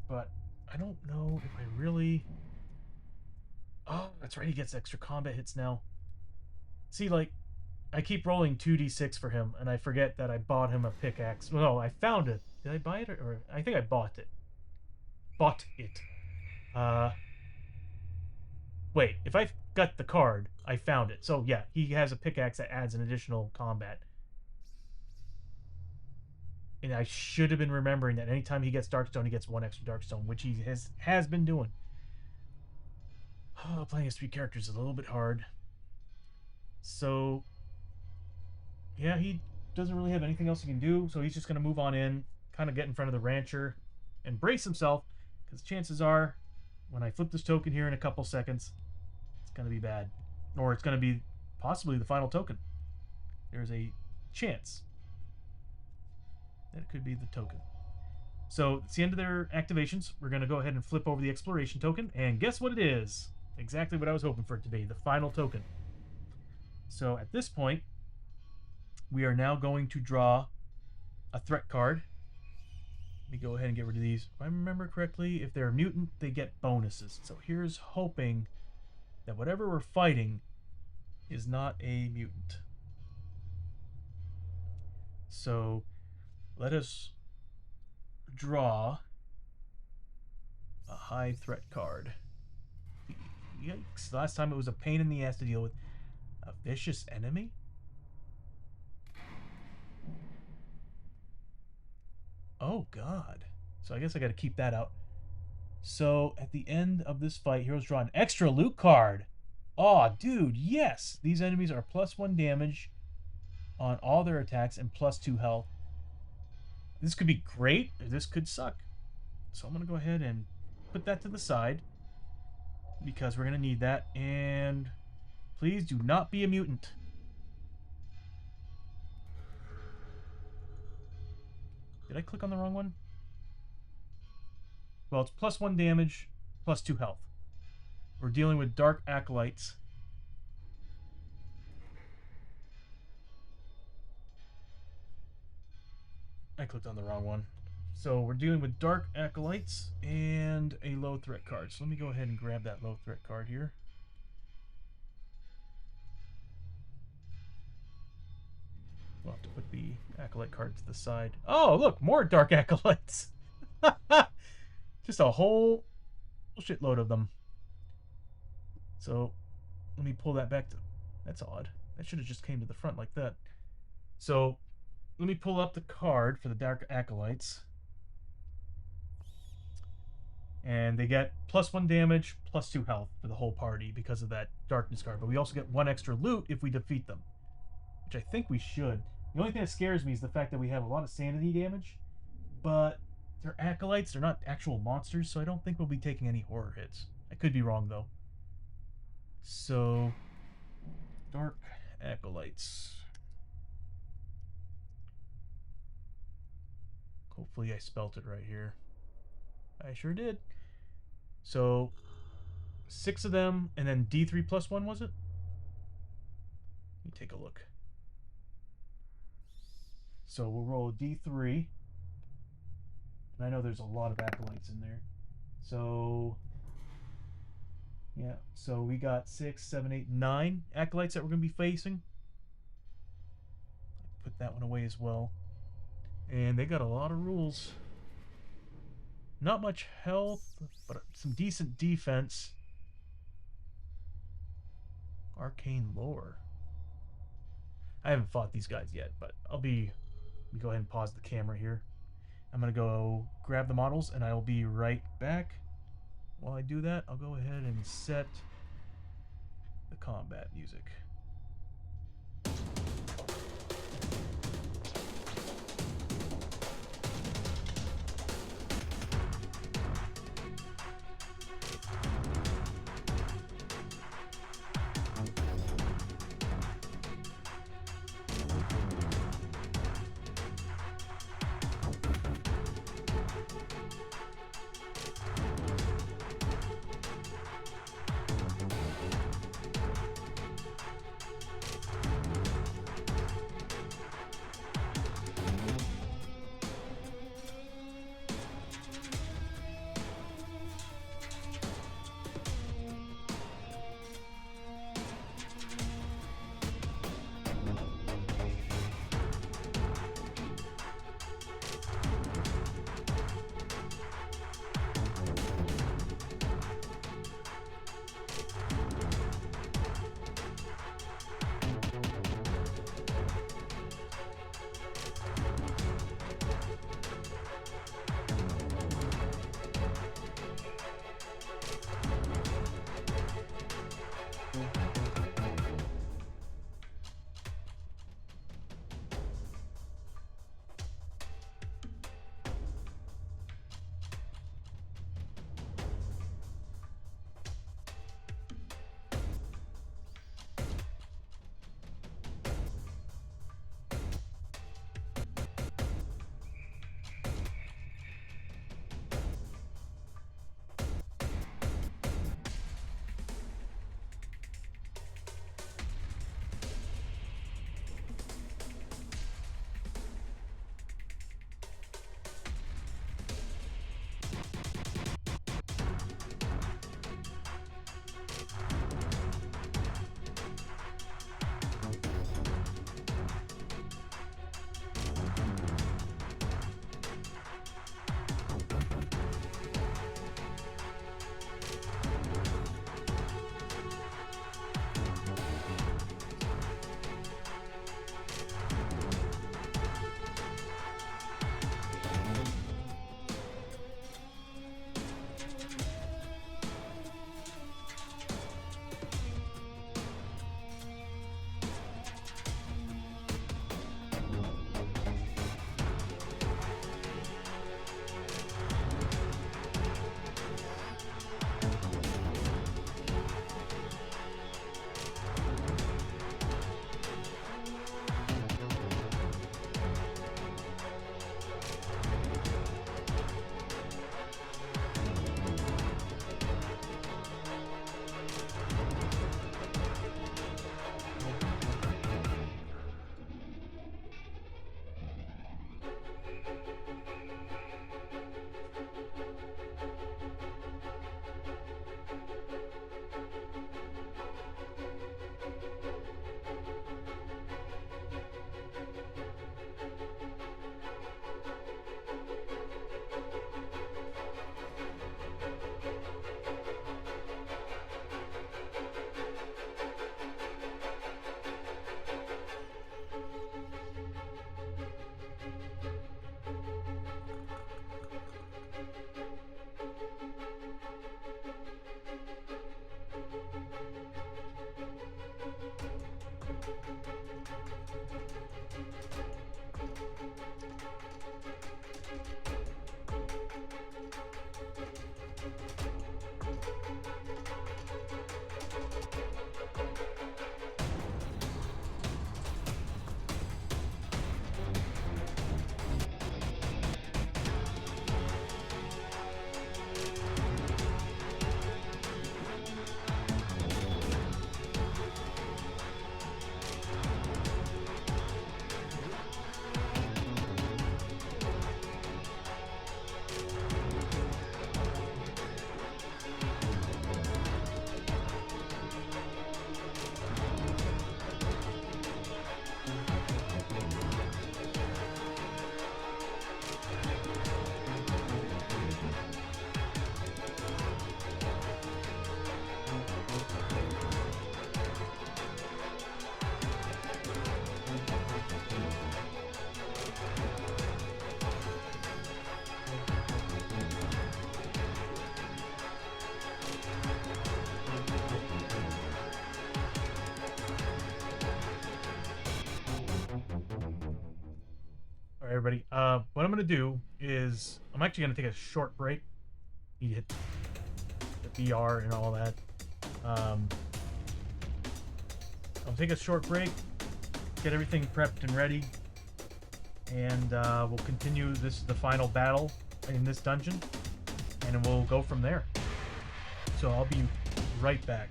but I don't know if I really. Oh, that's right. He gets extra combat hits now. See, like, I keep rolling 2d6 for him, and I forget that I bought him a pickaxe. Well, no, I found it. Did I buy it? Or I think I bought it. Bought it. Wait, if I got the card, I found it. So, yeah, he has a pickaxe that adds an additional combat. And I should have been remembering that anytime he gets Darkstone, he gets 1 extra Darkstone, which he has been doing. Oh, playing as 3 characters is a little bit hard. So, yeah, he doesn't really have anything else he can do, so he's just going to move on in, kind of get in front of the rancher, and brace himself, because chances are, when I flip this token here in a couple seconds, it's going to be bad. Or it's going to be possibly the final token. There's a chance that it could be the token. So it's the end of their activations. We're going to go ahead and flip over the exploration token, and guess what it is? Exactly what I was hoping for it to be, the final token. So at this point, we are now going to draw a threat card. Let me go ahead and get rid of these. If I remember correctly, if they're a mutant, they get bonuses. So here's hoping that whatever we're fighting is not a mutant. So let us draw a high threat card. Yikes. Last time it was a pain in the ass to deal with. A vicious enemy? Oh, God. So I guess I got to keep that out. So at the end of this fight, heroes draw an extra loot card. Aw, dude, yes! These enemies are +1 damage on all their attacks and +2 health. This could be great, or this could suck. So I'm going to go ahead and put that to the side. because we're going to need that. And please do not be a mutant. Did I click on the wrong one? Well, it's +1 damage, +2 health. We're dealing with Dark Acolytes. I clicked on the wrong one. So we're dealing with Dark Acolytes and a low threat card. So let me go ahead and grab that low threat card here. We'll have to put the Acolyte card to the side. Oh, look, more Dark Acolytes. Just a whole shitload of them. So let me pull that back to... That's odd. That should have just came to the front like that. So let me pull up the card for the Dark Acolytes. And they get +1 damage, +2 health for the whole party because of that darkness card. But we also get 1 extra loot if we defeat them, which I think we should. The only thing that scares me is the fact that we have a lot of sanity damage, but they're acolytes, they're not actual monsters, so I don't think we'll be taking any horror hits. I could be wrong, though. So, Dark Acolytes. Hopefully I spelt it right here. I sure did. So, 6 of them, and then D3 +1, was it? Let me take a look. So we'll roll a D3. And I know there's a lot of acolytes in there. So, yeah. So we got 6, 7, 8, 9 acolytes that we're going to be facing. Put that one away as well. And they got a lot of rules. Not much health, but some decent defense. Arcane lore. I haven't fought these guys yet, but let me go ahead and pause the camera here. I'm going to go grab the models, and I'll be right back. While I do that, I'll go ahead and set the combat music. everybody. What I'm gonna do is I'm actually gonna take a short break. You hit the VR and all that. I'll take a short break, get everything prepped and ready, and we'll continue. This is the final battle in this dungeon, and we'll go from there. So I'll be right back.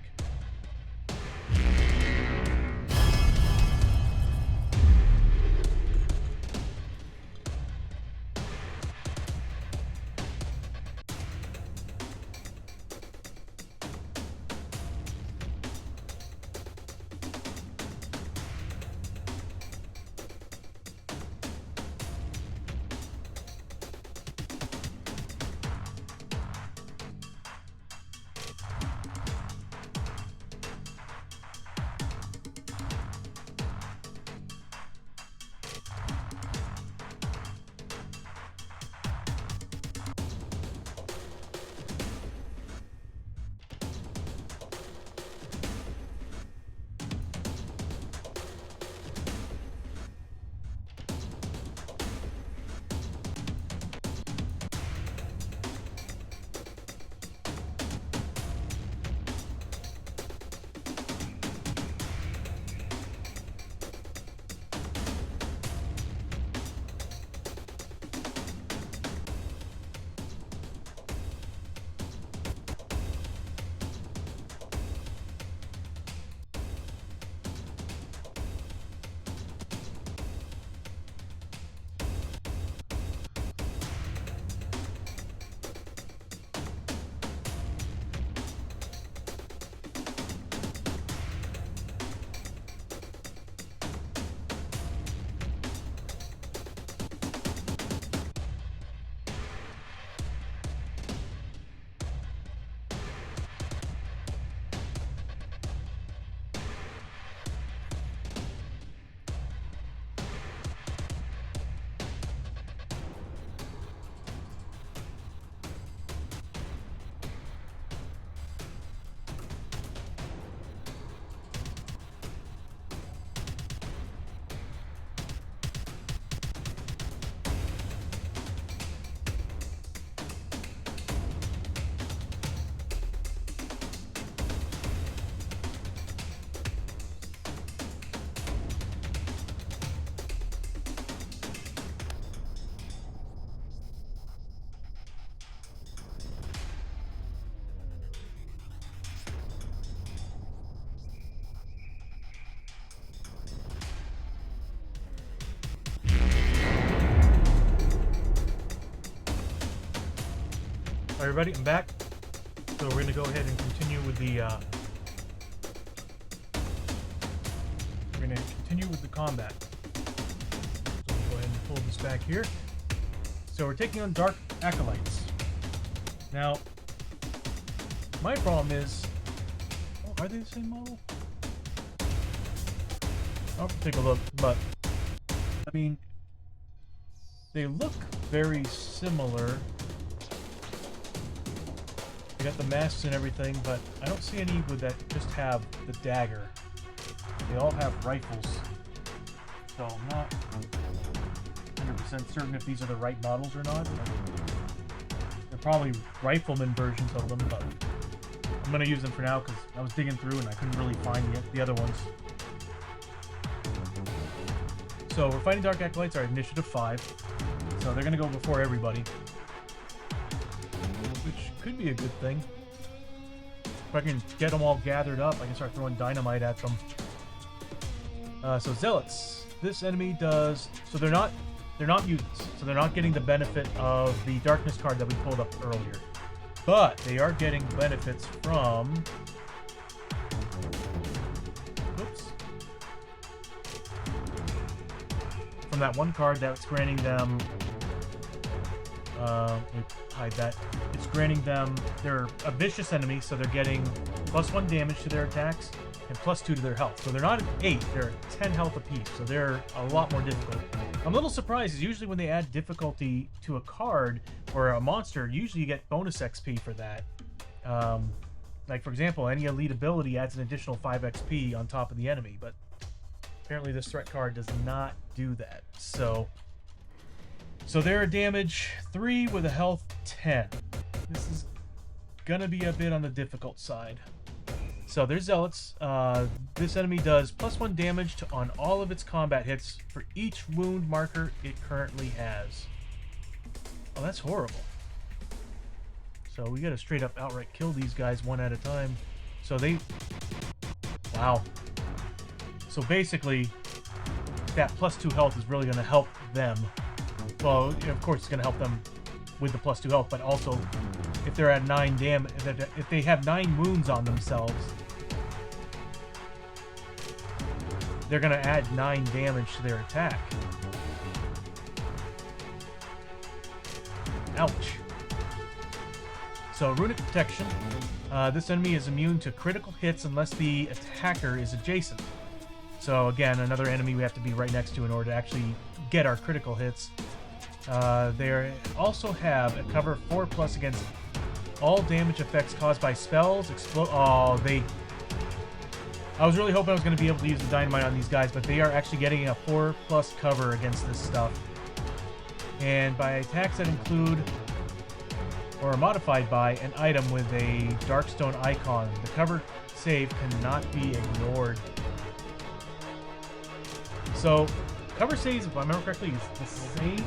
All right, everybody, I'm back. So we're gonna go ahead and continue with the combat. So we'll go ahead and pull this back here. So we're taking on Dark Acolytes. Now, my problem is, are they the same model? I'll take a look, but I mean, they look very similar. They got the masks and everything, but I don't see any with that just have the dagger. They all have rifles. So I'm not 100% certain if these are the right models or not. They're probably rifleman versions of them, but I'm going to use them for now because I was digging through and I couldn't really find the other ones. So we're fighting Dark Acolytes, our initiative 5. So they're going to go before everybody, which could be a good thing. If I can get them all gathered up, I can start throwing dynamite at them. So Zealots, this enemy does, so they're not mutants, so they're not getting the benefit of the darkness card that we pulled up earlier, but they are getting benefits from, from that one card that's granting them, let me hide that. It's granting them, they're a vicious enemy, so they're getting +1 damage to their attacks and +2 to their health. So they're not at 8, they're at 10 health apiece, so they're a lot more difficult. I'm a little surprised, because usually when they add difficulty to a card or a monster, usually you get bonus XP for that. Like, for example, any elite ability adds an additional 5 XP on top of the enemy, but apparently this threat card does not do that. So So they're a damage 3 with a health 10. This is gonna be a bit on the difficult side. So they're zealots. This enemy does +1 damage on all of its combat hits for each wound marker it currently has. Oh, that's horrible. So we gotta straight up outright kill these guys one at a time. So they... Wow. So basically, that +2 health is really gonna help them. Well, of course it's gonna help them with the +2 health, but also if they're at 9 damage, if they have 9 wounds on themselves, they're gonna add 9 damage to their attack. Ouch. So runic protection. This enemy is immune to critical hits unless the attacker is adjacent. So again, another enemy we have to be right next to in order to actually get our critical hits. They also have a cover 4+ against all damage effects caused by spells, I was really hoping I was going to be able to use the dynamite on these guys, but they are actually getting a 4+ cover against this stuff. And by attacks that include or are modified by an item with a Darkstone icon, the cover save cannot be ignored. So, cover saves, if I remember correctly, is the same.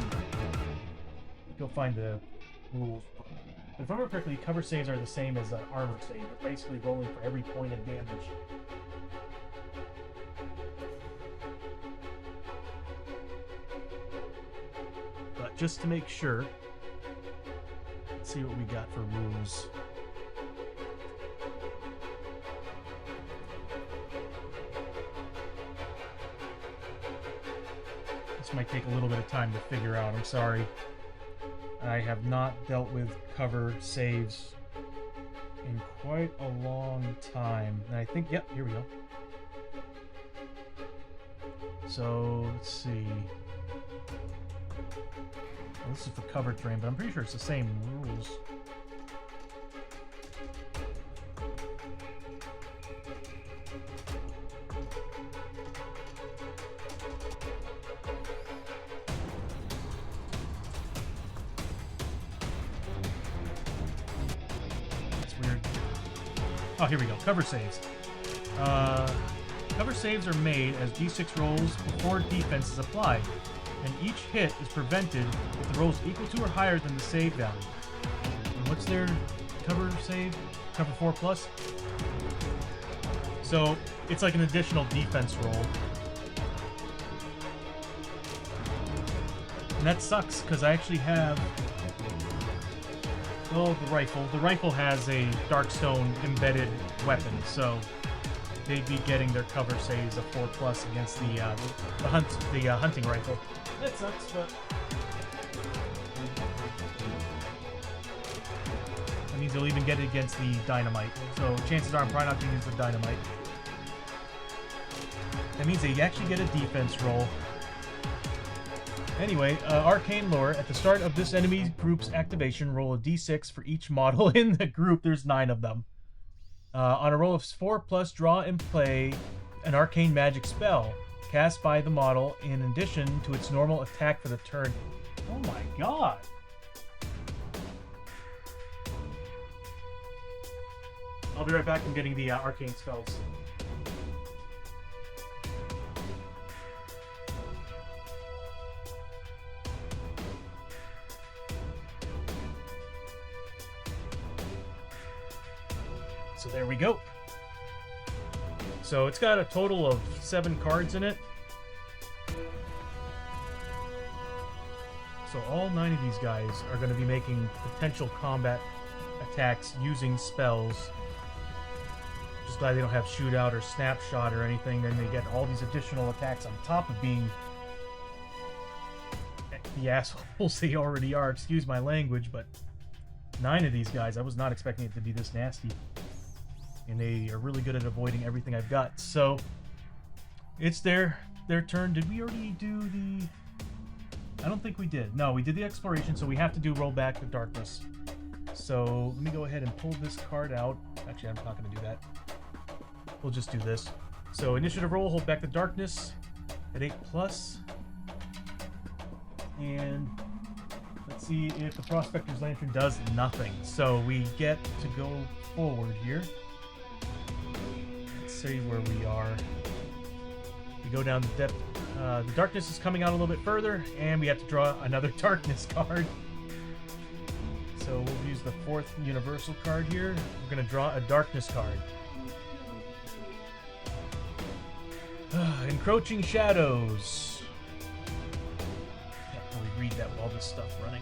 Go find the rules. If I remember correctly, cover saves are the same as an armor save. They're basically rolling for every point of damage. But just to make sure, let's see what we got for rules. This might take a little bit of time to figure out. I'm sorry. I have not dealt with cover saves in quite a long time. And I think, yep, here we go. So, let's see. Well, this is for cover terrain, but I'm pretty sure it's the same rules. Oh, here we go. Cover saves. Cover saves are made as d6 rolls before defense is applied, and each hit is prevented if the roll is equal to or higher than the save value. And what's their cover save? Cover 4+? So it's like an additional defense roll. And that sucks, because I actually have... Oh, the rifle. The rifle has a Darkstone embedded weapon, so they'd be getting their cover saves of 4+ against the hunting rifle. That sucks, but that means they'll even get it against the dynamite. So chances are I'm probably not going to use the dynamite. That means they actually get a defense roll. Anyway, arcane lore. At the start of this enemy group's activation, roll a d6 for each model in the group. There's 9 of them. On a roll of 4+, draw and play an arcane magic spell cast by the model in addition to its normal attack for the turn. Oh my god! I'll be right back. I'm getting the arcane spells. So there we go. So it's got a total of 7 cards in it. So all 9 of these guys are going to be making potential combat attacks using spells. Just glad they don't have shootout or snapshot or anything. Then they get all these additional attacks on top of being the assholes they already are. Excuse my language, but 9 of these guys, I was not expecting it to be this nasty. And they are really good at avoiding everything I've got. So it's their turn. Did we already do the... I don't think we did. No, we did the exploration, so we have to do roll back the darkness. So let me go ahead and pull this card out. Actually, I'm not going to do that. We'll just do this. So initiative roll, hold back the darkness at 8+. And Let's see if the Prospector's Lantern does nothing. So we get to go forward here. Let's see where we are. We go down the depth. The darkness is coming out a little bit further, and we have to draw another darkness card. So we'll use the 4th universal card here. We're going to draw a darkness card. Encroaching Shadows. Can't really read that with all this stuff running.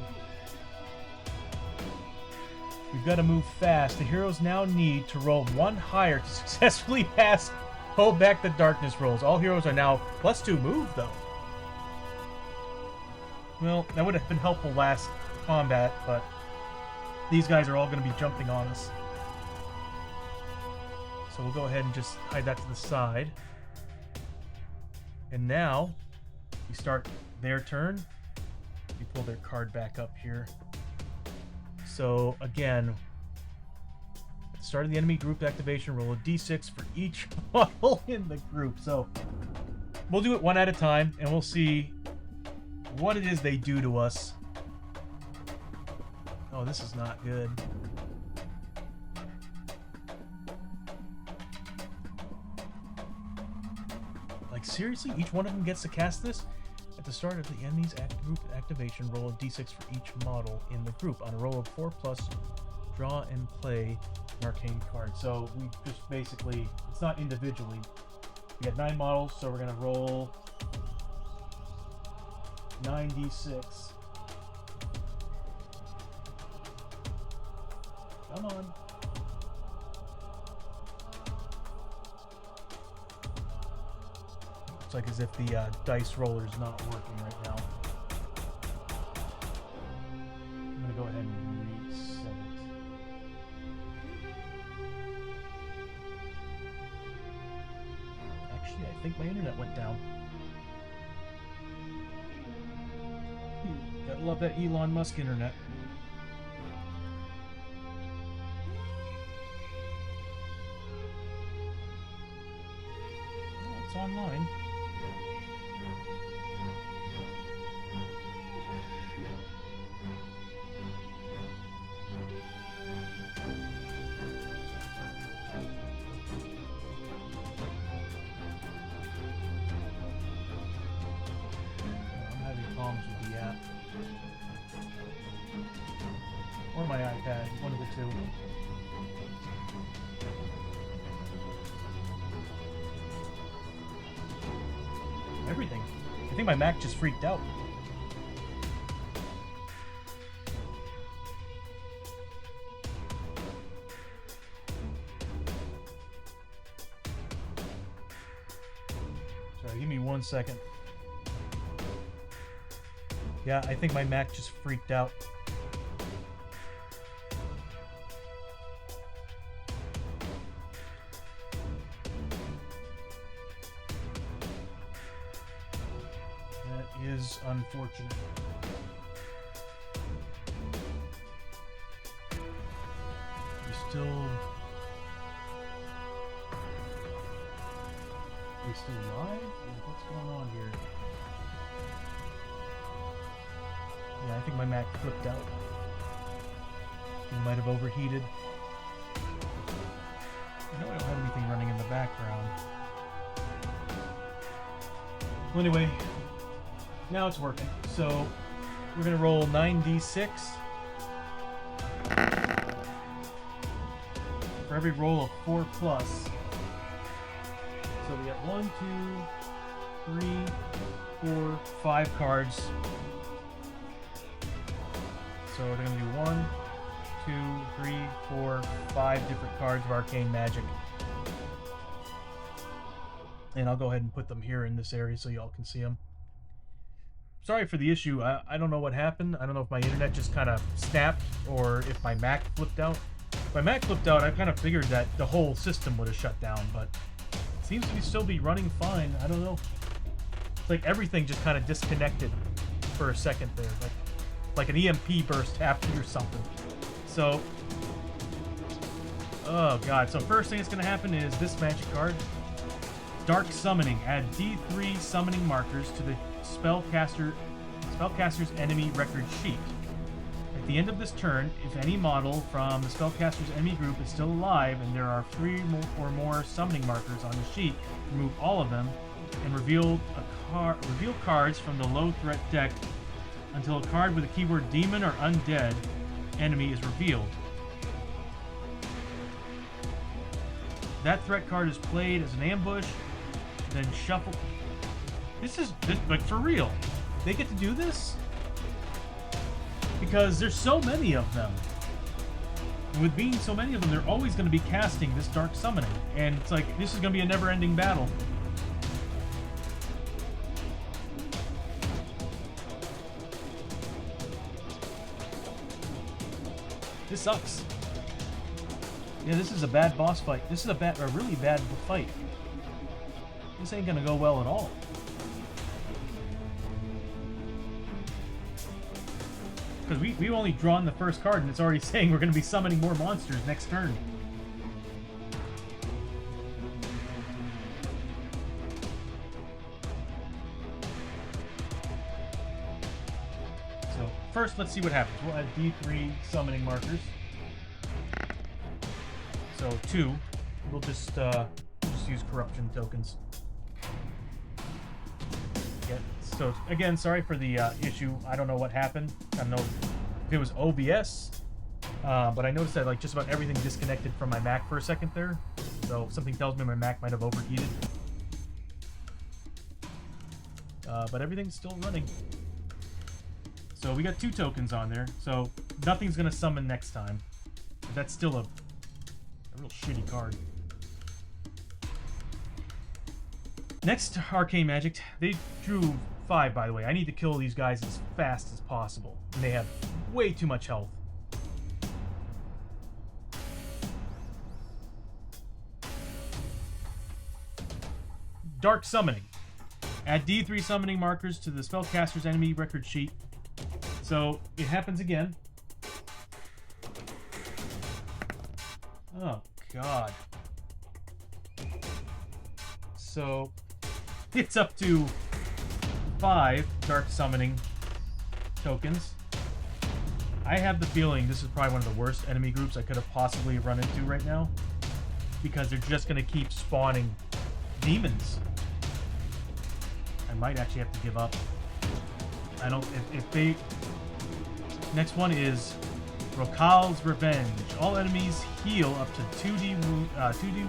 We've got to move fast. The heroes now need to roll 1 higher to successfully pass Hold Back the Darkness rolls. All heroes are now +2 move, though. Well, that would have been helpful last combat, but these guys are all going to be jumping on us. So we'll go ahead and just hide that to the side. And now, we start their turn. We pull their card back up here. So, again, at the start of the enemy group activation, roll a d6 for each model in the group. So, we'll do it one at a time, and we'll see what it is they do to us. Oh, this is not good. Like, seriously? Each one of them gets to cast this? At the start of the enemy's group activation, roll a d6 for each model in the group. On a roll of 4+, draw and play an arcane card. So we just basically, it's not individually. We got 9 models, so we're going to roll 9d6. Come on. Looks like as if the dice roller is not working right now. I'm going to go ahead and reset it. Actually, I think my internet went down. Gotta love that Elon Musk internet. Oh, it's online. With the app or my iPad, one of the two. Everything. I think my Mac just freaked out. Sorry, give me 1 second. Yeah, I think my Mac just freaked out. That is unfortunate. We still live? What's going on here? Yeah, I think my Mac flipped out. It might have overheated. I know I don't have anything running in the background. Well, anyway, now it's working. So we're going to roll 9d6. For every roll of 4+. So we got 1, 2, 3, 4, 5 cards. So we're going to do 1, 2, 3, 4, 5 different cards of arcane magic. And I'll go ahead and put them here in this area so y'all can see them. Sorry for the issue. I don't know what happened. I don't know if my internet just kind of snapped or if my Mac flipped out. If my Mac flipped out, I kind of figured that the whole system would have shut down, but it seems to still be running fine. I don't know. It's like everything just kind of disconnected for a second there. Like an EMP burst happened or something. So, oh god. So first thing that's going to happen is this magic card. Dark Summoning. Add D3 summoning markers to the spellcaster's enemy record sheet. At the end of this turn, if any model from the spellcaster's enemy group is still alive and there are 3 or more summoning markers on the sheet, remove all of them and reveal cards from the low threat deck until a card with the keyword demon or undead enemy is revealed. That threat card is played as an ambush, then shuffle. This like for real. They get to do this? Because there's so many of them. And with being so many of them, they're always going to be casting this dark summoning. And it's like, this is going to be a never-ending battle. This sucks. Yeah, this is a bad boss fight. This is a really bad fight. This ain't gonna go well at all. Because we've only drawn the first card and it's already saying we're gonna be summoning more monsters next turn. So first, let's see what happens. We'll add D3 summoning markers. So 2. We'll just use corruption tokens. Yeah, so again, sorry for the issue. I don't know what happened. I don't know if it was OBS, but I noticed that like just about everything disconnected from my Mac for a second there. So something tells me my Mac might have overheated. But everything's still running. So we got 2 tokens on there. So nothing's gonna summon next time. But that's still a real shitty card. Next, Arcane Magic. They drew 5, by the way. I need to kill these guys as fast as possible. And they have way too much health. Dark Summoning. Add D3 summoning markers to the spellcaster's enemy record sheet. So, it happens again. Oh, God. So, it's up to 5 Dark Summoning tokens. I have the feeling this is probably one of the worst enemy groups I could have possibly run into right now. Because they're just going to keep spawning demons. I might actually have to give up. I don't... If they... Next one is Rokal's Revenge. All enemies heal up to 2d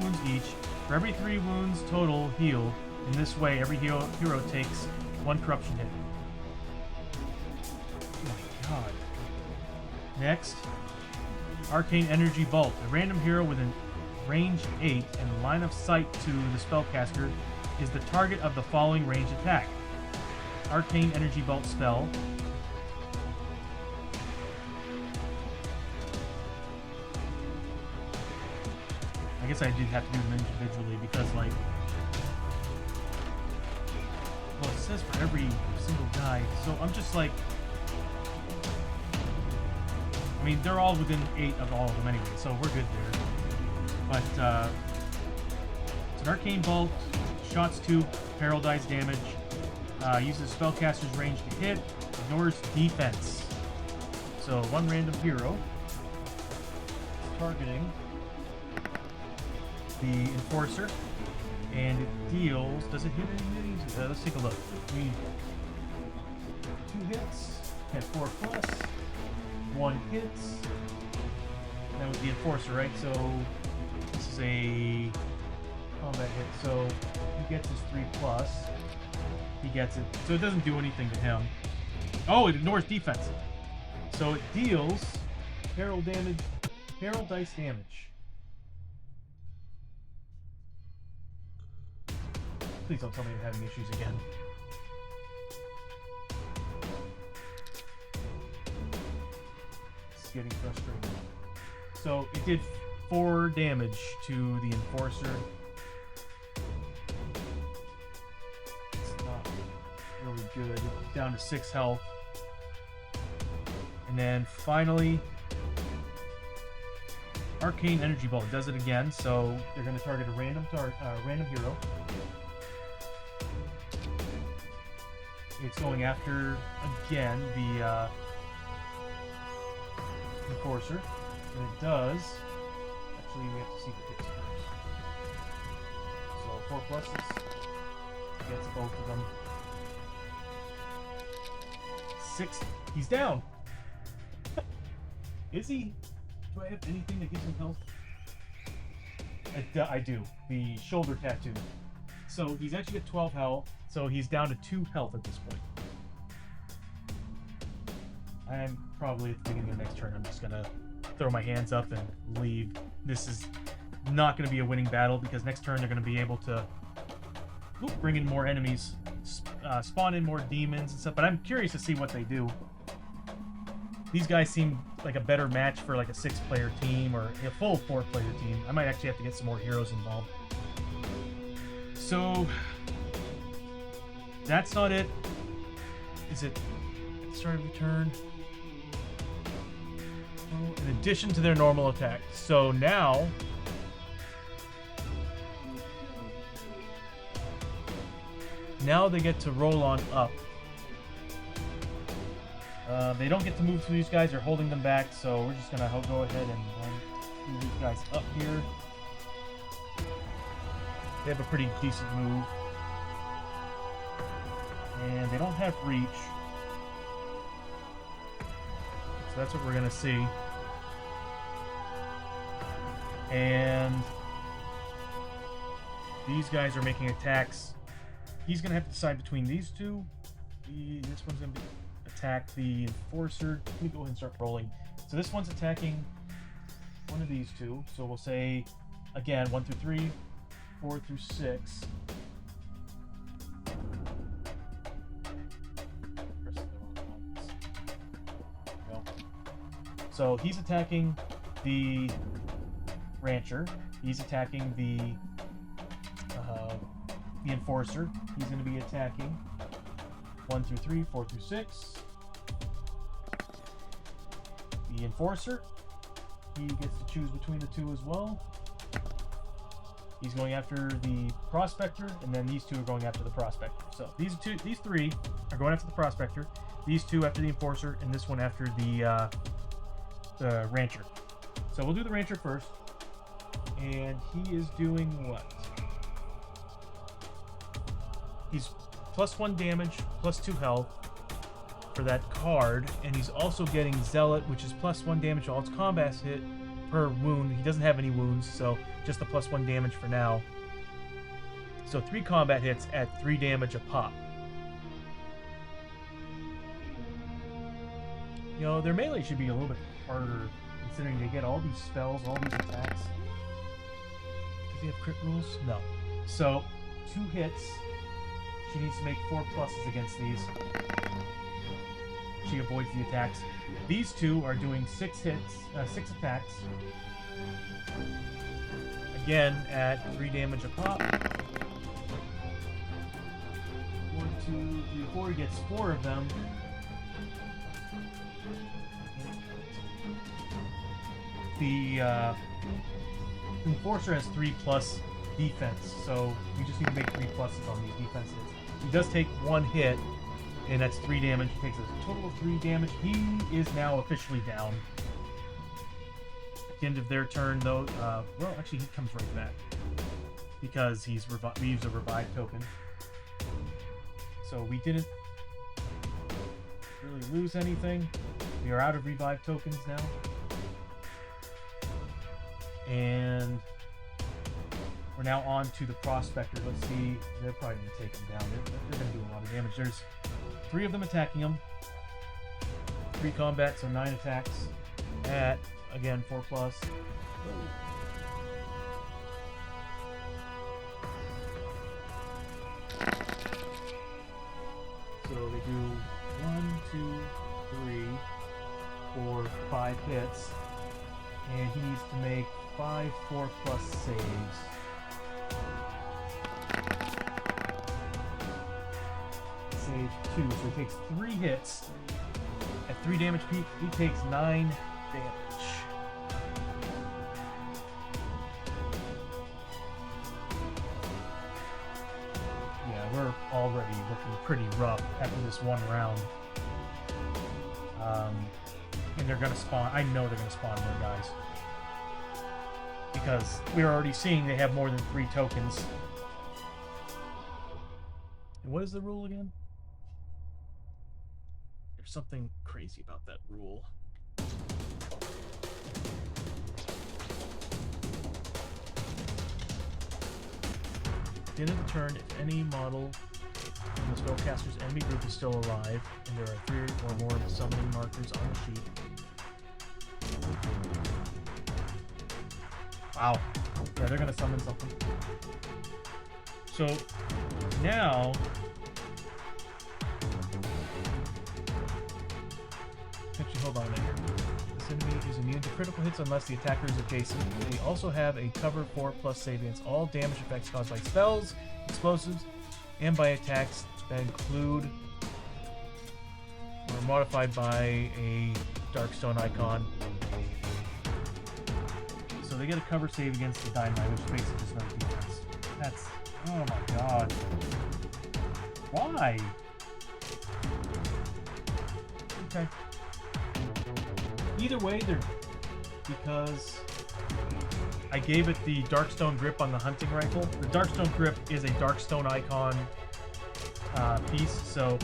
wounds each. For every 3 wounds total healed. In this way, every hero takes 1 corruption hit. Oh my god. Next, Arcane Energy Bolt. A random hero within range 8 and line of sight to the spellcaster is the target of the following range attack. Arcane Energy Bolt spell. I guess I did have to do them individually because, like, well, it says for every single guy, so I'm just like, I mean, they're all within 8 of all of them anyway, so we're good there. But, it's an Arcane Bolt, shots 2, peril dice damage, uses spellcaster's range to hit, ignores defense. So, 1 random hero is targeting the Enforcer, and it deals, does it hit any of these? Let's take a look. We 2 hits, at 4 plus, 1 hits. That was the Enforcer, right? So this is a combat hit, so he gets his 3 plus. He gets it. So it doesn't do anything to him. Oh, it ignores defense. So it deals peril damage, peril dice damage. Please don't tell me you're having issues again. It's getting frustrating. So it did 4 damage to the Enforcer. It's not really good. It's down to 6 health. And then finally, Arcane Energy Bolt does it again. So they're going to target a random hero. It's going after, again, the Enforcer. And it does. Actually, we have to see the hits first. So 4 pluses. Gets both of them. 6. He's down. Is he? Do I have anything that gives him health? I do. The shoulder tattoo. So he's actually at 12 health. So he's down to 2 health at this point. I'm probably at the beginning of the next turn. I'm just gonna throw my hands up and leave. This is not going to be a winning battle because next turn they're going to be able to bring in more enemies, spawn in more demons and stuff. But I'm curious to see what they do. These guys seem like a better match for like a 6-player team or a full 4-player team. I might actually have to get some more heroes involved. So that's not it. Is it start of return? In addition to their normal attack. So now they get to roll on up. They don't get to move through these guys. They're holding them back, so we're just gonna go ahead and move these guys up here. They have a pretty decent move. And they don't have reach. So that's what we're gonna see. And these guys are making attacks. He's gonna have to decide between these two. This one's gonna attack the Enforcer. Let me go ahead and start rolling. So this one's attacking one of these two. So we'll say again 1 through 3, 4 through 6. So he's attacking the Rancher. He's attacking the Enforcer. He's going to be attacking 1 through 3, 4 through 6. The Enforcer. He gets to choose between the two as well. He's going after the Prospector, and then these two are going after the Prospector. So these 3 are going after the Prospector. These 2 after the Enforcer, and this one after the Rancher. So we'll do the Rancher first. And he is doing what? He's +1 damage, +2 health for that card, and he's also getting Zealot, which is +1 damage to all its combat hit per wound. He doesn't have any wounds, so just the +1 damage for now. So 3 combat hits at 3 damage a pop. You know, their melee should be a little bit harder, considering they get all these spells, all these attacks. Does he have crit rules? No. So, 2 hits. She needs to make 4 pluses against these. She avoids the attacks. These 2 are doing 6 hits, 6 attacks. Again, at 3 damage a pop. 1, 2, 3, 4. He gets 4 of them. The Enforcer has 3+ defense, so we just need to make 3 pluses on these defenses. He does take 1 hit, and that's 3 damage. He takes a total of 3 damage. He is now officially down. At the end of their turn, though, well, actually, he comes right back because we used a revive token. So we didn't really lose anything. We are out of revive tokens now. And we're now on to the Prospector. Let's see. They're probably going to take him down. They're going to do a lot of damage. There's 3 of them attacking him. 3 combat, so 9 attacks at, again, 4+. So they do 1, 2, 3, 4, 5 hits. And he needs to make 5 4+ saves. Save 2, so he takes 3 hits. At 3 damage peak, he takes 9 damage. Yeah, we're already looking pretty rough after this one round. And they're gonna spawn. I know they're gonna spawn more guys. Because we're already seeing they have more than 3 tokens. And what is the rule again? There's something crazy about that rule. At the end of the turn, if any model in the spellcaster's enemy group is still alive, and there are 3 or more summoning markers on the sheet. Wow. Yeah, they're gonna summon something. So now actually, hold on a minute here. This enemy is immune to critical hits unless the attacker is adjacent. They also have a cover 4+ save against all damage effects caused by spells, explosives, and by attacks that include or are modified by a Darkstone icon. So they get a cover save against the dynamite, which is basically just another defense. That's... oh my god. Why? Okay. Either way, they're... because I gave it the Darkstone grip on the hunting rifle. The Darkstone grip is a Darkstone icon piece, so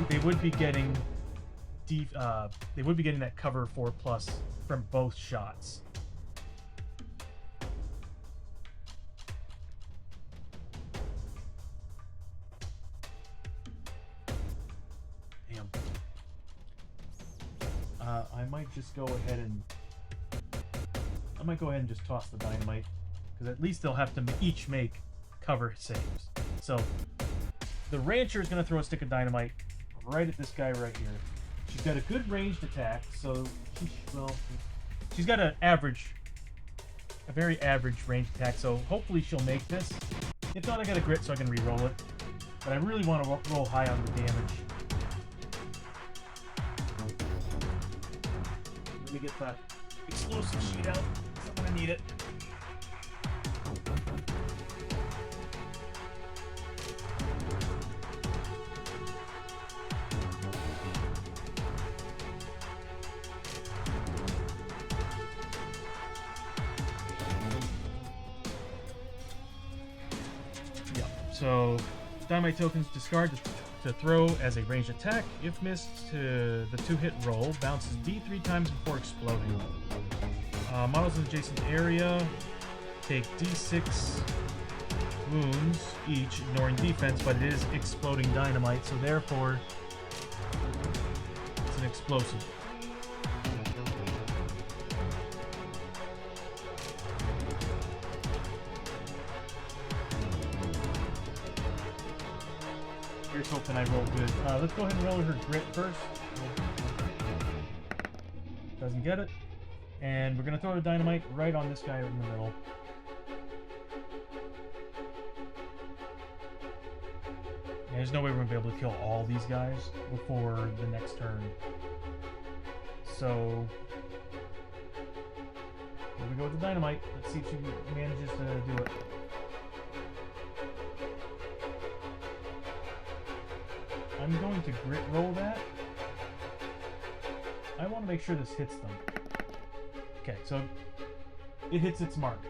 they would be getting they would be getting that cover 4+ from both shots. Damn. I might just go ahead and just toss the dynamite, because at least they'll have to each make cover saves. So the rancher is going to throw a stick of dynamite right at this guy right here. She's got a good ranged attack, so she's got a very average ranged attack, so hopefully she'll make this. If not, I got a grit so I can re-roll it. But I really want to roll high on the damage. Let me get that explosive sheet out, because I'm going to need it. So, dynamite tokens discard to throw as a ranged attack. If missed to the 2-hit roll, bounces D3 times before exploding. Models in adjacent area take D6 wounds each, ignoring defense, but it is exploding dynamite, so therefore it's an explosive. Here's hoping I roll good. Let's go ahead and roll her grit first. Doesn't get it. And we're going to throw the dynamite right on this guy in the middle. And there's no way we're going to be able to kill all these guys before the next turn. So here we go with the dynamite. Let's see if she manages to do it. I'm going to grit roll that. I want to make sure this hits them. Okay, so it hits its mark.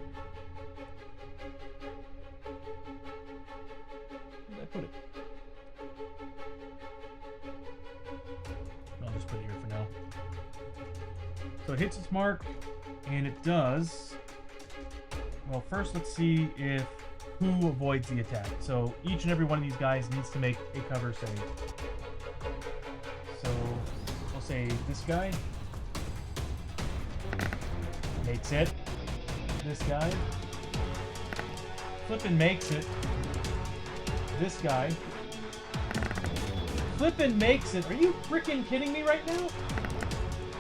Where did I put it? I'll just put it here for now. So it hits its mark, and it does... well, first let's see if who avoids the attack. So each and every one of these guys needs to make a cover save. So we'll say this guy makes it. This guy flippin' makes it. This guy flippin' makes it. Are you freaking kidding me right now?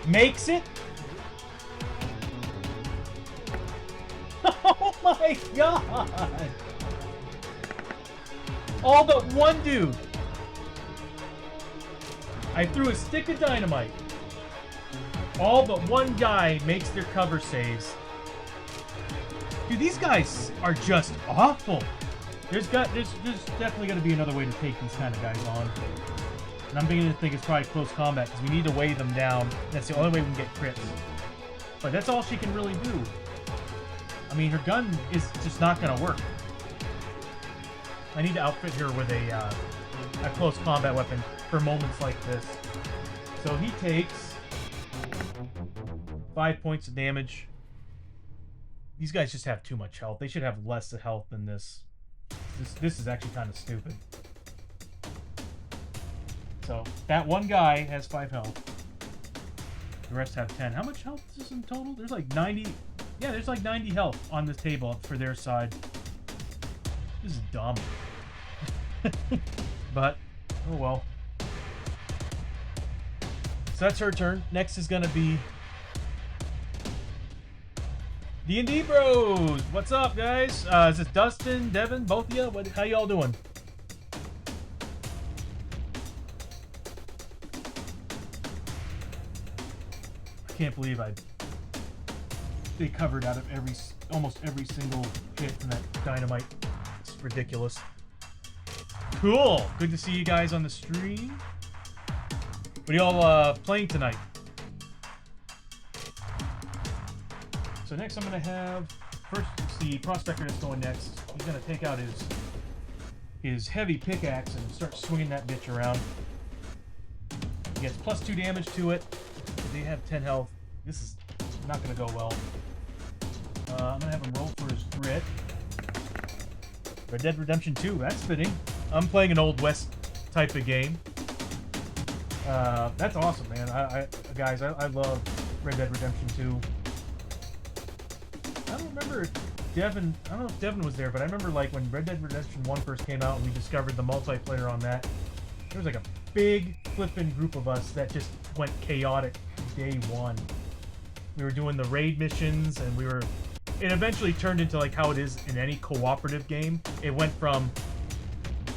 Makes it. Oh my god! All but one dude. I threw a stick of dynamite. All but one guy makes their cover saves. Dude, these guys are just awful. There's definitely got to be another way to take these kind of guys on. And I'm beginning to think it's probably close combat because we need to weigh them down. That's the only way we can get crits. But that's all she can really do. I mean, her gun is just not going to work. I need to outfit her with a close combat weapon for moments like this. So he takes 5 points of damage. These guys just have too much health. They should have less health than this. This is actually kind of stupid. So that one guy has 5 health. The rest have 10. How much health is this in total? There's like 90. Yeah, there's like 90 health on this table for their side. This is dumb. But, oh well. So that's her turn. Next is going to be D&D Bros. What's up, guys? Is this Dustin, Devin, both of you? How y'all doing? I can't believe they covered out of almost every single hit in that dynamite. It's ridiculous. Cool. Good to see you guys on the stream. What are y'all playing tonight? So next I'm going to have, first it's the Prospector that's going next. He's going to take out his heavy pickaxe and start swinging that bitch around. He gets +2 damage to it. They have 10 health. This is not going to go well. I'm going to have him roll for his grit. Red Dead Redemption 2, that's fitting. I'm playing an Old West type of game. That's awesome, man. Guys, I love Red Dead Redemption 2. I don't remember if Devin, I don't know if Devin was there, but I remember like when Red Dead Redemption 1 first came out and we discovered the multiplayer on that, there was like a big flippin' group of us that just went chaotic day one. We were doing the raid missions and it eventually turned into like how it is in any cooperative game. It went from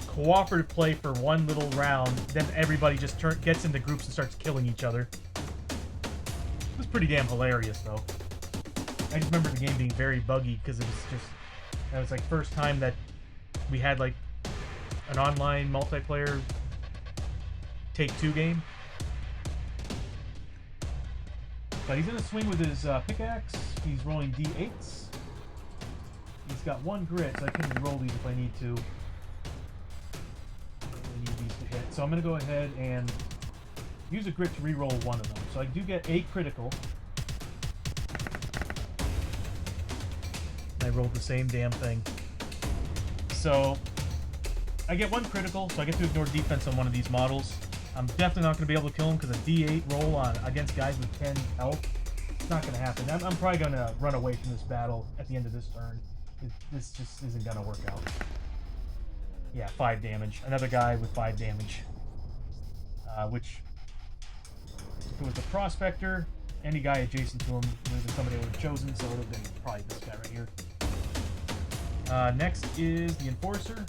cooperative play for one little round, then everybody just gets into groups and starts killing each other. It was pretty damn hilarious though. I just remember the game being very buggy because it was like first time that we had like an online multiplayer Take-Two game. But he's gonna swing with his pickaxe. He's rolling D8s. He's got 1 grit, so I can roll these if I need to. I need these to hit. So I'm gonna go ahead and use a grit to re-roll one of them. So I do get a critical. I rolled the same damn thing. So I get 1 critical, so I get to ignore defense on one of these models. I'm definitely not going to be able to kill him because a D8 roll against guys with 10 health, it's not going to happen. I'm probably going to run away from this battle at the end of this turn. This just isn't going to work out. Yeah, 5 damage. Another guy with 5 damage. Which, if it was the Prospector, any guy adjacent to him would have been somebody I would have chosen, so it would have been probably this guy right here. Next is the Enforcer.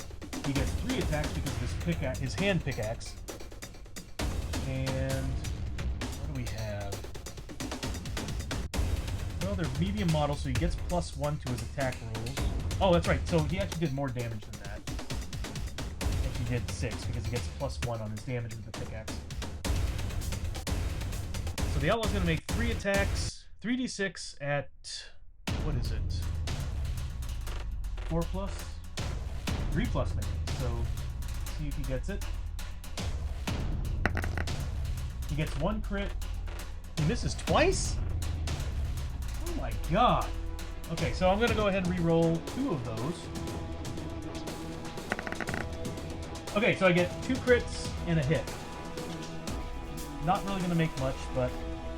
He gets 3 attacks because of his hand pickaxe. And what do we have? Well, they're medium models, so he gets +1 to his attack rolls. Oh, that's right. So he actually did more damage than that. He actually did 6 because he gets +1 on his damage with the pickaxe. So the Outlaw's going to make 3 attacks, 3d6 at, what is it? 4+? 3+ maybe. So, see if he gets it. He gets 1 crit. He misses twice? Oh my god. Okay, so I'm going to go ahead and re-roll 2 of those. Okay, so I get 2 crits and a hit. Not really going to make much, but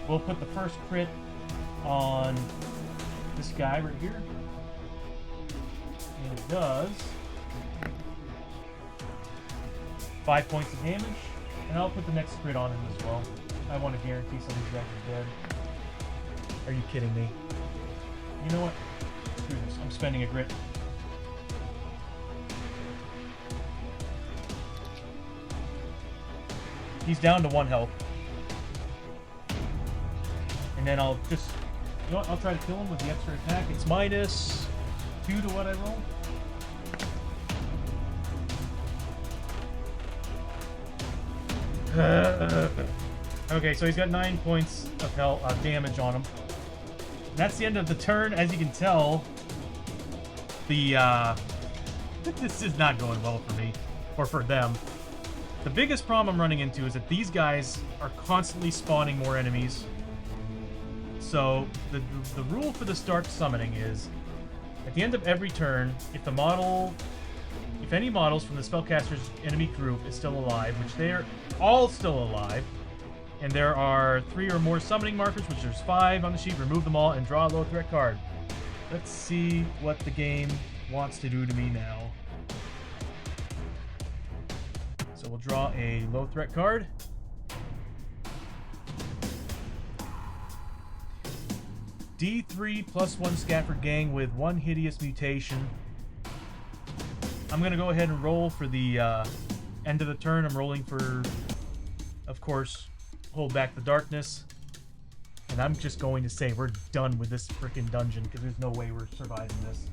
we'll put the first crit on this guy right here. And it does 5 points of damage. And I'll put the next crit on him as well. I want to guarantee some of these guys are dead. Are you kidding me? You know what? Screw this. I'm spending a grit. He's down to 1 health. And then I'll just... You know what? I'll try to kill him with the extra attack. It's -2 to what I roll. Okay, so he's got 9 points of health, damage on him. That's the end of the turn. As you can tell, the this is not going well for me, or for them. The biggest problem I'm running into is that these guys are constantly spawning more enemies. So the rule for the start summoning is, at the end of every turn, if any models from the spellcaster's enemy group is still alive, which they're all still alive, and there are 3 or more summoning markers, which there's 5 on the sheet, remove them all and draw a low threat card. Let's see what the game wants to do to me now. So we'll draw a low threat card. D3 +1 Scaffold Gang with 1 hideous mutation. I'm going to go ahead and roll for the end of the turn. I'm rolling for, of course, Hold Back the Darkness. And I'm just going to say we're done with this freaking dungeon because there's no way we're surviving this.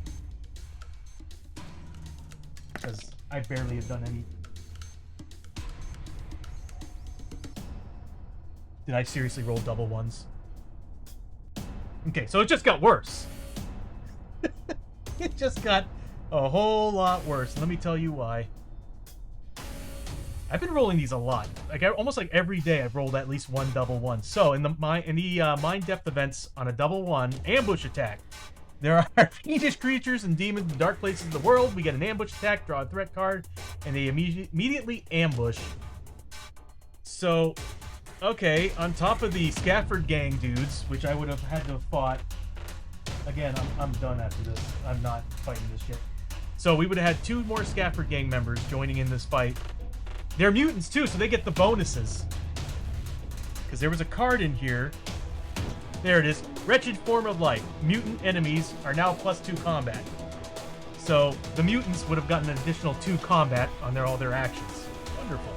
Because I barely have done any. Did I seriously roll double ones? Okay, so it just got worse. It just got a whole lot worse. And let me tell you why. I've been rolling these a lot. Like almost like every day I've rolled at least 1 double one. So in the Mind Depth events on a double 1 ambush attack, there are fiendish creatures and demons in dark places of the world. We get an ambush attack, draw a threat card, and they immediately ambush. So, okay, on top of the Scaffold Gang dudes, which I would have had to have fought. Again, I'm done after this. I'm not fighting this shit. So we would have had 2 more Scaffold Gang members joining in this fight. They're mutants too, so they get the bonuses. Because there was a card in here. There it is. Wretched Form of Life. Mutant enemies are now +2 combat. So the mutants would have gotten an additional 2 combat on all their actions. Wonderful.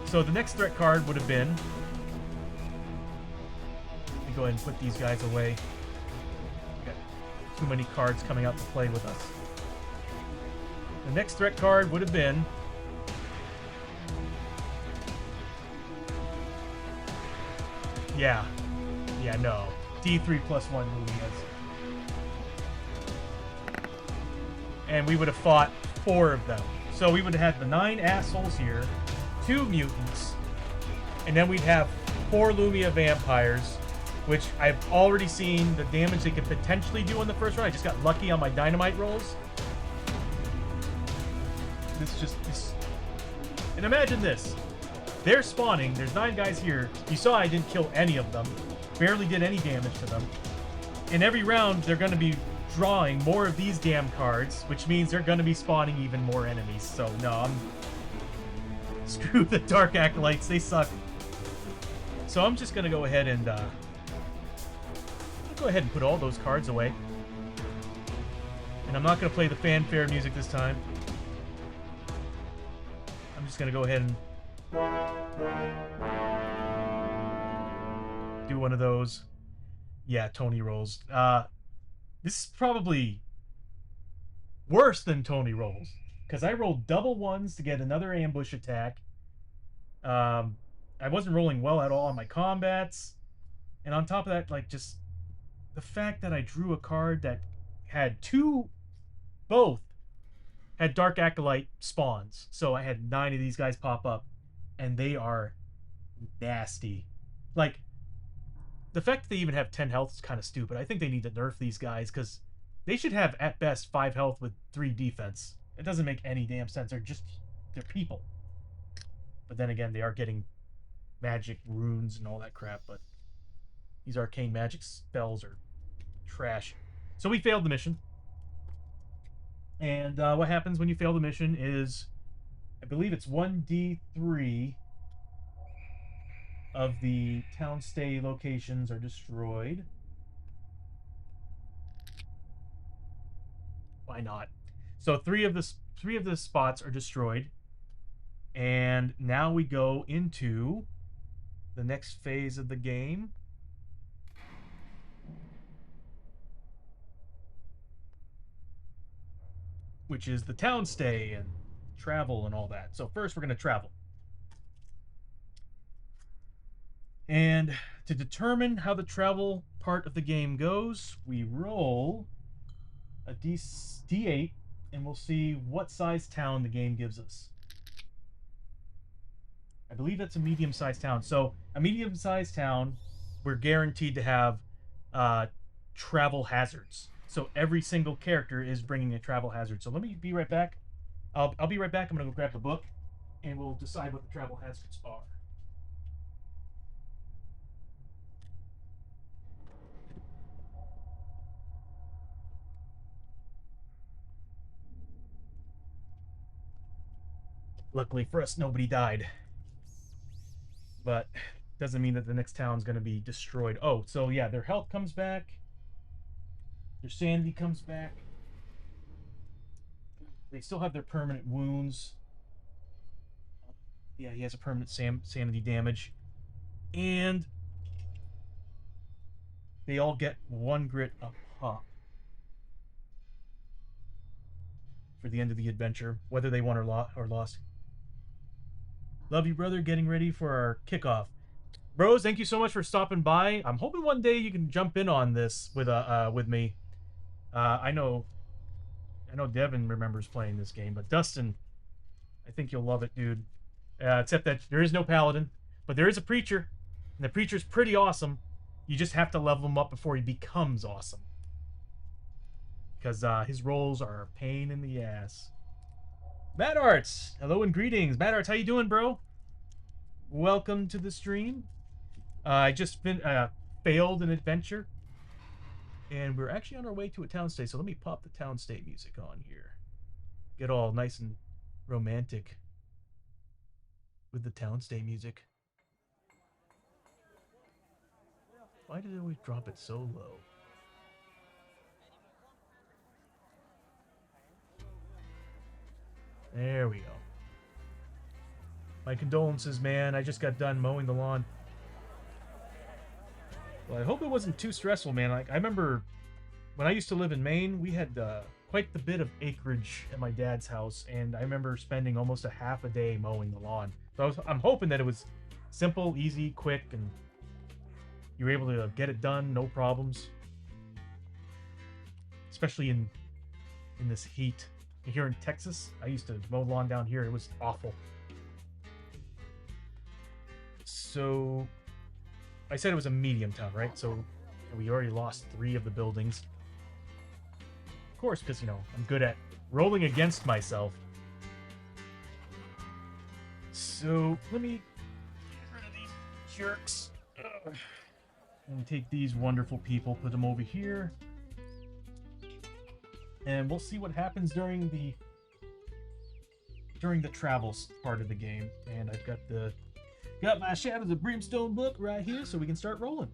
So the next threat card would have been... Let me go ahead and put these guys away. We got too many cards coming out to play with us. The next threat card would have been... Yeah, no. D3 +1 Lumias. And we would have fought 4 of them. So we would have had the 9 assholes here, 2 mutants, and then we'd have 4 Lumia vampires, which I've already seen the damage they could potentially do in the first round. I just got lucky on my dynamite rolls. This. And imagine this. They're spawning. There's 9 guys here. You saw I didn't kill any of them. Barely did any damage to them. In every round, they're going to be drawing more of these damn cards, which means they're going to be spawning even more enemies. So, no, screw the Dark Acolytes. They suck. So I'm just going to go ahead and... put all those cards away. And I'm not going to play the fanfare music this time. I'm just going to go ahead and... do one of those. Yeah, Tony rolls. This is probably worse than Tony rolls, because I rolled double 1s to get another ambush attack. I wasn't rolling well at all on my combats, and on top of that, like, just the fact that I drew a card that had both had Dark Acolyte spawns. So I had 9 of these guys pop up, and they are nasty. Like, the fact that they even have 10 health is kind of stupid. I think they need to nerf these guys, because they should have, at best, 5 health with 3 defense. It doesn't make any damn sense. They're people. But then again, they are getting magic runes and all that crap, but these arcane magic spells are trash. So we failed the mission. And what happens when you fail the mission is, I believe it's 1d3 of the town stay locations are destroyed. Why not? So three of the spots are destroyed. And now we go into the next phase of the game. Which is the town stay and travel and all that. So first we're going to travel. And to determine how the travel part of the game goes, we roll a D8 and we'll see what size town the game gives us. I believe that's a medium-sized town. So a medium-sized town, we're guaranteed to have uh, travel hazards. So every single character is bringing a travel hazard. So let me be right back. I'll be right back. I'm gonna go grab the book, and we'll decide what the travel hazards are. Luckily for us, nobody died, but doesn't mean that the next town's gonna be destroyed. Oh, so yeah, their health comes back, their sanity comes back. They still have their permanent wounds. Yeah, he has a permanent sanity damage. And they all get 1 grit a pop for the end of the adventure, whether they won or lost. Love you, brother. Getting ready for our kickoff. Bros, thank you so much for stopping by. I'm hoping one day you can jump in on this with me. I know Devin remembers playing this game, but Dustin, I think you'll love it, dude. Except that there is no paladin, but there is a preacher, and the preacher's pretty awesome. You just have to level him up before he becomes awesome, because his rolls are a pain in the ass. Mad Arts, hello and greetings. Mad Arts, how you doing, bro? Welcome to the stream. I just failed an adventure, and we're actually on our way to a town state. So let me pop the town state music on here. Get all nice and romantic with the town state music. Why did it always drop it so low? There we go. My condolences, man. I just got done mowing the lawn. Well, I hope it wasn't too stressful, man. Like, I remember when I used to live in Maine, we had quite the bit of acreage at my dad's house, and I remember spending almost a half a day mowing the lawn. So I'm hoping that it was simple, easy, quick, and you were able to get it done, no problems. Especially in this heat. Here in Texas, I used to mow lawn down here. It was awful. So I said it was a medium town, right? So we already lost 3 of the buildings. Of course, because, I'm good at rolling against myself. So let me get rid of these jerks. And take these wonderful people, put them over here. And we'll see what happens during the travels part of the game. And I've got my Shadows of Brimstone book right here, so we can start rolling.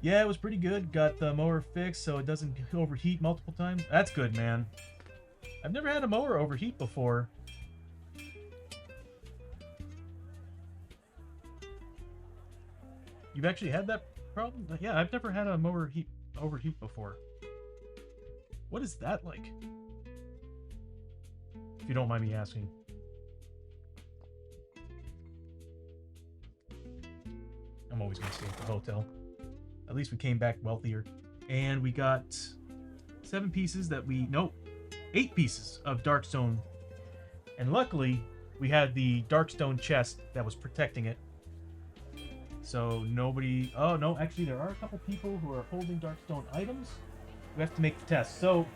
Yeah, it was pretty good. Got the mower fixed so it doesn't overheat multiple times. That's good, man. I've never had a mower overheat before. You've actually had that problem? Yeah, I've never had a mower overheat before. What is that like? If you don't mind me asking. I'm always going to stay at the hotel. At least we came back wealthier. And we got 7 pieces that no, 8 pieces of Darkstone. And luckily, we had the Darkstone chest that was protecting it. So nobody... Oh, no, actually there are a couple people who are holding Darkstone items. We have to make the test. So,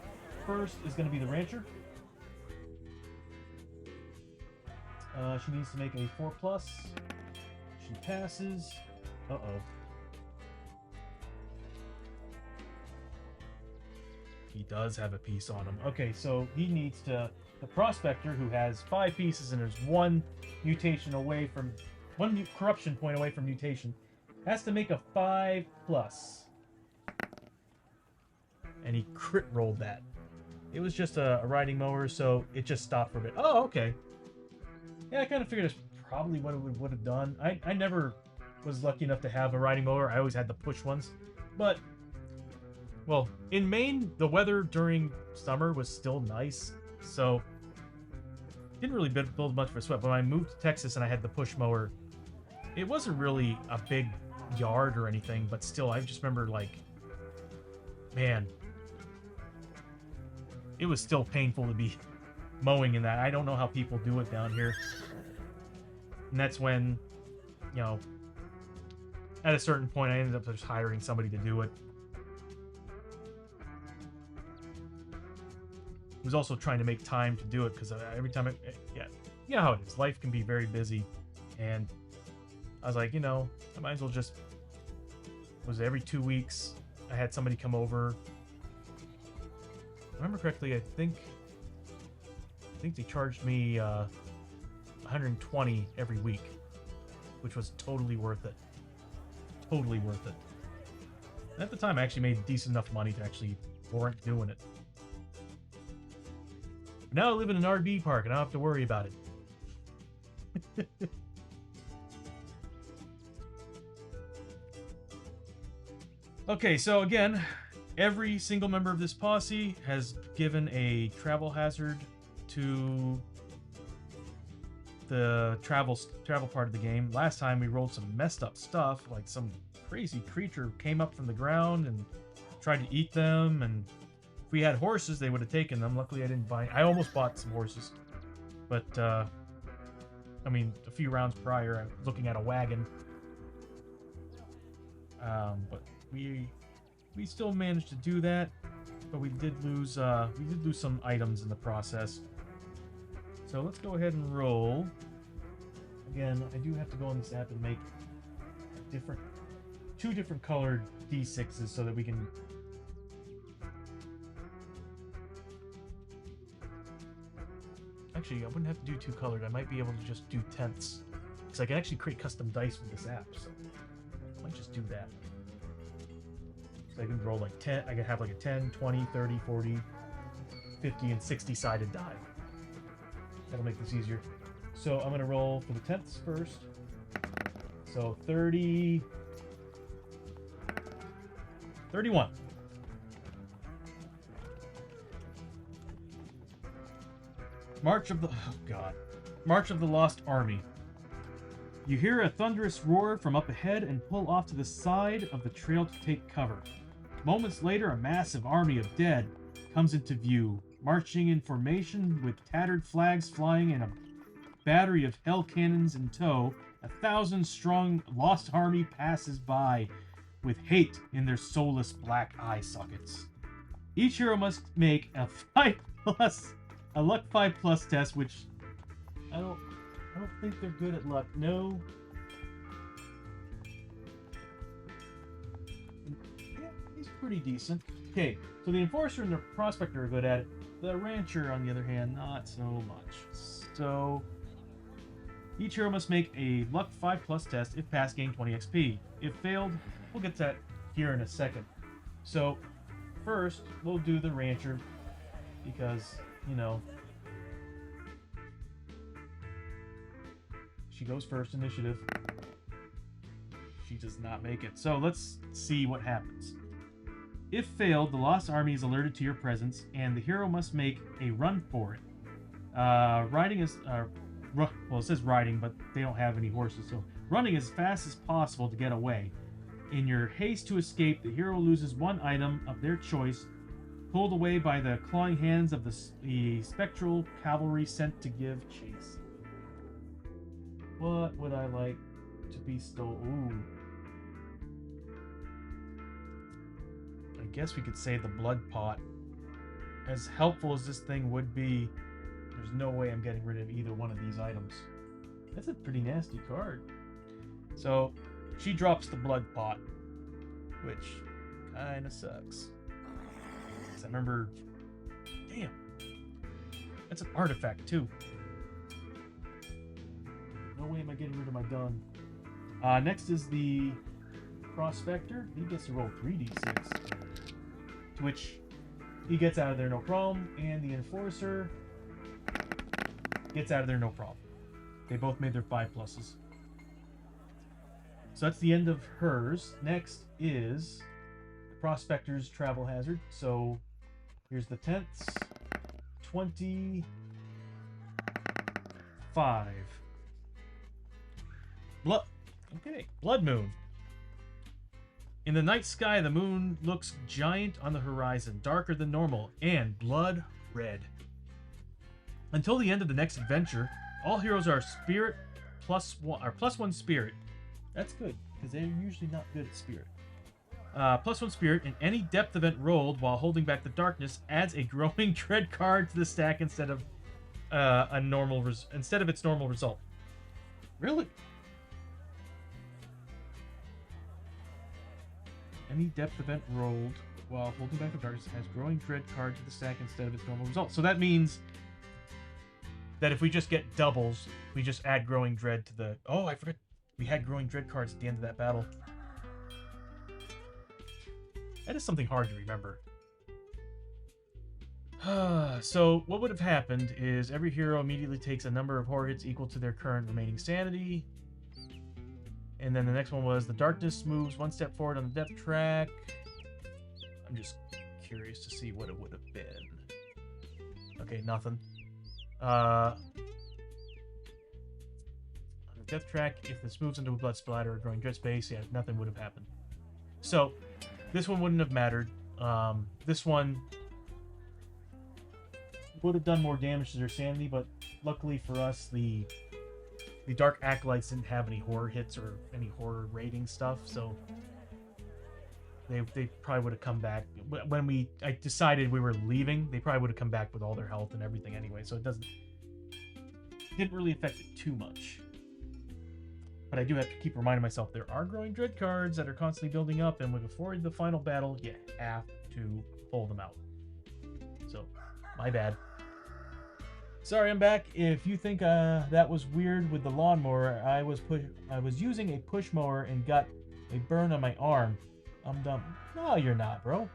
first is going to be the Rancher. She needs to make a 4+. She passes. Uh-oh. He does have a piece on him. Okay, so he needs to... The Prospector, who has 5 pieces and there's 1 mutation away from... 1 corruption point away from mutation, has to make a 5+. And he crit rolled that. It was just a riding mower, so it just stopped for a bit. Oh, okay. Yeah, I kind of figured that's probably what it would have done. I never was lucky enough to have a riding mower. I always had the push ones. But Well, in Maine, the weather during summer was still nice, so didn't really build much of a sweat. But when I moved to Texas and I had the push mower, it wasn't really a big yard or anything, but still, I just remember, like, man, it was still painful to be mowing in that. I don't know how people do it down here. And that's when, you know, at a certain point, I ended up just hiring somebody to do it. I was also trying to make time to do it because every time yeah, you know how it is. Life can be very busy, and I was like, you know, I might as well just. Was every 2 weeks I had somebody come over. If I remember correctly, I think they charged me $120 every week, which was totally worth it. Totally worth it. And at the time, I actually made decent enough money to actually warrant doing it. But now I live in an RV park and I don't have to worry about it. Okay, so again, every single member of this posse has given a travel hazard to the travel part of the game. Last time we rolled some messed up stuff, like some crazy creature came up from the ground and tried to eat them, and if we had horses, they would have taken them. Luckily, I didn't buy. I almost bought some horses, but I mean, a few rounds prior, I was looking at a wagon. But we still managed to do that, but we did lose some items in the process. So let's go ahead and roll. Again, I do have to go on this app and make two different colored D6s so that we can. Actually, I wouldn't have to do two colored. I might be able to just do tenths, because I can actually create custom dice with this app. So I might just do that. So I can roll like 10. I can have like a 10, 20, 30, 40, 50, and 60 sided die. That'll make this easier. So I'm going to roll for the tenths first. So 30, 31. March of the Lost Army. You hear a thunderous roar from up ahead and pull off to the side of the trail to take cover. Moments later, a massive army of dead comes into view, marching in formation with tattered flags flying and a battery of hell cannons in tow. 1,000-strong Lost Army passes by with hate in their soulless black eye sockets. Each hero must make a luck 5+ test, which I don't think they're good at luck. No. Yeah, he's pretty decent. Okay, so the Enforcer and the Prospector are good at it. The Rancher, on the other hand, not so much. So each hero must make a luck 5+ test. If passed, gain 20 XP. If failed, we'll get to that here in a second. So first, we'll do the Rancher because, you know, she goes first initiative. She does not make it. So let's see what happens. If failed, the Lost Army is alerted to your presence, and the hero must make a run for it. Riding is... well, it says riding, but they don't have any horses, so running as fast as possible to get away. In your haste to escape, the hero loses one item of their choice, pulled away by the clawing hands of the spectral cavalry sent to give chase. What would I like to be stolen? Ooh. I guess we could say the blood pot. As helpful as this thing would be, there's no way I'm getting rid of either one of these items. That's a pretty nasty card. So she drops the blood pot, which kind of sucks. 'Cause I remember, damn, that's an artifact too. No way am I getting rid of my gun. Next is the Prospector. He gets to roll 3d6, to which he gets out of there no problem, and the Enforcer gets out of there no problem. They both made their 5+. So that's the end of hers. Next is prospector's travel hazard. So here's the tents. 25. Blood moon. In the night sky, the moon looks giant on the horizon, darker than normal, and blood red. Until the end of the next adventure, all heroes are spirit +1 spirit. That's good, because they're usually not good at spirit. +1 spirit, and any depth event rolled while holding back the darkness adds a growing dread card to the stack instead of its normal result. Really? Any depth event rolled while holding back the darkness has growing dread card to the stack instead of its normal result. So that means that if we just get doubles, we just add growing dread to the... Oh, I forgot. We had growing dread cards at the end of that battle. That is something hard to remember. So what would have happened is every hero immediately takes a number of horror hits equal to their current remaining sanity. And then the next one was the darkness moves one step forward on the depth track. I'm just curious to see what it would have been. Okay, nothing. On the depth track, if this moves into a blood splatter or growing dread space, yeah, nothing would have happened. So this one wouldn't have mattered. This one would have done more damage to their sanity, but luckily for us, the Dark Acolytes didn't have any horror hits or any horror rating stuff, so they probably would have come back. When I decided we were leaving, they probably would have come back with all their health and everything anyway, so it didn't really affect it too much. But I do have to keep reminding myself there are growing dread cards that are constantly building up, and before the final battle, you have to pull them out. So, my bad. Sorry, I'm back. If you think that was weird with the lawnmower, I was using a push mower and got a burn on my arm. I'm dumb. No, you're not, bro.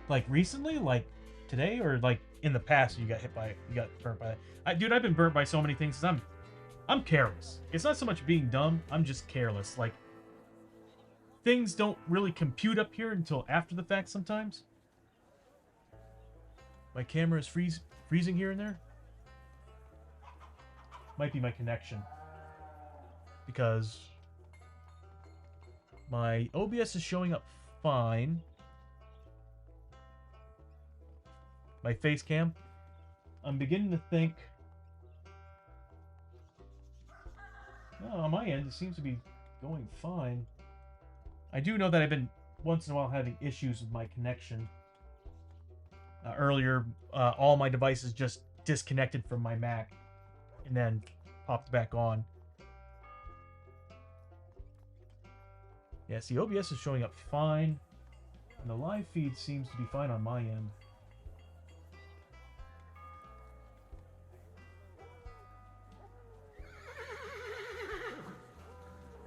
Like recently, like today, or like in the past, you got burnt by that. Dude, I've been burnt by so many things. 'Cause I'm careless. It's not so much being dumb. I'm just careless. Like, things don't really compute up here until after the fact sometimes. My camera is freezing here and there. Might be my connection. Because my OBS is showing up fine. My face cam, I'm beginning to think... Oh, on my end, it seems to be going fine. I do know that I've been, once in a while, having issues with my connection. Earlier, all my devices just disconnected from my Mac and then popped back on. Yeah, see, OBS is showing up fine, and the live feed seems to be fine on my end.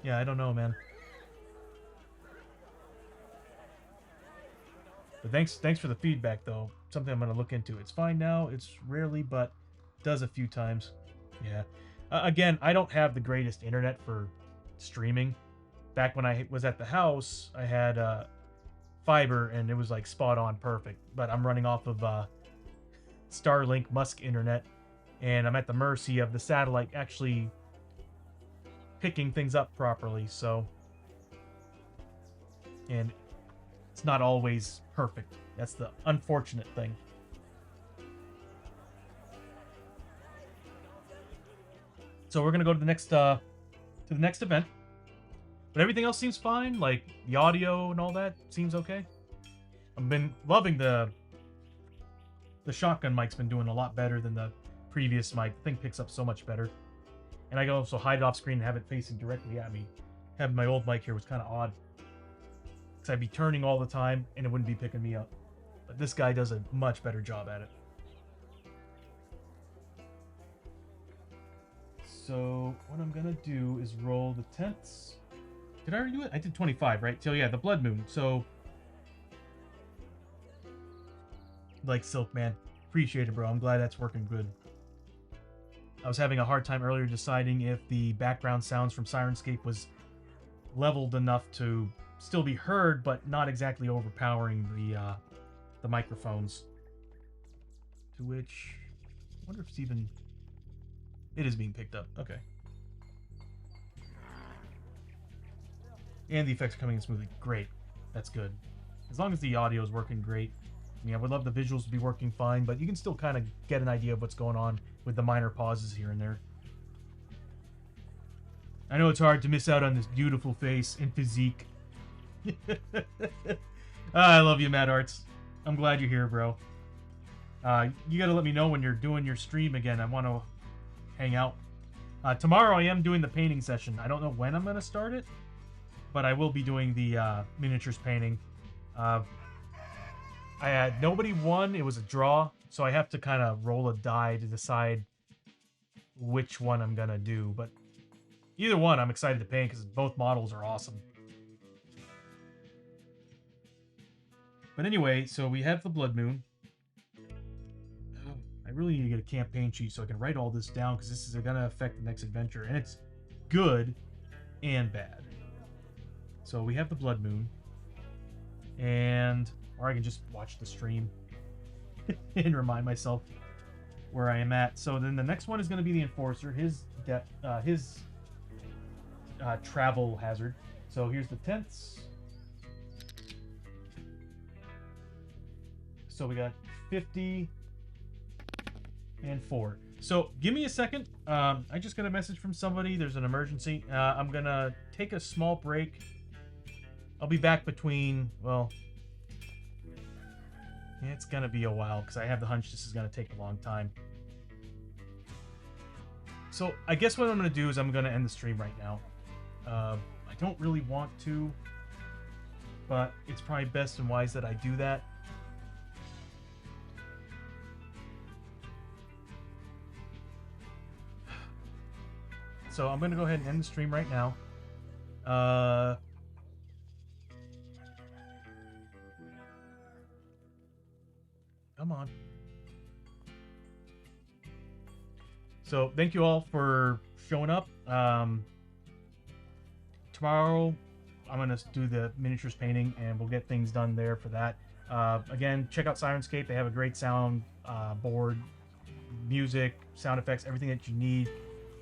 Yeah, I don't know, man. But thanks for the feedback, though. Something I'm going to look into. It's fine now. It's rarely, but does a few times. Yeah. Again, I don't have the greatest internet for streaming. Back when I was at the house, I had fiber, and it was like spot on perfect. But I'm running off of Starlink Musk internet, and I'm at the mercy of the satellite actually picking things up properly. So, and it's not always perfect. That's the unfortunate thing. So we're gonna go to the next event. But everything else seems fine. Like the audio and all that seems okay. I've been loving the shotgun mic's been doing a lot better than the previous mic. The thing picks up so much better. And I can also hide it off screen and have it facing directly at me. Having my old mic here was kind of odd. Because I'd be turning all the time and it wouldn't be picking me up. But this guy does a much better job at it. So what I'm going to do is roll the tents. Did I already do it? I did 25, right? So yeah, the blood moon. So, like Silk, man. Appreciate it, bro. I'm glad that's working good. I was having a hard time earlier deciding if the background sounds from Syrinscape was leveled enough to still be heard, but not exactly overpowering the microphones. To which, I wonder if it's even... It is being picked up. Okay. And the effects are coming in smoothly. Great. That's good. As long as the audio is working great. I mean, I would love the visuals to be working fine, but you can still kind of get an idea of what's going on with the minor pauses here and there. I know it's hard to miss out on this beautiful face and physique. I love you, Mad Arts. I'm glad you're here, bro. You gotta let me know when you're doing your stream again. I want to hang out. Tomorrow I am doing the painting session. I don't know when I'm gonna start it, but I will be doing the miniatures painting. I had nobody won. It was a draw, so I have to kind of roll a die to decide which one I'm gonna do. But either one, I'm excited to paint because both models are awesome. But anyway, so we have the Blood Moon. I really need to get a campaign sheet so I can write all this down because this is gonna affect the next adventure, and it's good and bad. So we have the Blood Moon, and or I can just watch the stream and remind myself where I am at. So then the next one is going to be the Enforcer, his travel hazard. So here's the tents. So we got 50 and 4. So give me a second. I just got a message from somebody. There's an emergency. I'm going to take a small break. I'll be back between, well... It's gonna be a while because I have the hunch this is gonna take a long time. So I guess what I'm gonna do is I'm gonna end the stream right now. I don't really want to, but it's probably best and wise that I do that. So I'm gonna go ahead and end the stream right now. Come on. So thank you all for showing up. Tomorrow I'm going to do the miniatures painting and we'll get things done there for that. Again, check out Syrinscape. They have a great sound board, music, sound effects, everything that you need.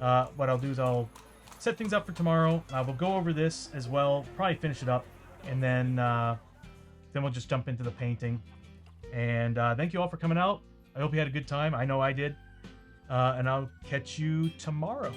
What I'll do is I'll set things up for tomorrow. We'll go over this as well, probably finish it up, and then we'll just jump into the painting. And thank you all for coming out. I hope you had a good time. I know I did. And I'll catch you tomorrow.